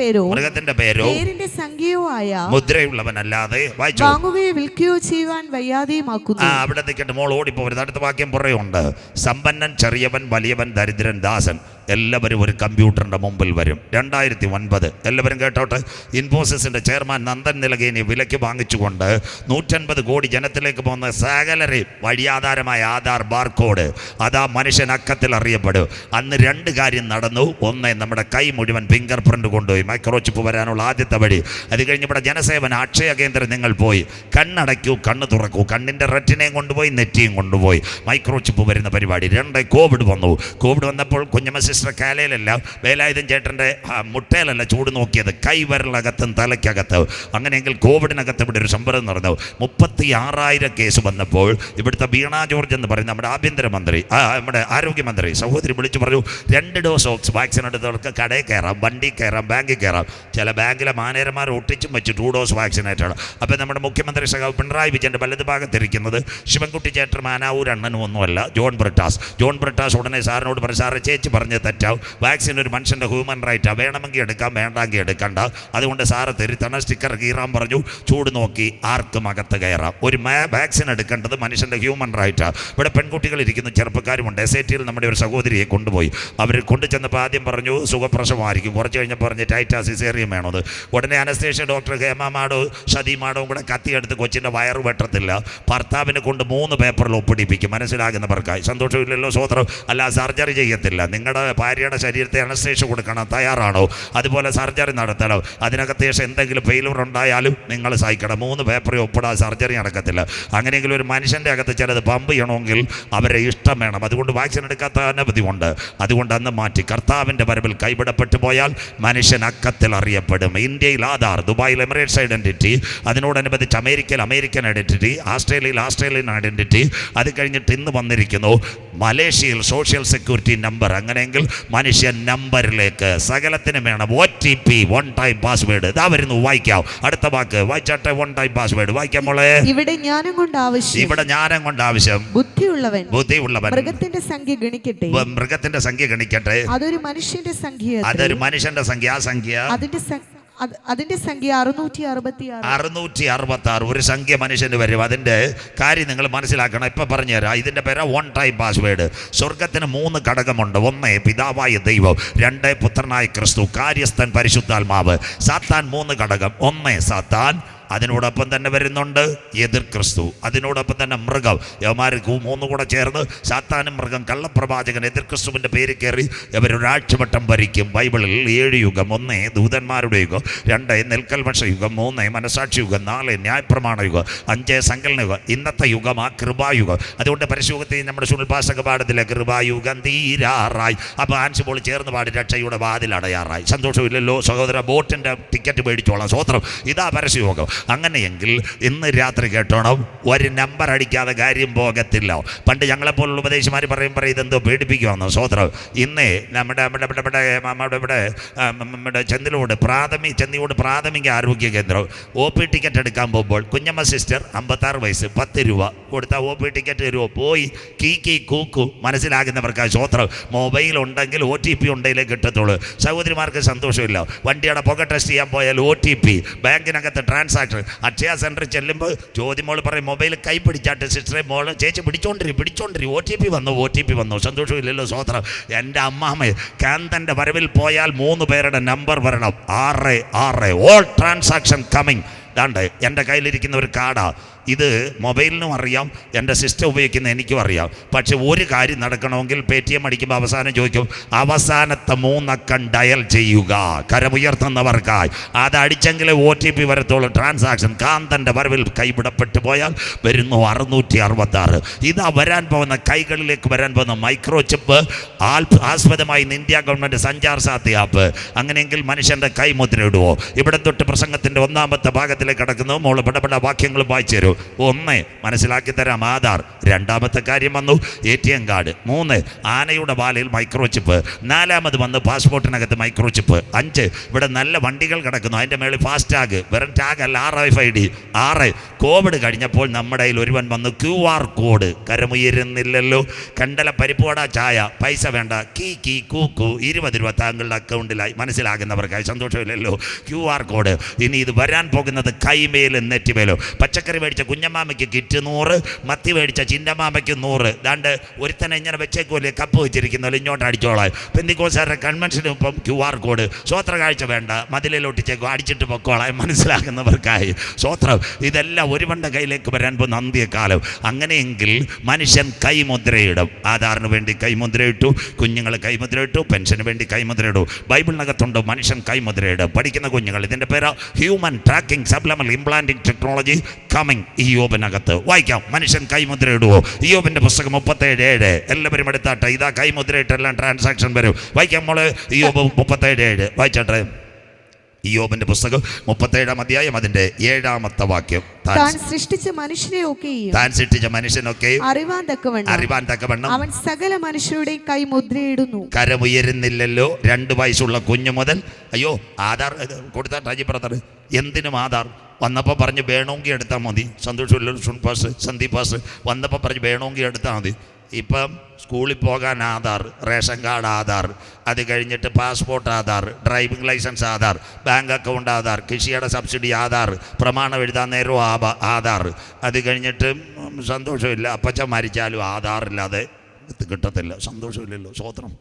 പേരോ പേരിന്റെ സംഖ്യയോ ആയ മുദ്രയുള്ളവനല്ലാതെ വാങ്ങുകയോ വിൽക്കുകയോ ചെയ്യുവാൻ വയ്യാതെയുമാക്കുന്നു. അവിടെ നിൽക്കട്ടെ, മോൾ ഓടിപ്പോകരുത്. അടുത്ത വാക്യം പുറയുണ്ട്. സമ്പന്നൻ, ചെറിയവൻ, വലിയവൻ, ദരിദ്രൻ, ദാസൻ എല്ലാവരും ഒരു കമ്പ്യൂട്ടറിൻ്റെ മുമ്പിൽ വരും. 2009 എല്ലാവരും കേട്ടോട്ടെ. ഇൻഫോസിസിൻ്റെ ചെയർമാൻ നന്ദൻ നിലകേനി വിലയ്ക്ക് വാങ്ങിച്ചുകൊണ്ട് 150 കോടി ജനത്തിലേക്ക് പോകുന്ന സകലരെയും വഴിയാധാരമായ ആധാർ ബാർകോഡ് അതാ മനുഷ്യൻ അക്കത്തിൽ അറിയപ്പെടും. അന്ന് 2 കാര്യം നടന്നു. ഒന്ന്, നമ്മുടെ കൈ മുഴുവൻ ഫിംഗർ പ്രിൻ്റ് കൊണ്ടുപോയി, മൈക്രോ ചിപ്പ് വരാനുള്ള ആദ്യത്തെ വഴി. അത് കഴിഞ്ഞ് ഇവിടെ ജനസേവന അക്ഷയ കേന്ദ്രം നിങ്ങൾ പോയി കണ്ണടയ്ക്കൂ, കണ്ണ് തുറക്കൂ. കണ്ണിൻ്റെ റെറ്റിനയും കൊണ്ടുപോയി, നെറ്റിയും കൊണ്ടുപോയി, മൈക്രോ ചിപ്പ് വരുന്ന പരിപാടി. 2, കോവിഡ് വന്നു. കോവിഡ് വന്നപ്പോൾ കുഞ്ഞമ്മ സിസ്റ്റർ കാലയിലല്ല, വേലായുധൻ ചേട്ടൻ്റെ മുട്ടയിലല്ല ചൂട് നോക്കിയത്, കൈവരലകത്തും തലയ്ക്കകത്ത്. അങ്ങനെയെങ്കിൽ കോവിഡിനകത്ത് ഇവിടെ ഒരു സംഭവം നടന്നു. 36,000 കേസ് വന്നപ്പോൾ ഇവിടുത്തെ വീണ ജോർജ് എന്ന് പറയുന്ന നമ്മുടെ ആഭ്യന്തരമന്ത്രി, നമ്മുടെ ആരോഗ്യമന്ത്രി സഹോദരി വിളിച്ചു പറഞ്ഞു, 2 ഡോസ് വാക്സിൻ എടുത്തവർക്ക് കടയിൽ കയറാം, വണ്ടി കയറാം, ബാങ്കിൽ കയറാം. ചില ബാങ്കിലെ മാനേജർമാർ ഒട്ടിച്ചും വെച്ച് 2 ഡോസ് വാക്സിനേറ്റാണ്. അപ്പോൾ നമ്മുടെ മുഖ്യമന്ത്രി സഖാവ് പിണറായി വിജയൻ്റെ വലത് ഭാഗത്തിരിക്കുന്നത് ശിവൻകുട്ടി ചേട്ടൻ മാനാവൂർ അണ്ണനും ഒന്നുമല്ല, ജോൺ ബ്രിട്ടാസ് ഉടനെ സാറിനോട് പറഞ്ഞു, സാറ് ചേച്ചി പറഞ്ഞ് തെറ്റാവും, വാക്സിൻ ഒരു മനുഷ്യൻ്റെ ഹ്യൂമൻ റൈറ്റാണ്, വേണമെങ്കിൽ എടുക്കാം, വേണ്ടെങ്കിൽ എടുക്കണ്ട, അതുകൊണ്ട് സാറ് തിരുത്തണം, സ്റ്റിക്കർ കീറാൻ പറഞ്ഞു. ചൂട് നോക്കി ആർക്കും അകത്ത് കയറാം. ഒരു വാക്സിൻ എടുക്കേണ്ടത് മനുഷ്യൻ്റെ ഹ്യൂമൻ റൈറ്റാണ്. ഇവിടെ പെൺകുട്ടികളിരിക്കുന്നു, ചെറുപ്പക്കാരുമുണ്ട്. SATയിൽ നമ്മുടെ ഒരു സഹോദരിയെ കൊണ്ടുപോയി. അവർ കൊണ്ടുചെന്നപ്പോൾ ആദ്യം പറഞ്ഞു സുഖപ്രസവമായിരിക്കും, കുറച്ച് കഴിഞ്ഞപ്പോൾ പറഞ്ഞ് ടൈറ്റാ സിസേറിയൻ വേണത്. ഉടനെ അനസ്തേഷ്യ ഡോക്ടർ ഹേമാമാടോ സതീമാടവും കൂടെ കത്തിയെടുത്ത് കൊച്ചിൻ്റെ വയറ് വെട്ടത്തില്ല, ഭർത്താവിനെ കൊണ്ട് 3 പേപ്പറിൽ ഒപ്പിടിപ്പിക്കും മനസ്സിലാകുന്നവർക്കായി. സന്തോഷമില്ലല്ലോ, സ്വോത്രം. അല്ല, സർജറി ചെയ്യത്തില്ല. നിങ്ങളുടെ ഭാര്യയുടെ ശരീരത്തെ അനസ്തേഷ്യ കൊടുക്കണം, തയ്യാറാണോ? അതുപോലെ സർജറി നടത്തണം. അതിനകത്ത് എന്തെങ്കിലും ഫെയിലൂർ ഉണ്ടായാലും നിങ്ങൾ സഹിക്കണം. 3 പേപ്പറിൽ ഒപ്പിടാൻ സർജറി നടക്കത്തില്ല. അങ്ങനെയെങ്കിലും ഒരു മനുഷ്യൻ്റെ അകത്ത് ചിലത് പമ്പ് ചെയ്യണമെങ്കിൽ അവരെ ഇഷ്ടം വേണം. അതുകൊണ്ട് വാക്സിൻ എടുക്കാത്ത അനവധി ഉണ്ട്. അതുകൊണ്ട് അന്ന് മാറ്റി. കർത്താവിൻ്റെ വരവിൽ കൈവിടപ്പെട്ടു പോയാൽ മനുഷ്യൻ അക്കത്തിൽ അറിയപ്പെടും. ഇന്ത്യയിൽ ആധാർ, ദുബായിൽ എമിറേറ്റ്സ് ഐഡൻറ്റിറ്റി, അതിനോടനുബന്ധിച്ച് അമേരിക്കയിൽ അമേരിക്കൻ ഐഡൻറ്റിറ്റി, ആസ്ട്രേലിയയിൽ ആസ്ട്രേലിയൻ ഐഡൻറ്റിറ്റി. അത് കഴിഞ്ഞിട്ട് ഇന്ന് വന്നിരിക്കുന്നു മലേഷ്യയിൽ സോഷ്യൽ സെക്യൂരിറ്റി നമ്പർ. അങ്ങനെയെങ്കിൽ മനുഷ്യൻ നമ്പറിലേക്ക് സകലത്തിനും വേണം OTP, 1 ടൈം പാസ്വേഡ്. ഇതാ വരുന്നു, വായിക്കാം. അടുത്ത വാക്ക് വായിച്ചാട്ടെ. 1 ടൈം പാസ്വേഡ് വായിക്കാം മോളെ. ഇവിടെ ജ്ഞാനം കൊണ്ട് ആവശ്യം ബുദ്ധിയുള്ളവൻ മൃഗത്തിന്റെ സംഖ്യ ഗണിക്കട്ടെ. അതൊരു മനുഷ്യന്റെ സംഖ്യ. ആ സംഖ്യ അതിന്റെ സംഖ്യ 666. ഒരു സംഖ്യ മനുഷ്യന് വരും. അതിൻ്റെ കാര്യം നിങ്ങൾ മനസ്സിലാക്കണം. ഇപ്പം പറഞ്ഞുതരാം. ഇതിൻ്റെ പേര് 1 ടൈം പാസ്വേഡ്. സ്വർഗത്തിന് 3 ഘടകമുണ്ട്. 1 പിതാവായ ദൈവം, 2 പുത്രനായ ക്രിസ്തു, കാര്യസ്ഥൻ പരിശുദ്ധാത്മാവ്. സാത്താൻ 3 ഘടകം. 1 സാത്താൻ, അതിനോടൊപ്പം തന്നെ വരുന്നുണ്ട് എതിർ ക്രിസ്തു, അതിനോടൊപ്പം തന്നെ മൃഗം. യവന്മാർക്ക് 3 കൂടെ ചേർന്ന് സാത്താനും മൃഗം, കള്ളപ്രവാചകൻ, എതിർ ക്രിസ്തുവിൻ്റെ പേര് കയറി ഇവരൊരാഴ്ചവട്ടം ഭരിക്കും. ബൈബിളിൽ 7 യുഗം. 1 ദൂതന്മാരുടെ യുഗം, 2 നെൽക്കൽവർഷ യുഗം, 3 മനസാക്ഷി യുഗം, 4 ന്യായപ്രമാണ യുഗം, 5 സങ്കലന യുഗം. ഇന്നത്തെ യുഗം ആ കൃപായുഗം. അതുകൊണ്ട് പരിശുദ്ധത്തിൽ നമ്മുടെ സുൽഭാസക പാഠത്തിലെ കൃപായുഗം തീരാറായി. അപ്പോൾ ആൻസ് പോൾ ചേർന്ന് പാടി രക്ഷയുടെ വാതിൽ അടയാറായി. സന്തോഷമില്ലല്ലോ സഹോദര? ബോട്ടിൻ്റെ ടിക്കറ്റ് മേടിച്ചോളാം. സ്വോത്രം. ഇതാ പരസ്യയോഗം. അങ്ങനെയെങ്കിൽ ഇന്ന് രാത്രി കേട്ടോണം, ഒരു നമ്പർ അടിക്കാതെ കാര്യം പോകത്തില്ല. പണ്ട് ഞങ്ങളെപ്പോലുള്ള ഉപദേശിമാർ പറയുമ്പോൾ ഇതെന്തോ പേടിപ്പിക്കുമെന്നോ. സ്വോത്രം. ഇന്ന് നമ്മുടെ ചെന്നിലോട് പ്രാഥമിക ആരോഗ്യ കേന്ദ്രം OP ടിക്കറ്റ് എടുക്കാൻ പോകുമ്പോൾ കുഞ്ഞമ്മ സിസ്റ്റർ 56 വയസ്സ് 10 രൂപ കൊടുത്താൽ OP ടിക്കറ്റ് തരുമോ? പോയി കീ കൂക്കു. മനസ്സിലാകുന്നവർക്ക് സ്വോത്രം. മൊബൈൽ ഉണ്ടെങ്കിൽ OTP ഉണ്ടെങ്കിലേ കിട്ടത്തുള്ളൂ. സഹോദരിമാർക്ക് സന്തോഷമില്ല. വണ്ടിയുടെ പുക ടെസ്റ്റ് ചെയ്യാൻ പോയാൽ OTP, ബാങ്കിനകത്ത് ട്രാൻസാക്ഷൻ ട്രാൻസാക്ഷൻ. അക്ഷയ സെൻറ്ററിൽ ചെല്ലുമ്പോൾ ജ്യോതിമോൾ പറയും മൊബൈൽ കൈ പിടിച്ചാട്ട് സിസ്റ്ററെ മോള് ചേച്ചി പിടിച്ചോണ്ടിരി OTP വന്നു. സന്തോഷമില്ലല്ലോ സ്വോത്രം. എൻ്റെ അമ്മാമ്മ കാന്തൻ്റെ വരവിൽ പോയാൽ 3 പേരുടെ നമ്പർ വരണം. 6 ഓൾ ട്രാൻസാക്ഷൻ കമ്മിങ്. ദാണ്ട് എൻ്റെ കയ്യിലിരിക്കുന്ന ഒരു കാർഡാ. ഇത് മൊബൈലിനും അറിയാം, എൻ്റെ സിസ്റ്റം ഉപയോഗിക്കുന്ന എനിക്കും അറിയാം. പക്ഷെ ഒരു കാര്യം നടക്കണമെങ്കിൽ പേടിഎം അടിക്കുമ്പോൾ അവസാനം ചോദിക്കും അവസാനത്തെ 3 അക്കം ഡയൽ ചെയ്യുക, കരമുയർത്തുന്നവർക്കായി. അതടിച്ചെങ്കിലേ OTP വരത്തുള്ളൂ. ട്രാൻസാക്ഷൻ കാന്തൻ്റെ വരവിൽ കൈവിടപ്പെട്ടു പോയാൽ വരുന്നു 666. ഇതാ വരാൻ പോകുന്ന കൈകളിലേക്ക് വരാൻ പോകുന്ന മൈക്രോ ചിപ്പ്. ആസ്പദമായി ഇന്ത്യ ഗവൺമെൻറ് സഞ്ചാർ സാഥി ആപ്പ്. അങ്ങനെയെങ്കിൽ മനുഷ്യൻ്റെ കൈമുദ്ര ഇടുവോ? ഇവിടെ തൊട്ട് പ്രസംഗത്തിൻ്റെ 1-ാമത്തെ ഭാഗത്തിലേക്ക് കിടക്കുന്നു. മോള് പടപട വാക്യങ്ങൾ വായിച്ചു തരൂ. 1 മനസ്സിലാക്കി തരാം, ആധാർ. 2-ാമത്തെ കാര്യം വന്നു ATM കാർഡ്. 3 ആനയുടെ വാലയിൽ മൈക്രോ ചിപ്പ്. 4-ാമത് വന്ന് പാസ്പോർട്ടിനകത്ത് മൈക്രോ ചിപ്പ്. 5 ഇവിടെ നല്ല വണ്ടികൾ കിടക്കുന്നു, അതിൻ്റെ മേളിൽ ഫാസ്റ്റ് ടാഗ്. വെറും ടാഗ് അല്ല, RFID. 6 കോവിഡ് കഴിഞ്ഞപ്പോൾ നമ്മുടെ കയ്യിൽ ഒരുവൻ വന്ന് QR കോഡ്. കരമുയരുന്നില്ലല്ലോ. കണ്ടല പരിപ്പുവട ചായ, പൈസ വേണ്ട, കീ കൂക്കു 20 രൂപ താങ്കളുടെ അക്കൗണ്ടിലായി. മനസ്സിലാകുന്നവർക്കായി. സന്തോഷമില്ലല്ലോ. QR code. ഇനി ഇത് വരാൻ പോകുന്നത് കൈമേലും നെറ്റിമേലും. പച്ചക്കറി മേടിച്ച കുഞ്ഞമ്മാമയ്ക്ക് കിറ്റ് 100, മത്തി മേടിച്ച ചിന്നമ്മാമയ്ക്ക് 100. ദാണ്ട് ഒരുത്തനെ ഇങ്ങനെ വെച്ചേക്കുമല്ലേ, കപ്പ് വെച്ചിരിക്കുന്നല്ലോ, ഇങ്ങോട്ട് അടിച്ചോളാം. പെന്തിക്കോസ്തുകാരുടെ കൺവെൻഷന് ഇപ്പം QR കോഡ്. സ്വോത്ര കാഴ്ച വേണ്ട, മതിലിലൊട്ടിച്ചേക്കും, അടിച്ചിട്ട് പൊക്കോളാം. മനസ്സിലാക്കുന്നവർക്കായി സ്വോത്രം. ഇതെല്ലാം ഒരുവന്റെ കയ്യിലേക്ക് വരാൻ പോകുന്ന അന്ത്യകാലം. അങ്ങനെയെങ്കിൽ മനുഷ്യൻ കൈമുദ്രയിടും. ആധാറിന് വേണ്ടി കൈമുദ്രയിട്ടു, കുഞ്ഞുങ്ങൾ കൈമുദ്രയിട്ടു, പെൻഷന് വേണ്ടി കൈമുദ്രയിടും. ബൈബിളിനകത്തുണ്ട് മനുഷ്യൻ കൈമുദ്രയിടും. പഠിക്കുന്ന കുഞ്ഞുങ്ങൾ ഇതിൻ്റെ പേര് human tracking supplemental implanting technology coming. ഇയ്യോബിനകത്ത് വായിക്കാം. മനുഷ്യൻ കൈമുദ്ര ഇടുവോ? ഇയ്യോബിൻ്റെ പുസ്തകം 37:7. എല്ലാവരും എടുത്താട്ടെ. ഇതാ കൈമുദ്രയിട്ടെല്ലാം ട്രാൻസാക്ഷൻ വരും. വായിക്കാം മോള്. ഇയ്യോബ് 37:7 വായിച്ചാട്ടെ. ഇയ്യോബിന്റെ പുസ്തകം 37-ാം അധ്യായം അതിന്റെ 7-ാമത്തെ വാക്യം. താൻ സൃഷ്ടിച്ച മനുഷ്യനെയൊക്കെയും അറിവാൻ തക്കവണ്ണം അവൻ സകല മനുഷ്യരുടെയും കൈ മുദ്രയിടുന്നു. കരമുയരുന്നില്ലല്ലോ. 2 വയസ്സുള്ള കുഞ്ഞു മുതൽ. അയ്യോ ആധാർ കൊടുത്താൽ രാജി ബ്രദർ എന്തിനും ആധാർ വന്നപ്പോൾ പറഞ്ഞ് വേണമെങ്കിൽ എടുത്താൽ മതി. സന്തോഷമില്ലല്ലോ. സന്ദീപ് പാസ് വന്നപ്പോൾ പറഞ്ഞ് വേണമെങ്കിൽ എടുത്താൽ മതി. ഇപ്പം സ്കൂളിൽ പോകാൻ ആധാർ, റേഷൻ കാർഡ് ആധാർ, അത് കഴിഞ്ഞിട്ട് passport Aadhaar, driving licence Aadhaar, bank account Aadhaar, കൃഷിയുടെ സബ്സിഡി ആധാർ, പ്രമാണം എഴുതാൻ നേരവും ആധാർ. അത് കഴിഞ്ഞിട്ട് സന്തോഷമില്ല, അപ്പച്ചൻ മരിച്ചാലും ആധാറില്ലാതെ കിട്ടത്തില്ല. സന്തോഷമില്ലല്ലോ. സ്വോത്രം.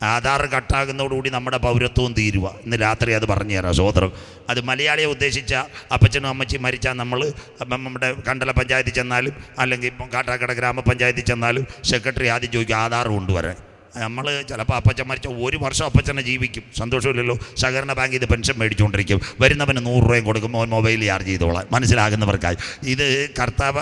ആധാർ കട്ടാകുന്നതോടുകൂടി നമ്മുടെ പൗരത്വവും തീരുക. ഇന്ന് രാത്രി അത് പറഞ്ഞു തരാം. സ്വോത്രം. അത് മലയാളിയെ ഉദ്ദേശിച്ച അപ്പച്ചനും അമ്മച്ചിയും മരിച്ചാൽ നമ്മൾ നമ്മുടെ കണ്ടല പഞ്ചായത്തിൽ ചെന്നാലും അല്ലെങ്കിൽ ഇപ്പം കാട്ടാക്കട ഗ്രാമപഞ്ചായത്തിൽ ചെന്നാലും സെക്രട്ടറി ആദ്യം ചോദിക്കും ആധാർ കൊണ്ടുവരാൻ. നമ്മൾ ചിലപ്പോൾ അപ്പച്ചൻ മരിച്ച 1 വർഷം അപ്പച്ചനെ ജീവിക്കും. സന്തോഷമില്ലല്ലോ. സഹകരണ ബാങ്കിൽ ഇത് പെൻഷൻ മേടിച്ചുകൊണ്ടിരിക്കും. വരുന്നവന് 100 രൂപയും കൊടുക്കുമ്പോൾ അവൻ മൊബൈൽ ചാർജ് ചെയ്തോളാം. മനസ്സിലാകുന്നവർക്കായി. ഇത് കർത്താവ്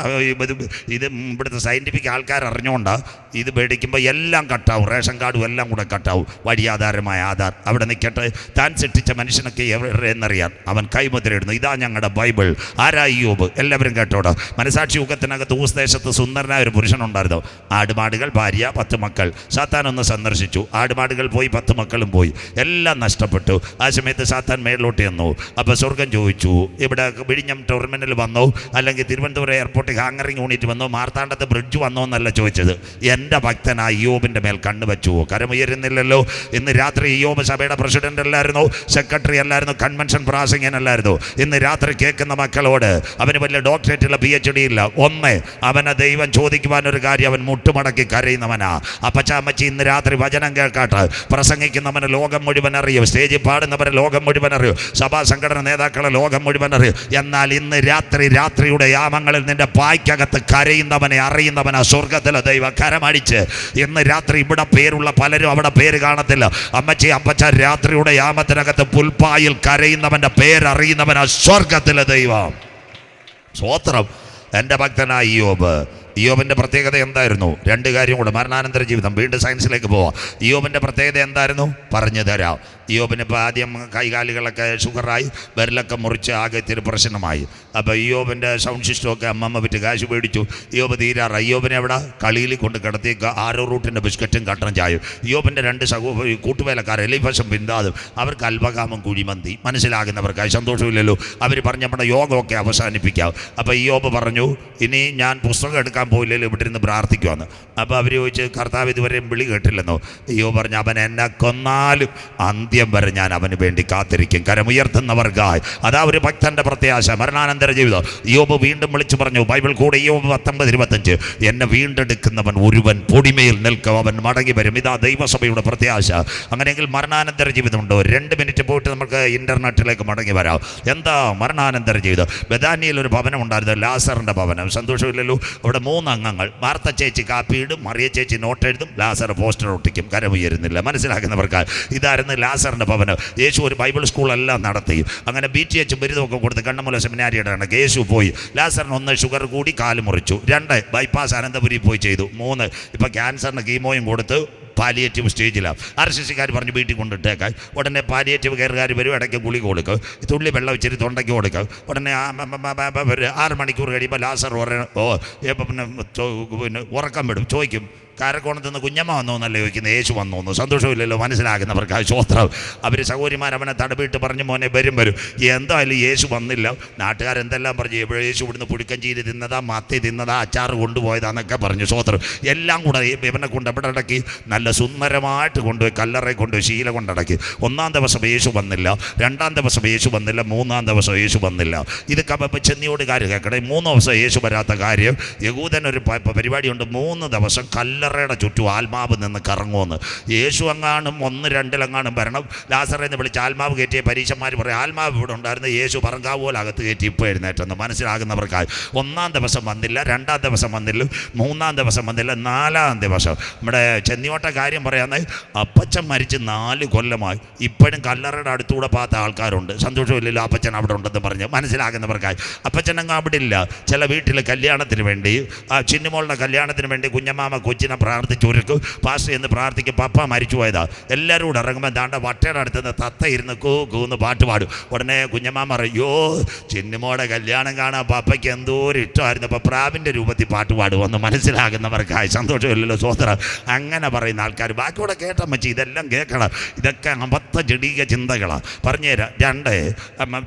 ഇത് ഇവിടുത്തെ സയൻറ്റിഫിക് ആൾക്കാർ അറിഞ്ഞുകൊണ്ടാണ്. ഇത് മേടിക്കുമ്പോൾ എല്ലാം കട്ടാവും. റേഷൻ കാർഡും എല്ലാം കൂടെ കട്ടാവും. വഴിയാധാരമായ ആധാർ അവിടെ നിൽക്കട്ടെ. താൻ സൃഷ്ടിച്ച മനുഷ്യനൊക്കെ എന്നറിയാൻ അവൻ കൈമുദ്രയിടുന്നു. ഇതാ ഞങ്ങളുടെ ബൈബിൾ. ആരാ ഇയ്യോബ്? എല്ലാവരും കേട്ടോടാ. മനസാക്ഷി യുഗത്തിനകത്ത് ഊസ്ദേശത്ത് സുന്ദരനായ ഒരു പുരുഷനുണ്ടായിരുന്നു. ആടുമാടുകൾ, ഭാര്യ, 10 മക്കൾ. സാത്താൻ സന്ദർശിച്ചു. ആടുമാടുകൾ പോയി, 10 മക്കളും പോയി. എല്ലാം നഷ്ടപ്പെട്ടു. ആ സമയത്ത് സാത്താൻ മേളിലോട്ട് ചെന്നു. അപ്പോൾ സ്വർഗം ചോദിച്ചു, ഇവിടെ വിഴിഞ്ഞം ടെർമിനൽ വന്നോ, അല്ലെങ്കിൽ തിരുവനന്തപുരം എയർപോർട്ടിൽ ഹാങ്ങറിംഗ് യൂണിറ്റ് വന്നോ, മാർത്താണ്ഡത്ത് ബ്രിഡ്ജ് വന്നോ എന്നല്ല ചോദിച്ചത്. എൻ്റെ ഭക്തൻ ഇയ്യോബിൻ്റെ മേൽ കണ്ണു വെച്ചുവോ? കരമുയരുന്നില്ലല്ലോ. ഇന്ന് രാത്രി ഇയ്യോബ് സഭയുടെ പ്രസിഡന്റ് അല്ലായിരുന്നു, സെക്രട്ടറി അല്ലായിരുന്നു, കൺവെൻഷൻ പ്രാസംഗികനല്ലായിരുന്നു. ഇന്ന് രാത്രി കേൾക്കുന്ന മക്കളോട് അവന് വലിയ ഡോക്ടറേറ്റുള്ള PhD ഇല്ല. അവനെ ദൈവം ചോദിക്കുവാനൊരു കാര്യം, അവൻ മുട്ടുമടക്കി കരയുന്നവനാ. അപ്പച്ചാമ്മച്ചി ഇന്ന് രാത്രി വചനം കേൾക്കാട്ട്. പ്രസംഗിക്കുന്നവന് ലോകം മുഴുവൻ അറിയും, സ്റ്റേജിൽ പാടുന്നവരെ ലോകം മുഴുവൻ അറിയും, സഭാ സംഘടന നേതാക്കളെ ലോകം മുഴുവൻ അറിയും. എന്നാൽ ഇന്ന് രാത്രിയുടെ യാമങ്ങളിൽ നിന്റെ പായ്ക്കകത്ത് കരയുന്നവനെ അറിയുന്നവനാ സ്വർഗത്തിലെ ദൈവം. കരമടിച്ച് ഇന്ന് രാത്രി ഇവിടെ പേരുള്ള പലരും അവിടെ പേര് കാണത്തില്ല. അമ്മച്ചി അപ്പച്ച രാത്രിയുടെ യാമത്തിനകത്ത് പുൽപ്പായിൽ കരയുന്നവന്റെ പേരറിയുന്നവനാ സ്വർഗത്തിലെ ദൈവം. സ്വോത്രം. എൻ്റെ ഭക്തനായ ഇയ്യോബ്. ഇയ്യോബിൻ്റെ പ്രത്യേകത എന്തായിരുന്നു? 2 കാര്യം കൂടെ. മരണാനന്തര ജീവിതം. വീണ്ടും സയൻസിലേക്ക് പോവാം. ഇയ്യോബിൻ്റെ പ്രത്യേകത എന്തായിരുന്നു? പറഞ്ഞു തരാം. ഇയ്യോബിന് ഇപ്പോൾ ആദ്യം കൈകാലുകളൊക്കെ ഷുഗറായി, വിരലൊക്കെ മുറിച്ച് ആകെ ഇത്തിരി പ്രശ്നമായി. അപ്പോൾ ഇയ്യോബിൻ്റെ സൗണ്ട് സിസ്റ്റമൊക്കെ അമ്മമ്മ വിറ്റ് കാശ് മേടിച്ചു. ഇയ്യോബ് തീരാറ്. ഇയ്യോബിനെ എവിടെ? കളിയിൽ കൊണ്ട് കിടത്തിയേക്ക്. 6 റൂട്ടിൻ്റെ ബിസ്ക്കറ്റും കട്ടൻ ചായയും. ഇയ്യോബിൻ്റെ 2 കൂട്ടുവേലക്കാർ എലിഫസും ബിന്ദാദും. അവർക്ക് അൽബകാമം കുഴിമന്തി. മനസ്സിലാകുന്നവർക്കായി. സന്തോഷമില്ലല്ലോ. അവർ പറഞ്ഞ് നമ്മുടെ യോഗമൊക്കെ അവസാനിപ്പിക്കാം. അപ്പോൾ ഇയ്യോബ് പറഞ്ഞു, ഇനി ഞാൻ പുസ്തകം എടുക്കാൻ കേൾക്കാൻ പോയില്ലല്ലോ, ഇവിടെ ഇരുന്ന് പ്രാർത്ഥിക്കുവാന്ന്. അപ്പോൾ അവർ ചോദിച്ച്, കർത്താവ് ഇതുവരെയും വിളി കേട്ടില്ലെന്നോ? അയ്യോ പറഞ്ഞു, അവൻ എന്നെ കൊന്നാലും അന്ത്യം വരെ ഞാൻ അവന് വേണ്ടി കാത്തിരിക്കും. കരമുയർത്തുന്നവർക്കായി. അതാ ഒരു ഭക്തൻ്റെ പ്രത്യാശ, മരണാനന്തര ജീവിതം. യോബ് വീണ്ടും വിളിച്ചു പറഞ്ഞു, ബൈബിൾ കൂടെ യോബ് 19:25, എന്നെ വീണ്ടെടുക്കുന്നവൻ ഒരുവൻ പൊടിമയിൽ നിൽക്കും, അവൻ മടങ്ങി വരും. ഇതാ ദൈവസഭയുടെ പ്രത്യാശ. അങ്ങനെയെങ്കിൽ മരണാനന്തര ജീവിതമുണ്ടോ? 2 മിനിറ്റ് പോയിട്ട് നമുക്ക് ഇൻ്റർനെറ്റിലേക്ക് മടങ്ങി വരാം. എന്താ മരണാനന്തര ജീവിതം? ബഥാനിയിൽ ഒരു ഭവനം ഉണ്ടായിരുന്നു, ലാസറിൻ്റെ ഭവനം. സന്തോഷമില്ലല്ലോ. അവിടെ 3 അംഗങ്ങൾ. മാർത്ത ചേച്ചി കാപ്പിയിടും, മറിയ ചേച്ചി നോട്ട് എഴുതും, ലാസർ പോസ്റ്റർ ഒട്ടിക്കും. കരമുയരുന്നില്ല. മനസ്സിലാക്കുന്നവർക്ക് ഇതായിരുന്നു ലാസറിൻ്റെ ഭവനം. യേശു ഒരു ബൈബിൾ സ്കൂളെല്ലാം നടത്തി. അങ്ങനെ BTH ബിരുദമൊക്കെ കൊടുത്ത് കണ്ണമൂല സെമിനാരിയുടെ കണക്ക് യേശു പോയി. ലാസറിന് 1 ഷുഗർ കൂടി, കാല് മുറിച്ചു. 2 ബൈപ്പാസ് അനന്തപുരി പോയി ചെയ്തു. 3 ഇപ്പോൾ ക്യാൻസറിന് കീമോയും കൊടുത്ത് പാലിയേറ്റീവ് സ്റ്റേജിലാണ്. RCCക്കാർ പറഞ്ഞു വീട്ടിൽ കൊണ്ടിട്ടേക്കായി. ഉടനെ പാലിയേറ്റീവ് കെയറുകാർ വരും, ഇടയ്ക്ക് ഗുളി കൊടുക്കും, തുള്ളി വെള്ളം വെച്ചിട്ട് തൊണ്ടയ്ക്ക് കൊടുക്കും. ഉടനെ 6 മണിക്കൂർ കഴിയുമ്പോൾ ലാസർ പിന്നെ ഉറക്കം വിടും. ചോദിക്കും, കാരക്കോണത്ത് നിന്ന് കുഞ്ഞമ്മ വന്നോ എന്നല്ലേ ചോദിക്കുന്നത്, യേശു വന്നോ എന്ന്. സന്തോഷമില്ലല്ലോ. മനസ്സിലാക്കുന്നവർക്ക് ശ്രോത്രം. അവർ സഹോദരിമാർ അവനെ തടവിട്ട് പറഞ്ഞു, മോനെ വരും. എന്തായാലും യേശു വന്നില്ല. നാട്ടുകാരെന്തെല്ലാം പറഞ്ഞു, എവിടെ യേശു ഇവിടുന്ന് പുഴുക്കം ചെയ്ത് തിന്നതാ, മത്തി തിന്നതാ, അച്ചാറ് കൊണ്ടുപോയതാന്നൊക്കെ പറഞ്ഞു. ശ്രോത്രം എല്ലാം കൂടെ ഇവനെ കൊണ്ട് എവിടെ അടക്കി? നല്ല സുന്ദരമായിട്ട് കൊണ്ടുപോയി കല്ലറയെ കൊണ്ടുപോയി ശീല കൊണ്ടടക്കി. 1-ാം ദിവസം യേശു വന്നില്ല, 2-ാം ദിവസം യേശു വന്നില്ല, 3-ാം ദിവസം യേശു വന്നില്ല. ഇത് ചെന്നിയോട് കാര്യം കേൾക്കണേ. 3 ദിവസം യേശു വരാത്ത കാര്യം, യഹൂദനൊരു പരിപാടിയുണ്ട്. 3 ദിവസം കല്ലറയുടെ ചുറ്റും ആത്മാവ് നിന്ന് കറങ്ങുമെന്ന്. യേശു അങ്ങാനും 1-2 വരണം. ലാസറേന്ന് വിളിച്ച് ആത്മാവ് കയറ്റിയ പരീക്ഷന്മാർ പറയും, ആത്മാവ് ഇവിടെ ഉണ്ടായിരുന്നു, യേശു പറങ്കാവ് പോലെ അകത്ത് കയറ്റി ഇപ്പോൾ എഴുന്നേറ്റെന്ന്. മനസ്സിലാകുന്നവർക്കായി 1-ാം ദിവസം വന്നില്ല, 2-ാം ദിവസം വന്നില്ല, 3-ാം ദിവസം വന്നില്ല, 4-ാം ദിവസം. നമ്മുടെ ചെന്നിയോട്ട കാര്യം പറയാന്ന്, അപ്പച്ചൻ മരിച്ച് 4 കൊല്ലമായി. ഇപ്പോഴും കല്ലറയുടെ അടുത്തൂടെ പാത്ത ആൾക്കാരുണ്ട്. സന്തോഷമില്ലല്ലോ, അപ്പച്ചൻ അവിടെ ഉണ്ടെന്ന് പറഞ്ഞ്. മനസ്സിലാകുന്നവർക്കായി അപ്പച്ചനങ്ങ് അവിടെ ഇല്ല. ചില വീട്ടിൽ കല്യാണത്തിന് വേണ്ടി, ചിന്നുമോളുടെ കല്യാണത്തിന് വേണ്ടി കുഞ്ഞമ്മാമ കൊച്ചിനെ പ്രാർത്ഥിച്ചൊരുക്കും. പാസ്റ്റർ എന്ന് പ്രാർത്ഥിക്കും, പപ്പ മരിച്ചു പോയതാ. എല്ലാവരും കൂടെ ഇറങ്ങുമ്പോൾ ദാണ്ട വട്ടയുടെ അടുത്തുനിന്ന് തത്ത ഇരുന്ന് കൂന്ന് പാട്ട് പാടും. ഉടനെ കുഞ്ഞമ്മാമ പറയോ, ചിന്നുമോടെ കല്യാണം കാണാൻ പപ്പയ്ക്ക് എന്തോ ഒരു ഇഷ്ടമായിരുന്നു, അപ്പോൾ പ്രാവിൻ്റെ രൂപത്തിൽ പാട്ട് പാടുമെന്ന്. മനസ്സിലാകുന്നവർക്കായി സന്തോഷമില്ലല്ലോ സ്വോത്രം. അങ്ങനെ പറയുന്ന ആൾക്കാർ ബാക്കിയോടെ കേട്ടാൽ മച്ചി, ഇതെല്ലാം കേൾക്കണം. ഇതൊക്കെ അബദ്ധ ജഡീക ചിന്തകളാണ്. പറഞ്ഞുതരാം. 2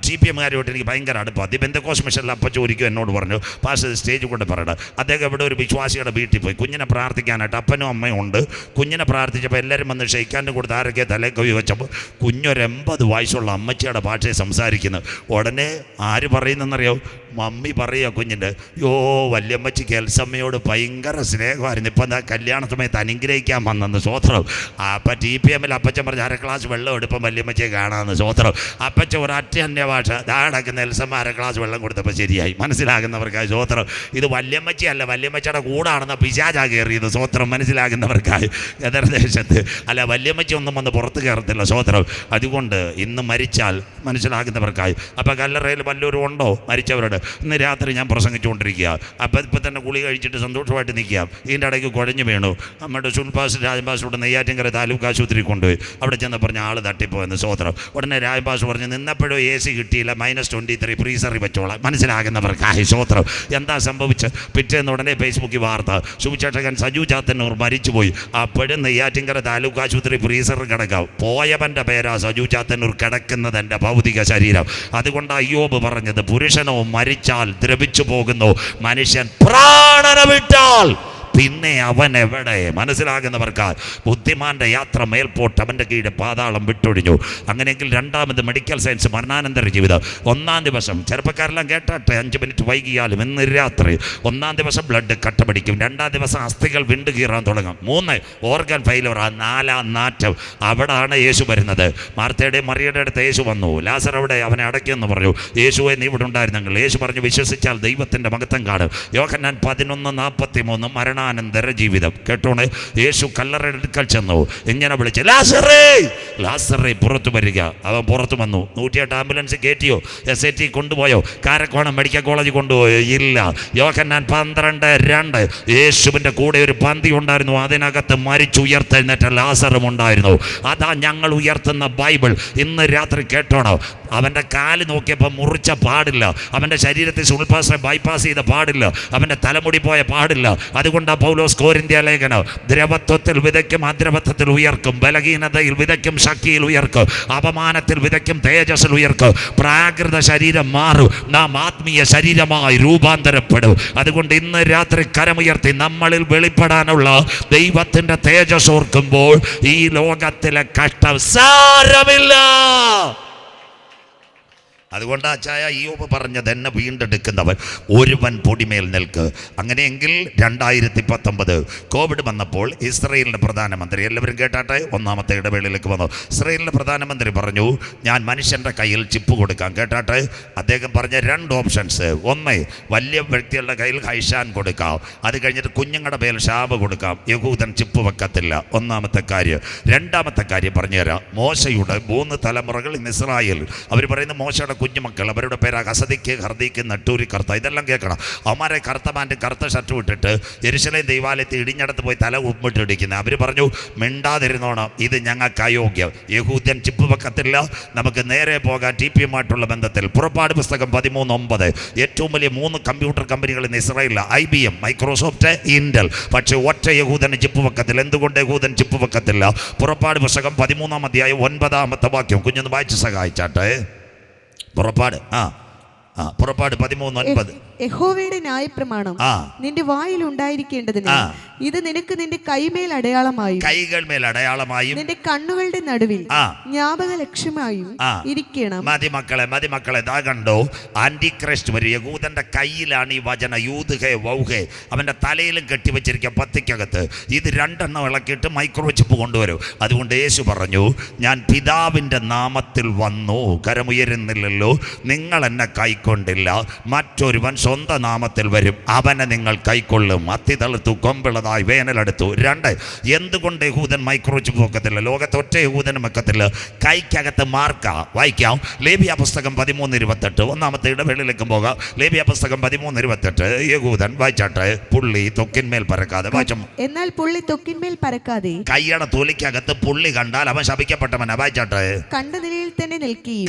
CPMകാരുമായിട്ട് എനിക്ക് ഭയങ്കര അടുപ്പം. ബെന്തക്കോസ് മിഷനിൽ അപ്പച്ച ഒരിക്കലും എന്നോട് പറഞ്ഞു, പാസ്റ്റർ സ്റ്റേജ് കൊണ്ട് പറയണം. അദ്ദേഹം ഇവിടെ ഒരു വിശ്വാസിയുടെ വീട്ടിൽ പോയി കുഞ്ഞിനെ പ്രാർത്ഥിക്കാനായിട്ട്. അപ്പനും അമ്മയും ഉണ്ട്. കുഞ്ഞിനെ പ്രാർത്ഥിച്ചപ്പോൾ എല്ലാവരും വന്ന് ഷെയ്ക്കാൻ്റെ കൊടുത്ത് ആരൊക്കെ തലക്കവി വെച്ചപ്പോൾ കുഞ്ഞൊരു 80 വയസ്സുള്ള അമ്മച്ചിയുടെ ഭാഷയെ സംസാരിക്കുന്നു. ഉടനെ ആര് പറയുന്നെന്നറിയോ? മമ്മി പറയുക കുഞ്ഞിൻ്റെ, യോ വല്യമ്മച്ചിക്ക് എൽസമ്മയോട് ഭയങ്കര സ്നേഹമായിരുന്നു, ഇപ്പം എന്താ കല്യാണ സമയത്ത് അനുഗ്രഹിക്കാൻ വന്നെന്ന്. സ്വോത്രം. അപ്പം TPMൽ അപ്പച്ചൻ പറഞ്ഞ് 1/2 ഗ്ലാസ് വെള്ളം എടുപ്പം വല്യമ്മച്ചിയെ കാണാമെന്ന്. സ്വോത്രം. അപ്പച്ചൻ ഒരൊറ്റ അന്യഭാഷ ദാടക്കുന്ന എൽസമ്മ 1/2 ഗ്ലാസ് വെള്ളം കൊടുത്തപ്പോൾ ശരിയായി. മനസ്സിലാകുന്നവർക്കായി സ്വോത്രം. ഇത് വല്യമ്മച്ചി അല്ല, വല്യമ്മച്ചിയുടെ കൂടാണെന്ന പിശാചാ കയറിയത്. സ്വോത്രം. മനസ്സിലാകുന്നവർക്കായി എതിർദേശത്ത് അല്ല, വല്യമ്മച്ചി ഒന്നും വന്ന് പുറത്ത് കയറത്തില്ല. സ്വോത്രം. അതുകൊണ്ട് ഇന്ന് മരിച്ചാൽ മനസ്സിലാകുന്നവർക്കായി. അപ്പം കല്ലറയിൽ വല്ലവരും ഉണ്ടോ മരിച്ചവരുടെ? ഇന്ന് രാത്രി ഞാൻ പ്രസംഗിച്ചുകൊണ്ടിരിക്കുക. അപ്പം ഇപ്പം തന്നെ കുളി കഴിച്ചിട്ട് സന്തോഷമായിട്ട് നിൽക്കുക. ഇതിൻ്റെ ഇടയ്ക്ക് കുഴഞ്ഞു വീണു. നമ്മുടെ സുൽപാസ് രാജപാസോട് നെയ്യാറ്റിൻകര താലൂക്ക് ആശുപത്രി കൊണ്ടുപോയി. അവിടെ ചെന്ന് പറഞ്ഞ ആൾ തട്ടിപ്പോയെന്ന്. സ്വോത്രം. ഉടനെ രാജപാസ് പറഞ്ഞ്, നിന്നപ്പോഴും AC കിട്ടിയില്ല, -23 ഫ്രീസറിൽ വെച്ചോളാം. മനസ്സിലാകുന്നവർക്കായി സ്വോത്രം. എന്താ സംഭവിച്ച്? പിറ്റേന്ന് ഉടനെ ഫേസ്ബുക്കിൽ വാർത്ത, സുവിശേഷകൻ സജു ചാത്തന്നൂർ മരിച്ചുപോയി. അപ്പോഴും നെയ്യാറ്റിൻകര താലൂക്ക് ആശുപത്രി ഫ്രീസറിൽ കിടക്കാം. പോയവൻ്റെ പേരാ സജു ചാത്തന്നൂർ, കിടക്കുന്നത് എൻ്റെ ഭൗതിക ശരീരം. അതുകൊണ്ട് അയ്യോബ് പറഞ്ഞത്, പുരുഷനോ മരിച്ചാൽ ദ്രവിച്ചു പോകുന്നു, മനുഷ്യൻ പ്രാണന വിട്ടാൽ പിന്നെ അവൻ എവിടെ? മനസ്സിലാകുന്നവർക്ക് ബുദ്ധിമാന്റെ യാത്ര മേൽപോട്ട്, അവൻ്റെ കീഴ് പാതാളം വിട്ടൊഴിഞ്ഞു. അങ്ങനെയെങ്കിൽ 2ാമത് മെഡിക്കൽ സയൻസ് മരണാനന്തര ജീവിതം. 1-ാം ദിവസം ചെറുപ്പക്കാരെല്ലാം കേട്ടെ, 5 മിനിറ്റ് വൈകിയാലും ഇന്ന് രാത്രി 1-ാം ദിവസം ബ്ലഡ് കട്ട പിടിക്കും. 2-ാം ദിവസം അസ്ഥികൾ വിണ്ടു കീറാൻ തുടങ്ങും. 3 ഓർഗൻ ഫെയിലർ. 4-ാം നാറ്റം. അവിടാണ് യേശു വരുന്നത്. മാർത്തയുടെയും മറിയയുടെ അടുത്ത് യേശു വന്നു. ലാസർ അവിടെ അവനെ അടക്കിയെന്ന് പറഞ്ഞു. യേശുവെ നീ ഇവിടെ ഉണ്ടായിരുന്നെങ്കിൽ. യേശു പറഞ്ഞു, വിശ്വസിച്ചാൽ ദൈവത്തിൻ്റെ മഹത്വം കാണും. യോഹന്നാൻ 11:43 മരണാനന്തര ജീവിതം. കേട്ടോണേ. യേശു കല്ലറയുടെ അടുക്കൽ ചെന്നു, ഇങ്ങനെ വിളിച്ച്, ലാസറേ, ലാസറേ പുറത്തു വരിക. അവൻ പുറത്തു വന്നു. 108 ആംബുലൻസ് കയറ്റിയോ? SAT കൊണ്ടുപോയോ? കാരക്കോണം മെഡിക്കൽ കോളേജ് കൊണ്ടുപോയോ? ഇല്ല. യോഹന്നാൻ 12:2 യേശുവിൻ്റെ കൂടെ ഒരു പന്തി ഉണ്ടായിരുന്നു. അതിനകത്ത് മരിച്ചുയർത്തെഴുന്നേറ്റ ലാസറും ഉണ്ടായിരുന്നു. അതാ ഞങ്ങൾ ഉയർത്തുന്ന ബൈബിൾ. ഇന്ന് രാത്രി കേട്ടോണോ. അവൻ്റെ കാല് നോക്കിയപ്പോൾ മുറിച്ച പാടില്ല, അവൻ്റെ ശരീരത്തിൽ സുൾപാസ് ബൈപ്പാസ് ചെയ്ത പാടില്ല, അവൻ്റെ തലമുടി പോയ പാടില്ല. അതുകൊണ്ട് പൗലോസ് കൊരിന്ത്യ ലേഖനം, ദ്രവത്വത്തിൽ വിതയ്ക്കും അദ്രവത്വത്തിൽ ഉയർക്കും, ബലഹീനതയിൽ വിതയ്ക്കും ശക്തിയിൽ ഉയർക്കും, അപമാനത്തിൽ വിതയ്ക്കും തേജസ്സിൽ ഉയർക്കും. പ്രാകൃത ശരീരം മാറും, നാം ആത്മീയ ശരീരമായി രൂപാന്തരപ്പെടും. അതുകൊണ്ട് ഇന്ന് രാത്രി കരമുയർത്തി നമ്മളിൽ വെളിപ്പെടാനുള്ള ദൈവത്തിൻ്റെ തേജസ് ഓർക്കുമ്പോൾ ഈ ലോകത്തിലെ കഷ്ടം സാരമില്ല. അതുകൊണ്ട് അച്ചായ ഈയോബ് പറഞ്ഞത്, എന്നെ വീണ്ടെടുക്കുന്നവൻ ഒരുവൻ പൊടിമേൽ നിൽക്ക്. അങ്ങനെയെങ്കിൽ 2019 കോവിഡ് വന്നപ്പോൾ ഇസ്രയേലിൻ്റെ പ്രധാനമന്ത്രി, എല്ലാവരും കേട്ടാട്ടെ, ഒന്നാമത്തെ ഇടവേളയിലേക്ക് വന്നു. ഇസ്രയേലിൻ്റെ പ്രധാനമന്ത്രി പറഞ്ഞു, ഞാൻ മനുഷ്യൻ്റെ കയ്യിൽ ചിപ്പ് കൊടുക്കാം. കേട്ടാട്ടെ, അദ്ദേഹം പറഞ്ഞ 2 ഓപ്ഷൻസ്. ഒന്ന്, വലിയ വ്യക്തികളുടെ കയ്യിൽ ഹൈഷാൻ കൊടുക്കാം, അത് കഴിഞ്ഞിട്ട് കുഞ്ഞുങ്ങളുടെ പേരിൽ ഷാബ് കൊടുക്കാം. യഹൂദൻ ചിപ്പ് വെക്കത്തില്ല. ഒന്നാമത്തെ കാര്യം. രണ്ടാമത്തെ കാര്യം പറഞ്ഞുതരാം. മോശയുടെ 3 തലമുറകൾ ഇന്ന് ഇസ്രായേൽ, അവർ പറയുന്ന മോശയുടെ കുഞ്ഞുമക്കൾ, അവരുടെ പേര് ഹസദിക്ക്, ഹർദിക്ക്, നട്ടൂരി, കർത്ത. ഇതെല്ലാം കേൾക്കണം. അവന്മാരെ കറുത്ത പാൻറ്റും കറുത്ത ഷർട്ടും ഇട്ടിട്ട് യെരുശലേം ദൈവാലയത്തിൽ ഇടിഞ്ഞടത്ത് പോയി തല ഉപ്പിട്ടിടിക്കുന്നത്. അവർ പറഞ്ഞു, മിണ്ടാതിരുന്നോണം, ഇത് ഞങ്ങൾക്ക് അയോഗ്യം. യഹൂദ്യൻ ചിപ്പ് വെക്കത്തില്ല, നമുക്ക് നേരെ പോകാൻ TPയുമായിട്ടുള്ള ബന്ധത്തിൽ. പുറപ്പാട് പുസ്തകം 13:9. ഏറ്റവും വലിയ 3 കമ്പ്യൂട്ടർ കമ്പനികൾ ഇന്ന് ഇസ്രായേലിൽ, IBM, മൈക്രോസോഫ്റ്റ്, ഇന്റൽ. പക്ഷേ ഒറ്റ യഹൂദന് ചിപ്പ് വെക്കത്തില്ല. എന്തുകൊണ്ട് യഹൂദൻ ചിപ്പ് വെക്കത്തില്ല? പുറപ്പാട് പുസ്തകം 13-ാം അധ്യായം 9-ാമത്തെ വാക്യം കുഞ്ഞൊന്ന് വായിച്ച് സഹായിച്ചാട്ടെ. പുറപ്പാട് 13:9. യഹോവയുടെ ന്യായപ്രമാണം നിന്റെ വായിൽ ഉണ്ടായിരിക്കേണ്ടതിന് ഇത് നിനക്ക് നിന്റെ കൈമേൽ അടയാളമായും കൈകൾ മേൽ അടയാളമായും നിന്റെ കണ്ണുകളുടെ നടുവിൽ ജ്ഞാപക ലക്ഷ്യമായും ഇരിക്കണം. മതി മക്കളെ, ഇതാ കണ്ടോ, ആന്റിക്രൈസ്റ്റ് വരും. യഹൂദന്റെ കയ്യിലാണ് ഈ വചന, യൂദ്ഹേ വൗഹേ, അവന്റെ തലയിലും കെട്ടിവെച്ചിരിക്കുക പത്തിക്കകത്ത്. ഇത് 2 ഇളക്കിയിട്ട് മൈക്രോ ചിപ്പ് കൊണ്ടുവരും. അതുകൊണ്ട് യേശു പറഞ്ഞു, ഞാൻ പിതാവിന്റെ നാമത്തിൽ വന്നു. കരമുയരുന്നില്ലല്ലോ, നിങ്ങൾ എന്നെ കൈക്കൊണ്ടില്ല. മറ്റൊരുവൻ സ്വന്തം നാമത്തിൽ വരും, അവനെ നിങ്ങൾ കൈക്കൊള്ളും. അത്തി തളുത്തു, കൊമ്പിളതായി, വേനലെടുത്തു. 2, എന്തുകൊണ്ട് യഹൂദൻ മൈക്രോ ചിപ്പ് വെക്കത്തില്ല? ലോകത്ത് ഒറ്റ യഹൂദനും വെക്കത്തില്ല. കൈക്കകത്ത് മാർക്ക. വായിക്കാം. ലേവ്യ പുസ്തകം 13:28. ഒന്നാമത്തെ ഇടവേളയിലേക്ക് പോകാം. ലേവ്യ പുസ്തകം 13:28. യഹൂദൻ വായിച്ചാട്ടെ. പുള്ളി തൊക്കിന്മേൽ പറക്കാതെ. വായിച്ചു. എന്നാൽ പുള്ളി തൊക്കിന്മേൽ പറക്കാതെ കൈയുടെ തൊലിക്കകത്ത് പുള്ളി കണ്ടാൽ അവൻ ശപിക്കപ്പെട്ടവനാ. വായിച്ചാട്ടെ. കണ്ട നിലയിൽ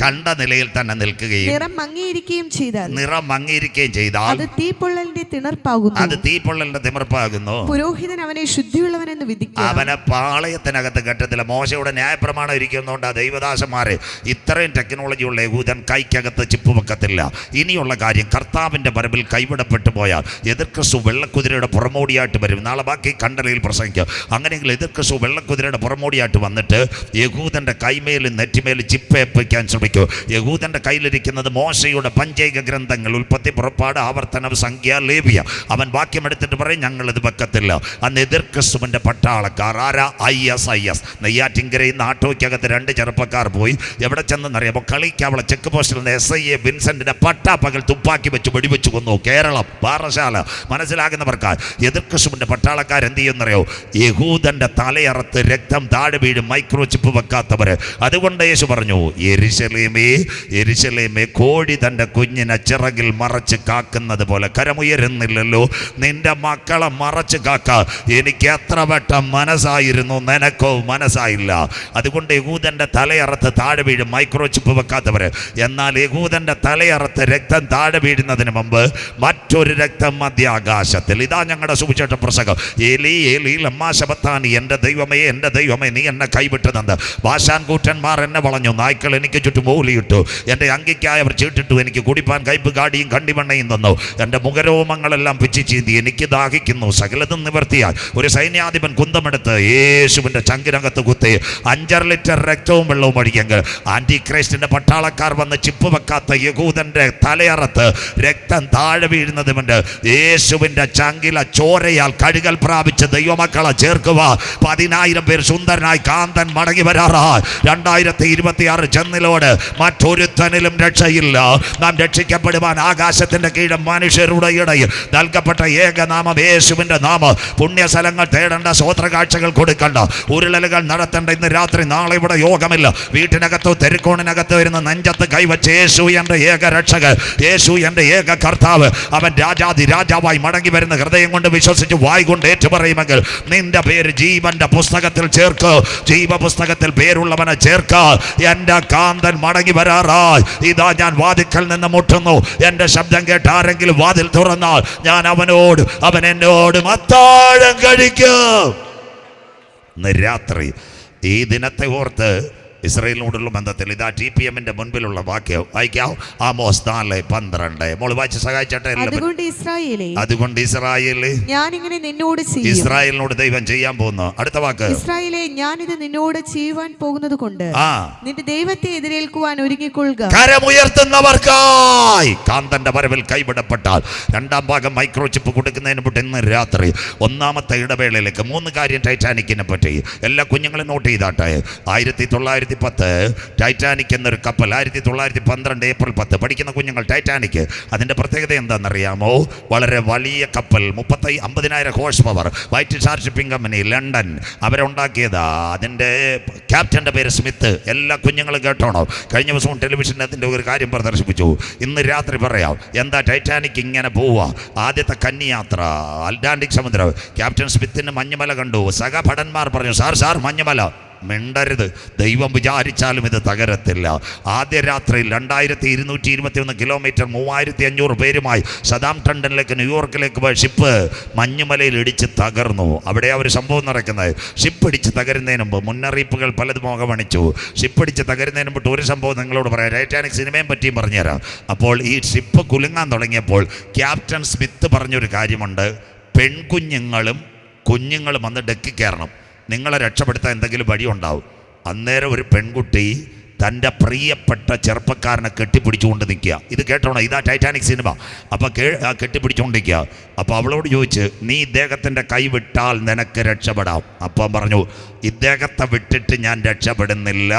തന്നെ നിൽക്കുകയും നിറം മങ്ങിയിരിക്കുകയും ചെയ്താൽ അത് തീപ്പൊള്ളലിന്റെ തിമിർപ്പാകുന്നു. പുരോഹിതൻ അവനെ ശുദ്ധിയുള്ളവനെന്ന് വിധിക്കും. അവനെ പാളയത്തിനകത്ത് കെട്ടത്തില്ല. മോശയുടെ ന്യായപ്രമാണം ഇരിക്കുന്നതുകൊണ്ട് ദൈവദാസന്മാരെ, ഇത്രയും ടെക്നോളജിയുള്ള യഹൂദൻ കൈക്കകത്ത് ചിപ്പ് വെക്കത്തില്ല. ഇനിയുള്ള കാര്യം, കർത്താവിന്റെ വരവിൽ കൈവിടപ്പെട്ടു പോയാൽ എതിർ ക്രിസ്തു വെള്ളക്കുതിരയുടെ പുറമോടിയായിട്ട് വരും. നാളെ ബാക്കി കണ്ടലയിൽ പ്രസംഗിക്കും. അങ്ങനെയെങ്കിൽ എതിർ ക്രിസ്തു വെള്ളക്കുതിരയുടെ പുറമോടിയായിട്ട് വന്നിട്ട് യഹൂദന്റെ കൈമേലും നെറ്റിമേലും ചിപ്പ് ഏൽപ്പിക്കാൻ ശ്രമിക്കും. യഹൂദന്റെ കയ്യിലിരിക്കുന്നത് മോശയുടെ പഞ്ചൈക ഗ്രന്ഥങ്ങൾ, ഉൽപ്പത്തി, പുറപ്പാട്, ആവർത്തനം, സംഖ്യ, ലേവ്യ. അവൻ വാക്യം എടുത്തിട്ട് പറയും, ഞങ്ങളിത് വെക്കത്തില്ല. അന്ന് എതിർ ക്രിസ്തുവിന്റെ പട്ടാളക്കാർ ആരാ? IS. നെയ്യാറ്റിൻകരയിൽ നിന്ന് ആട്ടോയ്ക്കകത്ത് 2 ചെറുപ്പക്കാർ പോയി. എവിടെ ചെന്നെന്നറിയാമോ? കളിക്കാവള ചെക്ക് പോസ്റ്റിൽ നിന്ന് SIA വിൻസെന്റിനെ പട്ടാപ്പകൽ തുപ്പാക്കി വെച്ച് വെടിവെച്ച് കൊന്നു. കേരളം, പാറശാല. മനസ്സിലാകുന്നവർക്ക്, എതിർ ക്രിസ്തുവിന്റെ പട്ടാളക്കാർ എന്ത് ചെയ്യുന്നറിയോ? യഹൂദന്റെ തലയറത്ത് രക്തം താഴെ വീഴും, മൈക്രോ ചിപ്പ് വെക്കാത്തവര്. അതുകൊണ്ട് യേശു പറഞ്ഞു, യെരുശലേമേ, കോഴി തൻ്റെ കുഞ്ഞിനെ ചിറകിൽ മറച്ച് കാക്കുന്നത് പോലെ. കരമുയരുന്നില്ലല്ലോ, നിന്റെ മക്കളെ മറച്ച് കാക്ക. എനിക്ക് എത്ര വട്ടം മനസ്സായിരുന്നു, നിനക്കോ മനസ്സായില്ല. അതുകൊണ്ട് യഹൂദന്റെ തലയറത്ത് താഴെ വീഴും, മൈക്രോ ചിപ്പ് വെക്കാത്തവര്. എന്നാൽ യഹൂദന്റെ തലയറത്ത് രക്തം താഴെ വീഴുന്നതിന് മുമ്പ് മറ്റൊരു രക്തം മധ്യാകാശത്തിൽ. ഇതാ ഞങ്ങളുടെ സുവിശേഷ പ്രസംഗം. ഏലീ ഏലീ ലമ്മാ ശബത്താനി, എൻ്റെ ദൈവമേ നീ എന്നെ കൈവിട്ടതെന്ന്. ഭാഷാൻ കൂറ്റന്മാർ എന്നെ വളഞ്ഞു, നായ്ക്കൾ എനിക്ക് ചുറ്റും ഓലിയിട്ടു. എൻ്റെ അങ്കിക്കായി അവർ ചീട്ടിട്ടു, എനിക്ക് കുടിപ്പാൻ കയ്പ് കാടിയും കണ്ടിവണ്ണയും തന്നു. എൻ്റെ മുഖരോമങ്ങളെല്ലാം പിച്ചി ചീന്തി, എനിക്ക് ദാഹിക്കുന്നു. സകലതും നിവർത്തിയാൽ ഒരു സൈന്യാധിപൻ കുന്തമെടുത്ത് യേശുവിൻ്റെ ചങ്കിനകത്ത് കുത്തി 5 ലിറ്റർ രക്തവും വെള്ളവും ഒഴിക്കെങ്കിൽ ആന്റിക്രൈസ്റ്റിൻ്റെ പട്ടാളക്കാർ വന്ന് ചിപ്പ് വെക്കാത്ത യഹൂദൻ്റെ തലയറത്ത് രക്തം താഴെ വീഴുന്നതുമുണ്ട്. യേശുവിൻ്റെ ചങ്കില ചോരയാൽ കഴുകൽ പ്രാപിച്ച ദൈവമക്കളെ ചേർക്കുക. 10,000 പേർ സുന്ദരനായി കാന്തൻ മടങ്ങി വരാറായി. 2026 ചെന്നിലോട് മറ്റൊരുത്തനിലും രക്ഷയില്ല. നാം രക്ഷിക്കപ്പെടുവാൻ ആകാശത്തിന്റെ കീഴ് മനുഷ്യരുടെ ഇടയിൽ നൽകപ്പെട്ട ഏകനാമം യേശുവിന്റെ നാമം. പുണ്യസ്ഥലങ്ങൾ തേടേണ്ട, സ്വോത്രകാഴ്ചകൾ കൊടുക്കണ്ട, ഉരുളലുകൾ നടത്തേണ്ട. ഇന്ന് രാത്രി നാളെ ഇവിടെ യോഗമില്ല. വീട്ടിനകത്തോ തെരുക്കോണിനകത്തോ വരുന്ന നെഞ്ചത്ത് കൈവച്ച്, യേശു എൻ്റെ ഏക രക്ഷകൻ, യേശു എൻ്റെ ഏക കർത്താവ്, അവൻ രാജാവായി മടങ്ങി വരുന്ന ഹൃദയം കൊണ്ട് വിശ്വസിച്ച് വായ് കൊണ്ട് ഏറ്റുപറയുമെങ്കിൽ നിന്റെ പേര് ജീവന്റെ പുസ്തകത്തിൽ ചേർക്ക്. ജീവപുസ്തകത്തിൽ പേരുള്ളവനെ ചേർക്ക. എൻ്റെ കാന്തൻ മടങ്ങി വരാറായി. ഇതാ ഞാൻ വാതിക്കൽ നിന്ന് മുട്ടുന്നു. എൻ്റെ ശബ്ദം കേട്ട് ആരെങ്കിലും വാതിൽ തുറന്നാൽ ഞാൻ അവനോട്, അവൻ എന്നോട് അത്താഴം കഴിക്കും. ഇന്ന് രാത്രി ഈ ദിനത്തെ ഓർത്ത് ഇസ്രായേലിനോടുള്ള ബന്ധത്തിൽ ഇതാ TPM-ന്റെ മുൻപിലുള്ള വാക്യം വായിക്കാം. ആമോസ് 4:12. മോള് വായിച്ച് സഹായിച്ചട്ടെ. അതുകൊണ്ട് ഇസ്രായേലേ, ഞാനിങ്ങനെ നിന്നോട് ചെയ്യും. ഇസ്രായേലിനോട് ദൈവം ചെയ്യാൻ പോകുന്നു. അടുത്ത വാക്ക്, ഇസ്രായേലേ, ഞാനിത് നിന്നോട് ചെയ്യുവാൻ പോകുന്നത് കൊണ്ട് നിന്റെ ദൈവത്തെ എതിരേൽക്കുവാൻ ഒരുങ്ങിക്കൊള്ളുക. കരമുയർത്തുന്നവർക്കായി കാന്തന്റെ വരവിൽ കൈവിടപ്പെട്ടാൽ രണ്ടാം ഭാഗം മൈക്രോ ചിപ്പ് കൊടുക്കുന്നതിന് മുമ്പ് ഇന്ന് രാത്രി ഒന്നാമത്തെ ഇടവേളയിലേക്ക് 3 കാര്യം ടൈറ്റാനിക്കിനെ പറ്റി എല്ലാ കുഞ്ഞുങ്ങളും നോട്ട് ചെയ്താട്ടെ. 1910 ടൈറ്റാനിക് എന്നൊരു കപ്പൽ, 1912 ഏപ്രിൽ 10 പഠിക്കുന്ന കുഞ്ഞുങ്ങൾ. ടൈറ്റാനിക് അതിൻ്റെ പ്രത്യേകത എന്താണെന്നറിയാമോ? വളരെ വലിയ കപ്പൽ, 50,000 horse power. White Star shipping company, London, അവരുണ്ടാക്കിയതാ. അതിൻ്റെ ക്യാപ്റ്റൻ്റെ പേര് സ്മിത്ത്. എല്ലാ കുഞ്ഞുങ്ങളും കേട്ടോണോ? കഴിഞ്ഞ ദിവസവും ടെലിവിഷനിൽ അതിൻ്റെ ഒരു കാര്യം പ്രദർശിപ്പിച്ചു. ഇന്ന് രാത്രി പറയാം എന്താ ടൈറ്റാനിക് ഇങ്ങനെ പോവുക. ആദ്യത്തെ കന്നിയാത്ര അറ്റ്ലാന്റിക് സമുദ്രം. ക്യാപ്റ്റൻ സ്മിത്തിന് മഞ്ഞുമല കണ്ടു. സഹഭടന്മാർ പറഞ്ഞു, സാർ മഞ്ഞുമല. മിണ്ടരുത്, ദൈവം വിചാരിച്ചാലും ഇത് തകരത്തില്ല. ആദ്യ രാത്രിയിൽ 2221 കിലോമീറ്റർ 3500 പേരുമായി സതാംപ്ടണിലേക്ക്, ന്യൂയോർക്കിലേക്ക് പോയ ഷിപ്പ് മഞ്ഞുമലയിൽ ഇടിച്ച് തകർന്നു. അവിടെ ഒരു സംഭവം നടക്കുന്നത്. ഷിപ്പ് ഇടിച്ച് തകരുന്നതിന് മുമ്പ് മുന്നറിയിപ്പുകൾ പലതും അവഗണിച്ചു. ഷിപ്പ് ഇടിച്ച് തകരുന്നതിന് മുമ്പ് ഒരു സംഭവം നിങ്ങളോട് പറയാം. ടൈറ്റാനിക് സിനിമയും പറ്റിയും പറഞ്ഞുതരാം. അപ്പോൾ ഈ ഷിപ്പ് കുലുങ്ങാൻ തുടങ്ങിയപ്പോൾ ക്യാപ്റ്റൻ സ്മിത്ത് പറഞ്ഞൊരു കാര്യമുണ്ട്. പെൺകുഞ്ഞുങ്ങളും കുഞ്ഞുങ്ങളും വന്ന് ഡെക്കി കയറണം, നിങ്ങളെ രക്ഷപ്പെടുത്താൻ എന്തെങ്കിലും വഴിയുണ്ടാവും. അന്നേരം ഒരു പെൺകുട്ടി തൻ്റെ പ്രിയപ്പെട്ട ചെറുപ്പക്കാരനെ കെട്ടിപ്പിടിച്ചുകൊണ്ട് നിൽക്കുക. ഇത് കേട്ടോണം, ഇതാ ടൈറ്റാനിക് സിനിമ. അപ്പോൾ കെട്ടിപ്പിടിച്ചുകൊണ്ട് നിൽക്കുക. അപ്പോൾ അവളോട് ചോദിച്ച്, നീ ഇദ്ദേഹത്തിൻ്റെ കൈ വിട്ടാൽ നിനക്ക് രക്ഷപ്പെടാം. അപ്പം പറഞ്ഞു, ഇദ്ദേഹത്തെ വിട്ടിട്ട് ഞാൻ രക്ഷപ്പെടുന്നില്ല.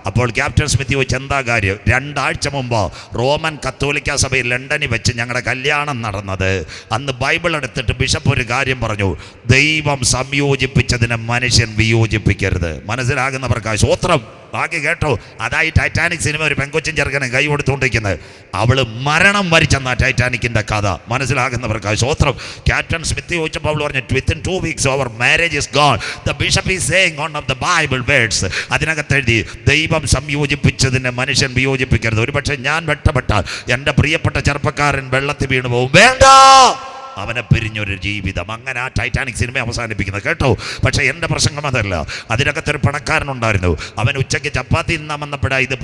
അപ്പോൾ ക്യാപ്റ്റൻ സ്മിത്ത് ചോദിച്ചു, എന്താ കാര്യം? 2 ആഴ്ച മുമ്പ് റോമൻ കത്തോലിക്ക സഭയിൽ ലണ്ടനിൽ വെച്ച് ഞങ്ങളുടെ കല്യാണം നടന്നത്. അന്ന് ബൈബിൾ എടുത്തിട്ട് ബിഷപ്പ് ഒരു കാര്യം പറഞ്ഞു, ദൈവം സംയോജിപ്പിച്ചതിനെ മനുഷ്യൻ വിയോജിപ്പിക്കരുത്. മനസ്സിലാകുന്നവർക്കായി സ്വോത്രം. ബാക്കി കേട്ടോ. അതായി ടൈറ്റാനിക് സിനിമ ഒരു പെങ്കൊച്ചും ചെറുക്കനും കൈ കൊടുത്തുകൊണ്ടിരിക്കുന്നത്. അവള് മരണം വരിച്ചെന്ന ടൈറ്റാനിക്കിന്റെ കഥ. മനസ്സിലാകുന്നവർക്കായി സ്വോത്രം. ക്യാപ്റ്റൻ സ്മിത്ത് ചോദിച്ചപ്പോൾ അവൾ പറഞ്ഞു, within 2 weeks our marriage is gone. The bishop is saying one of the Bible words. അതിനകത്ത് എഴുതി, ദൈവം സംയോജിപ്പിച്ചതിനെ മനുഷ്യൻ വിയോജിപ്പിക്കരുത്. ഒരുപക്ഷെ ഞാൻ വെട്ടപ്പെട്ടാൽ എൻ്റെ പ്രിയപ്പെട്ട ചെറുപ്പക്കാരൻ വെള്ളത്തിൽ വീണു പോകും. വേണ്ട, അവനെ പിരിഞ്ഞൊരു ജീവിതം. അങ്ങനെ ആ ടൈറ്റാനിക് സിനിമ അവസാനിപ്പിക്കുന്നത് കേട്ടോ. പക്ഷേ എൻ്റെ പ്രസംഗം അതല്ല. അതിനകത്തൊരു പണക്കാരനുണ്ടായിരുന്നു. അവൻ ഉച്ചയ്ക്ക് ചപ്പാത്തി തിന്നാൻ വന്നപ്പോഴാണ് ഇത്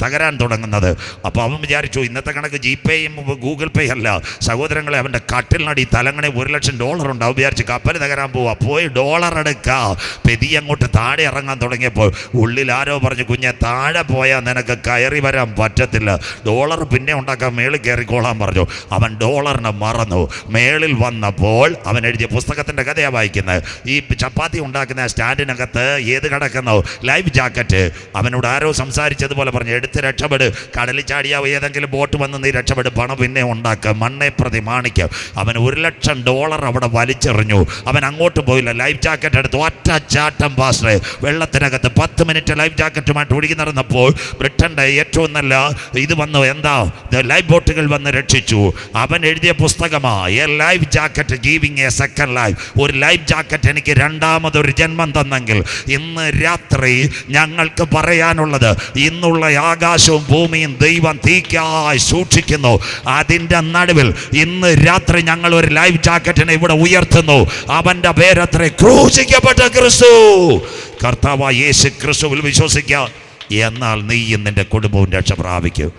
തകരാൻ തുടങ്ങുന്നത്. അപ്പോൾ അവൻ വിചാരിച്ചു, ഇന്നത്തെ കണക്ക് GPayയും ഗൂഗിൾ പേ അല്ല സഹോദരങ്ങളെ. അവൻ്റെ കട്ടിലിനടി തലങ്ങണി $1,00,000 ഉണ്ടാവും. വിചാരിച്ച് കപ്പൽ തകരാൻ പോവാ. പോയി ഡോളർ എടുക്കുക. പെതി അങ്ങോട്ട് താഴെ ഇറങ്ങാൻ തുടങ്ങിയപ്പോൾ ഉള്ളിൽ ആരോ പറഞ്ഞു, കുഞ്ഞെ താഴെ പോയാൽ നിനക്ക് കയറി വരാൻ പറ്റത്തില്ല, ഡോളർ പിന്നെ ഉണ്ടാക്കാൻ മേളിൽ കയറിക്കോളാൻ പറഞ്ഞു. അവൻ ഡോളറിനെ മറന്നു. മേളിൽ വന്നപ്പോൾ അവൻ എഴുതിയ പുസ്തകത്തിൻ്റെ കഥയാണ് വായിക്കുന്നത്. ഈ ചപ്പാത്തി ഉണ്ടാക്കുന്ന സ്റ്റാൻഡിനകത്ത് ഏത് കിടക്കുന്നു? Life jacket. അവനോട് ആരോ സംസാരിച്ചതുപോലെ പറഞ്ഞു, എടുത്ത് രക്ഷപ്പെട്, കടലിൽ ചാടിയാൽ ഏതെങ്കിലും ബോട്ട് വന്ന് നീ രക്ഷപ്പെട്, പണം പിന്നെ ഉണ്ടാക്കുക, മണ്ണെ പ്രതി മാണിക്കുക. അവൻ $1,00,000 അവിടെ വലിച്ചെറിഞ്ഞു. അവൻ അങ്ങോട്ട് പോയില്ല. ലൈഫ് ജാക്കറ്റ് എടുത്ത് ഒറ്റ ചാട്ടം പാസ്റ്ററെ വെള്ളത്തിനകത്ത് 10 മിനിറ്റ് ലൈഫ് ജാക്കറ്റുമായിട്ട് ഒഴുകി നടന്നപ്പോൾ ബ്രിട്ടൻ്റെ ഏറ്റവും നല്ല ഇത് വന്നു. എന്താ? ലൈഫ് ബോട്ടുകൾ വന്ന് രക്ഷിച്ചു. അവൻ എഴുതിയ പുസ്തകമാണ് A life jacket giving A second life. ഒരു ലൈഫ് ജാക്കറ്റ് എനിക്ക് രണ്ടാമതൊരു ജന്മം തന്നെങ്കിൽ ഇന്ന് രാത്രി ഞങ്ങൾക്ക് പറയാനുള്ളത്, ഇന്നുള്ള ആകാശവും ഭൂമിയും ദൈവം തീക്കായി സൂക്ഷിക്കുന്നു. അതിൻ്റെ നടുവിൽ ഇന്ന് രാത്രി ഞങ്ങൾ ഒരു ലൈഫ് ജാക്കറ്റിനെ ഇവിടെ ഉയർത്തുന്നു. അവൻ്റെ പേരത്രേ ക്രൂശിക്കപ്പെട്ട ക്രിസ്തു. കർത്താവായ യേശു ക്രിസ്തുവിൽ വിശ്വസിക്കുക, എന്നാൽ നീയും നിന്റെ കുടുംബവും രക്ഷ പ്രാപിക്കും.